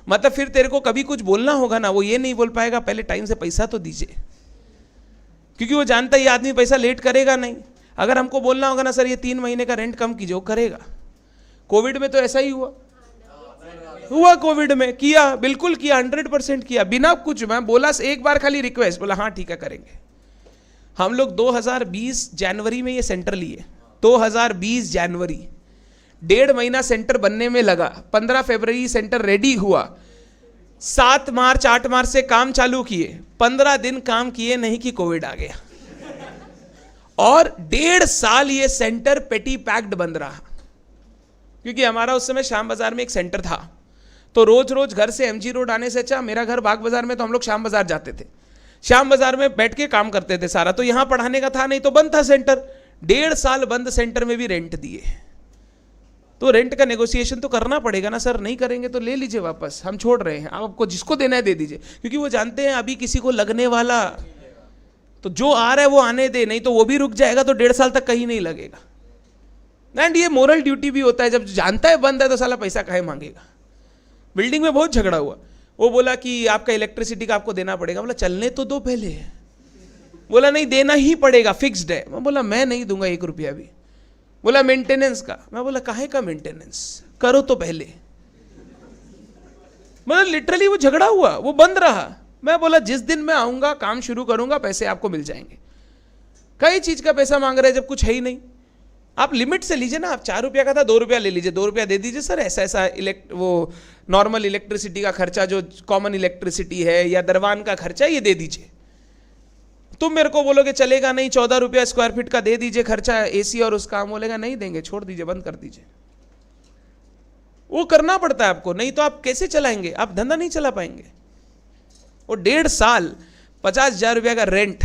मतलब फिर तेरे को कभी कुछ बोलना होगा ना, वो ये नहीं बोल पाएगा पहले टाइम से पैसा तो दीजिए, क्योंकि वो जानता है ये आदमी पैसा लेट करेगा नहीं। अगर हमको बोलना होगा ना सर ये 3 महीने का रेंट कम कीजिए, वो करेगा। कोविड में तो ऐसा ही हुआ कोविड में किया, बिल्कुल किया, 100% किया, बिना कुछ मैं बोला, एक बार खाली रिक्वेस्ट, बोला हाँ ठीक है करेंगे। हम लोग 2020 जनवरी में ये सेंटर लिए, 2020 जनवरी, 1.5 महीना सेंटर बनने में लगा, 15 फरवरी सेंटर रेडी हुआ, 7 मार्च 8 मार्च से काम चालू किए, 15 दिन काम किए नहीं कि कोविड आ गया, और 1.5 साल ये सेंटर पेटी पैक्ड बंद रहा। क्योंकि हमारा उस समय श्याम बाजार में एक सेंटर था, तो रोज रोज घर से एमजी रोड आने से अच्छा, मेरा घर बाग बाजार में, तो हम लोग श्याम बाजार जाते थे, श्याम बाजार में बैठ के काम करते थे सारा, तो यहां पढ़ाने का था नहीं, तो बंद था सेंटर। 1.5 साल बंद सेंटर में भी रेंट दिए, तो रेंट का नेगोशिएशन तो करना पड़ेगा ना सर, नहीं करेंगे तो ले लीजिए वापस, हम छोड़ रहे हैं, आपको जिसको देना है दे दीजिए, क्योंकि वो जानते हैं अभी किसी को लगने वाला, तो जो आ रहा है वो आने दे, नहीं तो वो भी रुक जाएगा, तो 1.5 साल तक कहीं नहीं लगेगा। एंड ये मोरल ड्यूटी भी होता है, जब जानता है बंद है तो साला पैसा काहे मांगेगा। बिल्डिंग में बहुत झगड़ा हुआ, वो बोला कि आपका इलेक्ट्रिसिटी का आपको देना पड़ेगा, बोला चलने तो दो पहले, बोला नहीं देना ही पड़ेगा, फिक्स्ड है। मैं बोला मैं नहीं दूंगा 1 रुपया भी। बोला मेंटेनेंस का, मैं बोला काहे का मेंटेनेंस, करो तो पहले। मतलब लिटरली वो झगड़ा हुआ, वो बंद रहा। मैं बोला जिस दिन मैं आऊंगा काम शुरू करूंगा पैसे आपको मिल जाएंगे। कई चीज का पैसा मांग रहे हैं जब कुछ है ही नहीं। आप लिमिट से लीजिए ना, आप 4 रुपया का था 2 रुपया ले लीजिए, 2 रुपया दे दीजिए सर, ऐसा ऐसा वो नॉर्मल इलेक्ट्रिसिटी का खर्चा जो कॉमन इलेक्ट्रिसिटी है या दरवान का खर्चा ये दे दीजिए। तुम मेरे को बोलोगे चलेगा नहीं, 14 रुपया स्क्वायर फीट का दे दीजिए खर्चा एसी और उसका, हम बोलेगा नहीं देंगे, छोड़ दीजिए, बंद कर दीजिए। वो करना पड़ता है आपको, नहीं तो आप कैसे चलाएंगे, आप धंधा नहीं चला पाएंगे। वो 1.5 साल 50,000 रुपया का रेंट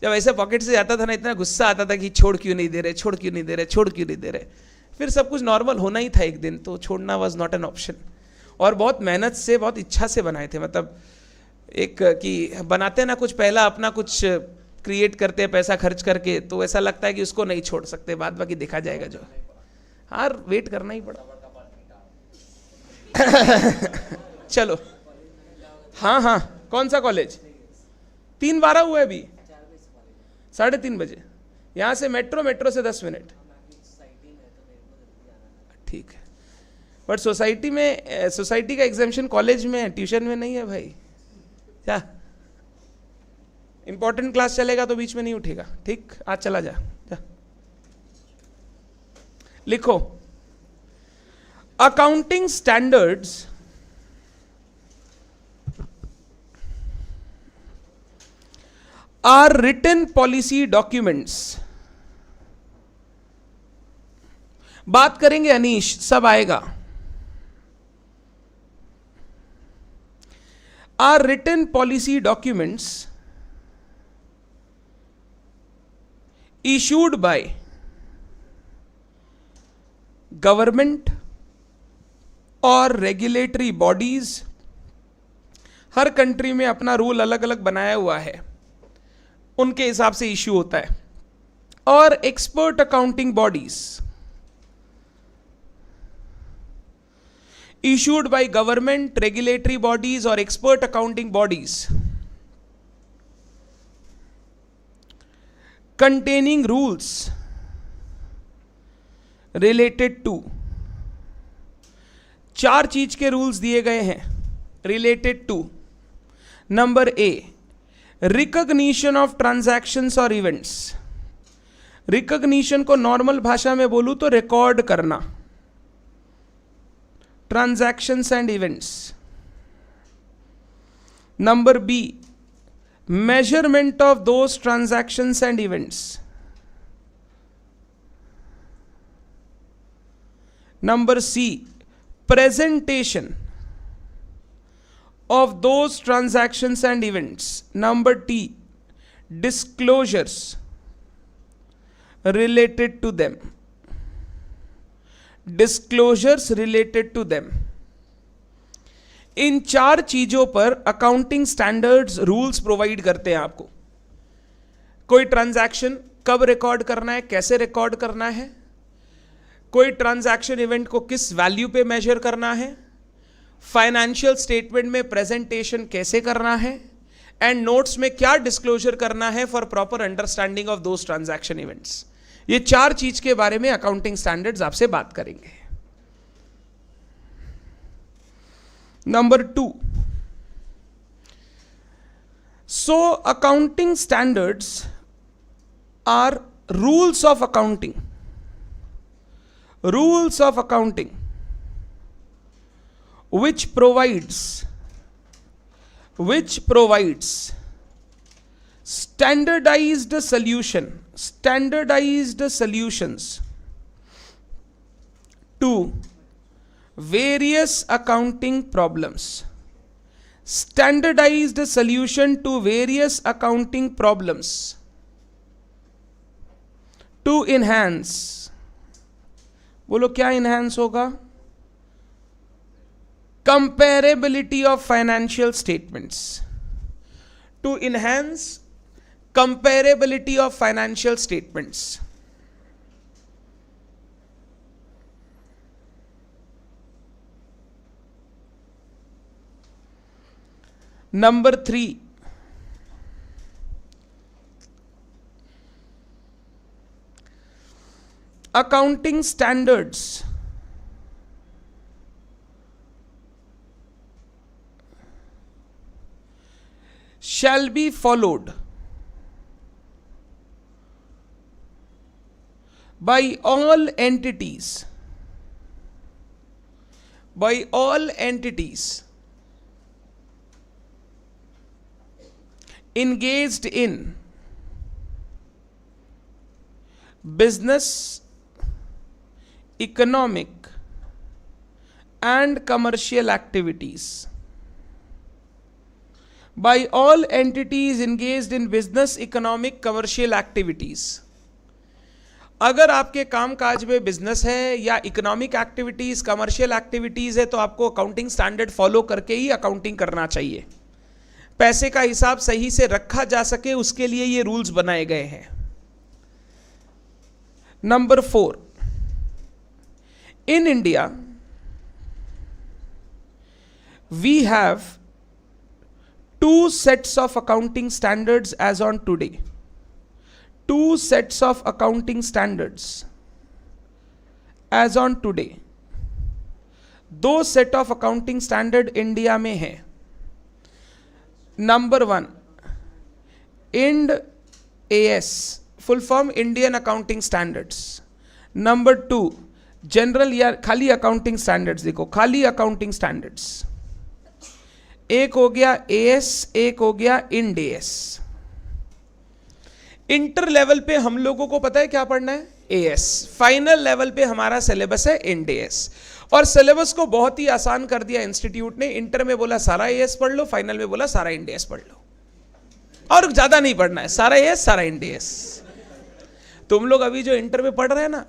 जब ऐसे पॉकेट से जाता था ना, इतना गुस्सा आता था कि छोड़ क्यों नहीं दे रहे, छोड़ क्यों नहीं दे रहे, छोड़ क्यों नहीं दे रहे। फिर सब कुछ नॉर्मल होना ही था एक दिन, तो छोड़ना वाज नॉट एन ऑप्शन। और बहुत मेहनत से, बहुत इच्छा से बनाए थे, मतलब एक कि बनाते ना कुछ पहला अपना कुछ क्रिएट करते हैं पैसा खर्च करके, तो ऐसा लगता है कि उसको नहीं छोड़ सकते, बाद बाकी देखा जाएगा जो। हाँ वेट करना ही पड़ा। चलो हाँ हाँ, कौन सा कॉलेज? 3:12 हुआ है अभी, 3:30 बजे। यहाँ से मेट्रो से 10 मिनट। ठीक है, बट सोसाइटी का एग्जामिशन कॉलेज में, ट्यूशन में नहीं है भाई। क्या इंपॉर्टेंट क्लास चलेगा तो बीच में नहीं उठेगा, ठीक? आज चला जा। लिखो accounting standards are written policy documents, बात करेंगे अनीश, सब आएगा। Are written policy documents issued by government और रेगुलेटरी बॉडीज, हर कंट्री में अपना रूल अलग अलग बनाया हुआ है, उनके हिसाब से इश्यू होता है, और expert accounting bodies issued by government, regulatory bodies or expert accounting bodies containing rules related to, चार चीज के रूल्स दिए गए हैं related to. Number A, recognition of transactions और इवेंट्स। रिकॉग्निशन को नॉर्मल भाषा में बोलूं तो रिकॉर्ड करना, transactions and events. Number B, measurement of those transactions and events. Number C, presentation of those transactions and events. Number D, disclosures related to them. Disclosures related to them. इन चार चीजों पर अकाउंटिंग स्टैंडर्ड्स रूल्स प्रोवाइड करते हैं आपको। कोई ट्रांजैक्शन कब रिकॉर्ड करना है, कैसे रिकॉर्ड करना है, कोई ट्रांजैक्शन इवेंट को किस वैल्यू पे मेजर करना है, फाइनेंशियल स्टेटमेंट में प्रेजेंटेशन कैसे करना है, एंड नोट्स में क्या डिस्क्लोजर करना है for proper understanding of those transaction events. ये चार चीज के बारे में अकाउंटिंग स्टैंडर्ड्स आपसे बात करेंगे। Number 2, so accounting standards are rules of accounting. Rules of accounting which provides standardized solutions to various accounting problems. Standardized solution to various accounting problems to enhance, बोलो क्या enhance होगा? Comparability of financial statements. To enhance comparability of financial statements. Number 3, accounting standards shall be followed by all entities engaged in business, economic and commercial activities. By all entities engaged in business, economic, commercial activities. अगर आपके काम काज में बिजनेस है या इकोनॉमिक एक्टिविटीज, कमर्शियल एक्टिविटीज है, तो आपको अकाउंटिंग स्टैंडर्ड फॉलो करके ही अकाउंटिंग करना चाहिए। पैसे का हिसाब सही से रखा जा सके उसके लिए ये रूल्स बनाए गए हैं। Number 4, in India we have 2 sets of accounting standards as on today. 2 sets of accounting standards as on today. 2 set of accounting standard India में है। Number 1, Ind AS, full form Indian accounting standards. Number 2, general या खाली अकाउंटिंग स्टैंडर्ड्स, देखो खाली अकाउंटिंग स्टैंडर्ड्स। एक हो गया AS, एक हो गया इंड AS। इंटर लेवल पे हम लोगों को पता है क्या पढ़ना है, एएस। फाइनल लेवल पे हमारा सिलेबस है इंड एएस, और सिलेबस को बहुत ही आसान कर दिया इंस्टीट्यूट ने। इंटर में बोला सारा एएस पढ़ लो, फाइनल में बोला सारा इंड एएस पढ़ लो, और ज्यादा नहीं पढ़ना है, सारा एएस सारा इंड एएस। तुम लोग अभी जो इंटर में पढ़ रहे हैं ना,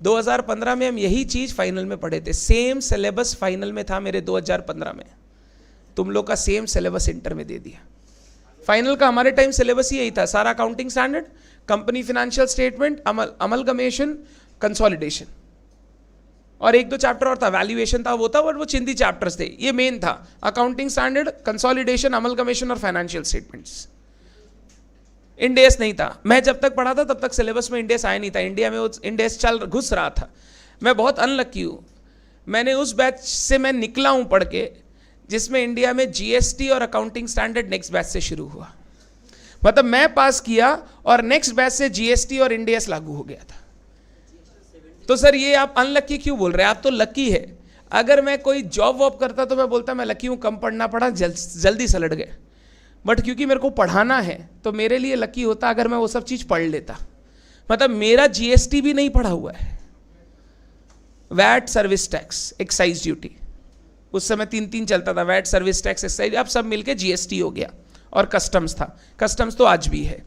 2015 में हम यही चीज फाइनल में पढ़े थे। सेम सिलेबस फाइनल में था मेरे 2015 में, तुम लोग का सेम सिलेबस इंटर में दे दिया। फाइनल का हमारे टाइम सिलेबस ही यही था, सारा accounting standard, company financial statement, amalgamation, consolidation, और एक दो चैप्टर और था, वैल्यूएशन था, वो था, और वो चिंदी चैप्टर्स थे। ये मेन था, अकाउंटिंग स्टैंडर्ड, कंसोलिडेशन, अमलगमेशन और फाइनेंशियल स्टेटमेंट्स। इंड एएस नहीं था। मैं जब तक पढ़ा था तब तक सिलेबस में इंड एएस आया नहीं था, इंडिया में वो इंड एएस घुस रहा था। मैं बहुत अनलकी हूँ, मैंने उस बैच से मैं निकला हूँ पढ़ के जिसमें इंडिया में जीएसटी और अकाउंटिंग स्टैंडर्ड नेक्स्ट बैच से शुरू हुआ। मतलब मैं पास किया और नेक्स्ट बैच से जीएसटी और इंड एएस लागू हो गया था। तो सर ये आप अनलकी क्यों बोल रहे हैं? आप तो लकी है। अगर मैं कोई जॉब वॉब करता तो मैं बोलता मैं लकी हूँ, कम पढ़ना पड़ा, जल्दी सलट गए। बट क्योंकि मेरे को पढ़ाना है तो मेरे लिए लकी होता अगर मैं वो सब चीज़ पढ़ लेता। मतलब मेरा जीएसटी भी नहीं पढ़ा हुआ है, VAT, service tax, excise duty, उस समय 3 चलता था, वैट, सर्विस टैक्स, एक्साइज, अब सब मिलके जीएसटी हो गया। और कस्टम्स था, कस्टम्स तो आज भी है।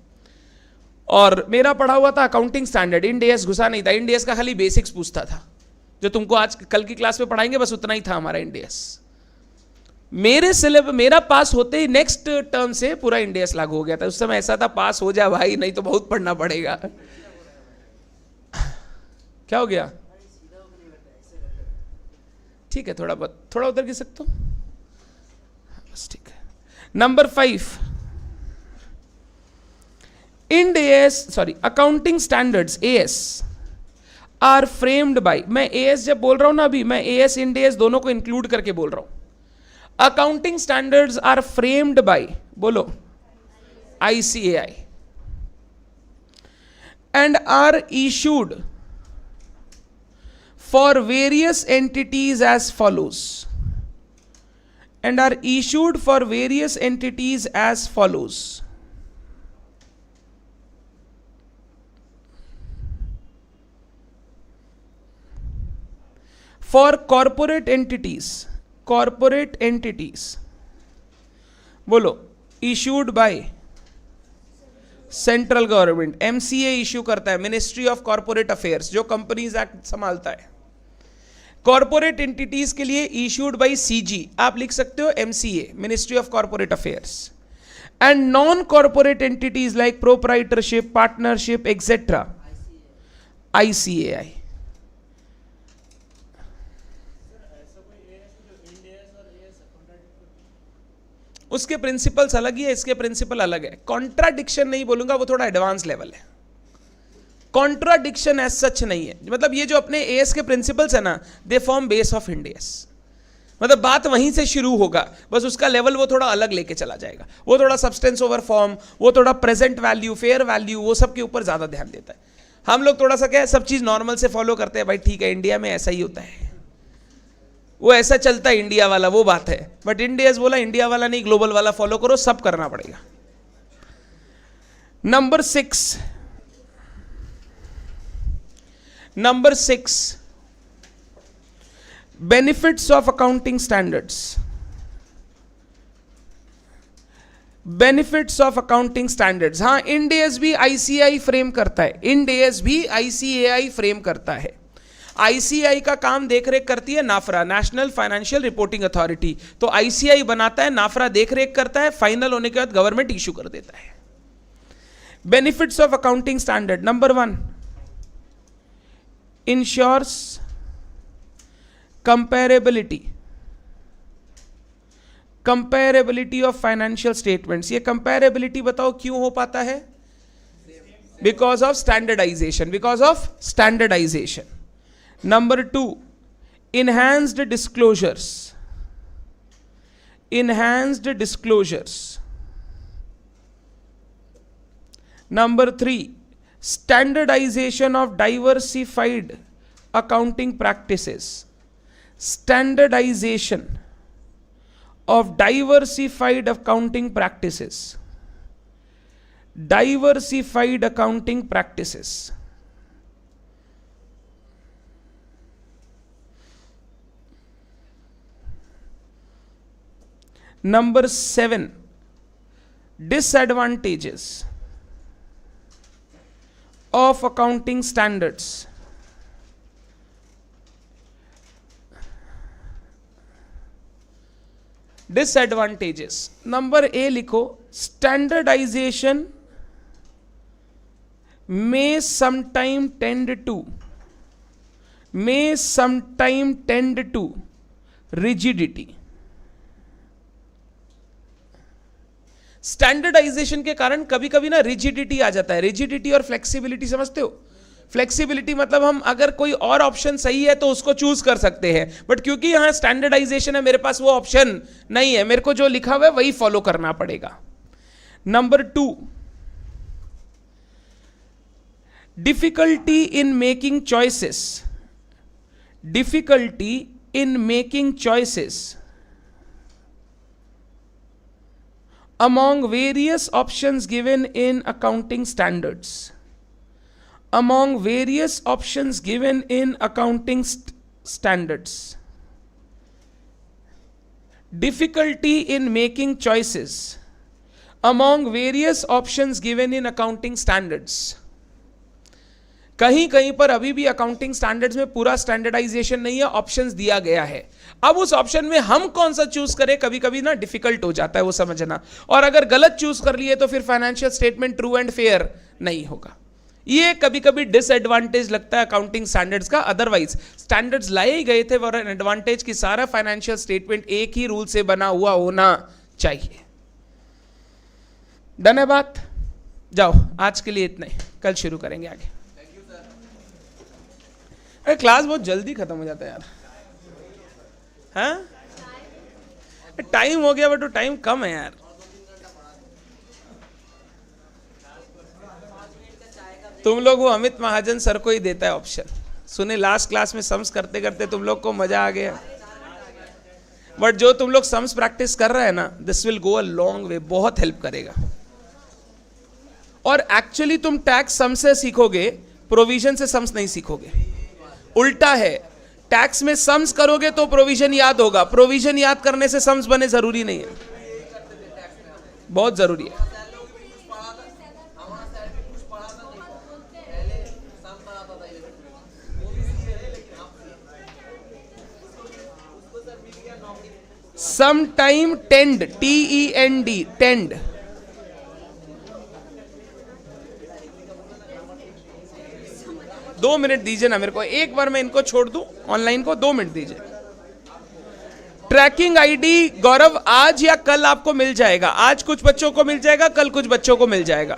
और मेरा पढ़ा हुआ था अकाउंटिंग स्टैंडर्ड, इंड एएस घुसा नहीं था। इंड एएस का खाली बेसिक्स पूछता था, जो तुमको आज कल की क्लास में पढ़ाएंगे, बस उतना ही था हमारा इंड एएस। मेरा पास होते ही नेक्स्ट टर्म से पूरा इंड एएस लागू हो गया था। उस समय ऐसा था, पास हो जा भाई, नहीं तो बहुत पढ़ना पड़ेगा। क्या हो गया? ठीक है, थोड़ा उधर गिर सकते हो, बस ठीक है। Number 5, Ind AS, sorry, accounting standards AS are framed by, मैं एएस जब बोल रहा हूं ना, अभी मैं एएस इंड एएस दोनों को इंक्लूड करके बोल रहा हूं। Accounting standards are framed by, बोलो, ICAI, and are issued for various entities as follows, and are issued for various entities as follows. For corporate entities, बोलो, issued by central government, MCA issue करता है, मिनिस्ट्री ऑफ कॉर्पोरेट अफेयर्स, जो कंपनीज एक्ट संभालता है। कॉर्पोरेट एंटिटीज के लिए इश्यूड बाय सीजी, आप लिख सकते हो MCA, ministry of corporate affairs. And non corporate entities like proprietorship, partnership etcetera, ICAI. उसके प्रिंसिपल्स अलग ही है, इसके प्रिंसिपल अलग है। कॉन्ट्राडिक्शन नहीं बोलूंगा, वो थोड़ा एडवांस लेवल है। कॉन्ट्राडिक्शन एज सच नहीं है, मतलब ये जो अपने एएस के प्रिंसिपल्स है ना, they form base of Ind AS. मतलब बात वहीं से शुरू होगा, बस उसका लेवल वो थोड़ा अलग लेके चला जाएगा। वो थोड़ा सब्सटेंस ओवर फॉर्म, वो थोड़ा प्रेजेंट वैल्यू, फेयर वैल्यू, वो सब के ऊपर ज्यादा ध्यान देता है। हम लोग थोड़ा सा क्या है, सब चीज नॉर्मल से फॉलो करते हैं, भाई ठीक है, इंडिया में ऐसा ही होता है, वो ऐसा चलता है इंडिया वाला, वो बात है। बट इंड एएस बोला इंडिया वाला नहीं, ग्लोबल वाला फॉलो करो, सब करना पड़ेगा। Number 6, benefits of accounting standards. Benefits of accounting standards, हाँ, इंड एएस भी आईसीएआई फ्रेम करता है, इंड एएस भी आईसीएआई फ्रेम करता है। आईसीआई का काम देखरेख करती है नाफरा, नेशनल फाइनेंशियल रिपोर्टिंग अथॉरिटी। तो आईसीआई बनाता है, नाफरा देखरेख करता है, फाइनल होने के बाद गवर्नमेंट इशू कर देता है। Benefits of accounting standard, number 1, ensures comparability of financial statements. ये कंपेरेबिलिटी बताओ क्यों हो पाता है? Because of standardization. Number 2, enhanced disclosures. Number 3, standardization of diversified accounting practices. Standardization of diversified accounting practices. Diversified accounting practices. Number 7, disadvantages of accounting standards. Disadvantages, number A लिखो, standardization may sometime tend to rigidity. Standardization के कारण कभी कभी ना रिजिडिटी आ जाता है। रिजिडिटी और फ्लेक्सिबिलिटी समझते हो? फ्लेक्सिबिलिटी मतलब हम अगर कोई और ऑप्शन सही है तो उसको चूज कर सकते हैं, बट क्योंकि यहां स्टैंडर्डाइजेशन है, मेरे पास वो ऑप्शन नहीं है, मेरे को जो लिखा हुआ है वही फॉलो करना पड़ेगा। Number 2, difficulty in making choices. Difficulty in making choices among various options given in accounting standards. Among various options given in accounting standards. Difficulty in making choices among various options given in accounting standards. कहीं कहीं पर अभी भी अकाउंटिंग स्टैंडर्ड्स में पूरा स्टैंडर्डाइजेशन नहीं है, ऑप्शंस दिया गया है। अब उस ऑप्शन में हम कौन सा चूज करें कभी कभी ना डिफिकल्ट हो जाता है वो समझना, और अगर गलत चूज कर लिए तो फिर financial statement true and fair नहीं होगा। ये कभी कभी डिसएडवांटेज लगता है अकाउंटिंग स्टैंडर्ड्स का। अदरवाइज स्टैंडर्ड्स लाए ही गए थे फॉर एन एडवांटेज कि सारा फाइनेंशियल स्टेटमेंट एक ही रूल से बना हुआ होना चाहिए। डन है बात? जाओ, आज के लिए इतना ही, कल शुरू करेंगे आगे। अरे क्लास बहुत जल्दी खत्म हो जाता है यार। हाँ, टाइम हो गया बट टाइम कम है यार। तुम लोग वो अमित महाजन सर को ही देता है ऑप्शन। सुने लास्ट क्लास में सम्स करते करते तुम लोग को मजा आ गया, बट जो तुम लोग सम्स प्रैक्टिस कर रहे हैं ना, this will go a long way, बहुत हेल्प करेगा। और एक्चुअली तुम टैक्स सम से सीखोगे, प्रोविजन से सम्स नहीं सीखोगे। उल्टा है, टैक्स में सम्स करोगे तो प्रोविजन याद होगा, प्रोविजन याद करने से सम्स बने जरूरी नहीं है, बहुत जरूरी है। सम टाइम टेंड, TEND, टेंड, दो मिनट दीजिए ना मेरे को, एक बार मैं इनको छोड़ दूं ऑनलाइन को, 2 मिनट दीजिए। ट्रैकिंग आईडी गौरव आज या कल आपको मिल जाएगा। आज कुछ बच्चों को मिल जाएगा, कल कुछ बच्चों को मिल जाएगा।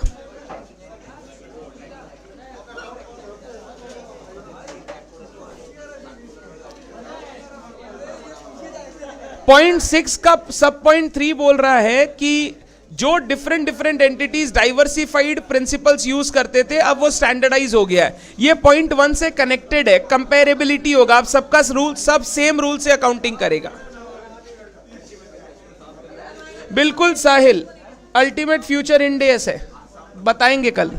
पॉइंट 6 का सब पॉइंट 3 बोल रहा है कि जो different entities diversified principles use करते थे, अब वो स्टैंडर्डाइज हो गया है। ये पॉइंट 1 से कनेक्टेड है, कंपेरेबिलिटी होगा, अब सबका रूल, सब सेम रूल से अकाउंटिंग करेगा। बिल्कुल साहिल, अल्टीमेट फ्यूचर इंडेस है, बताएंगे कल।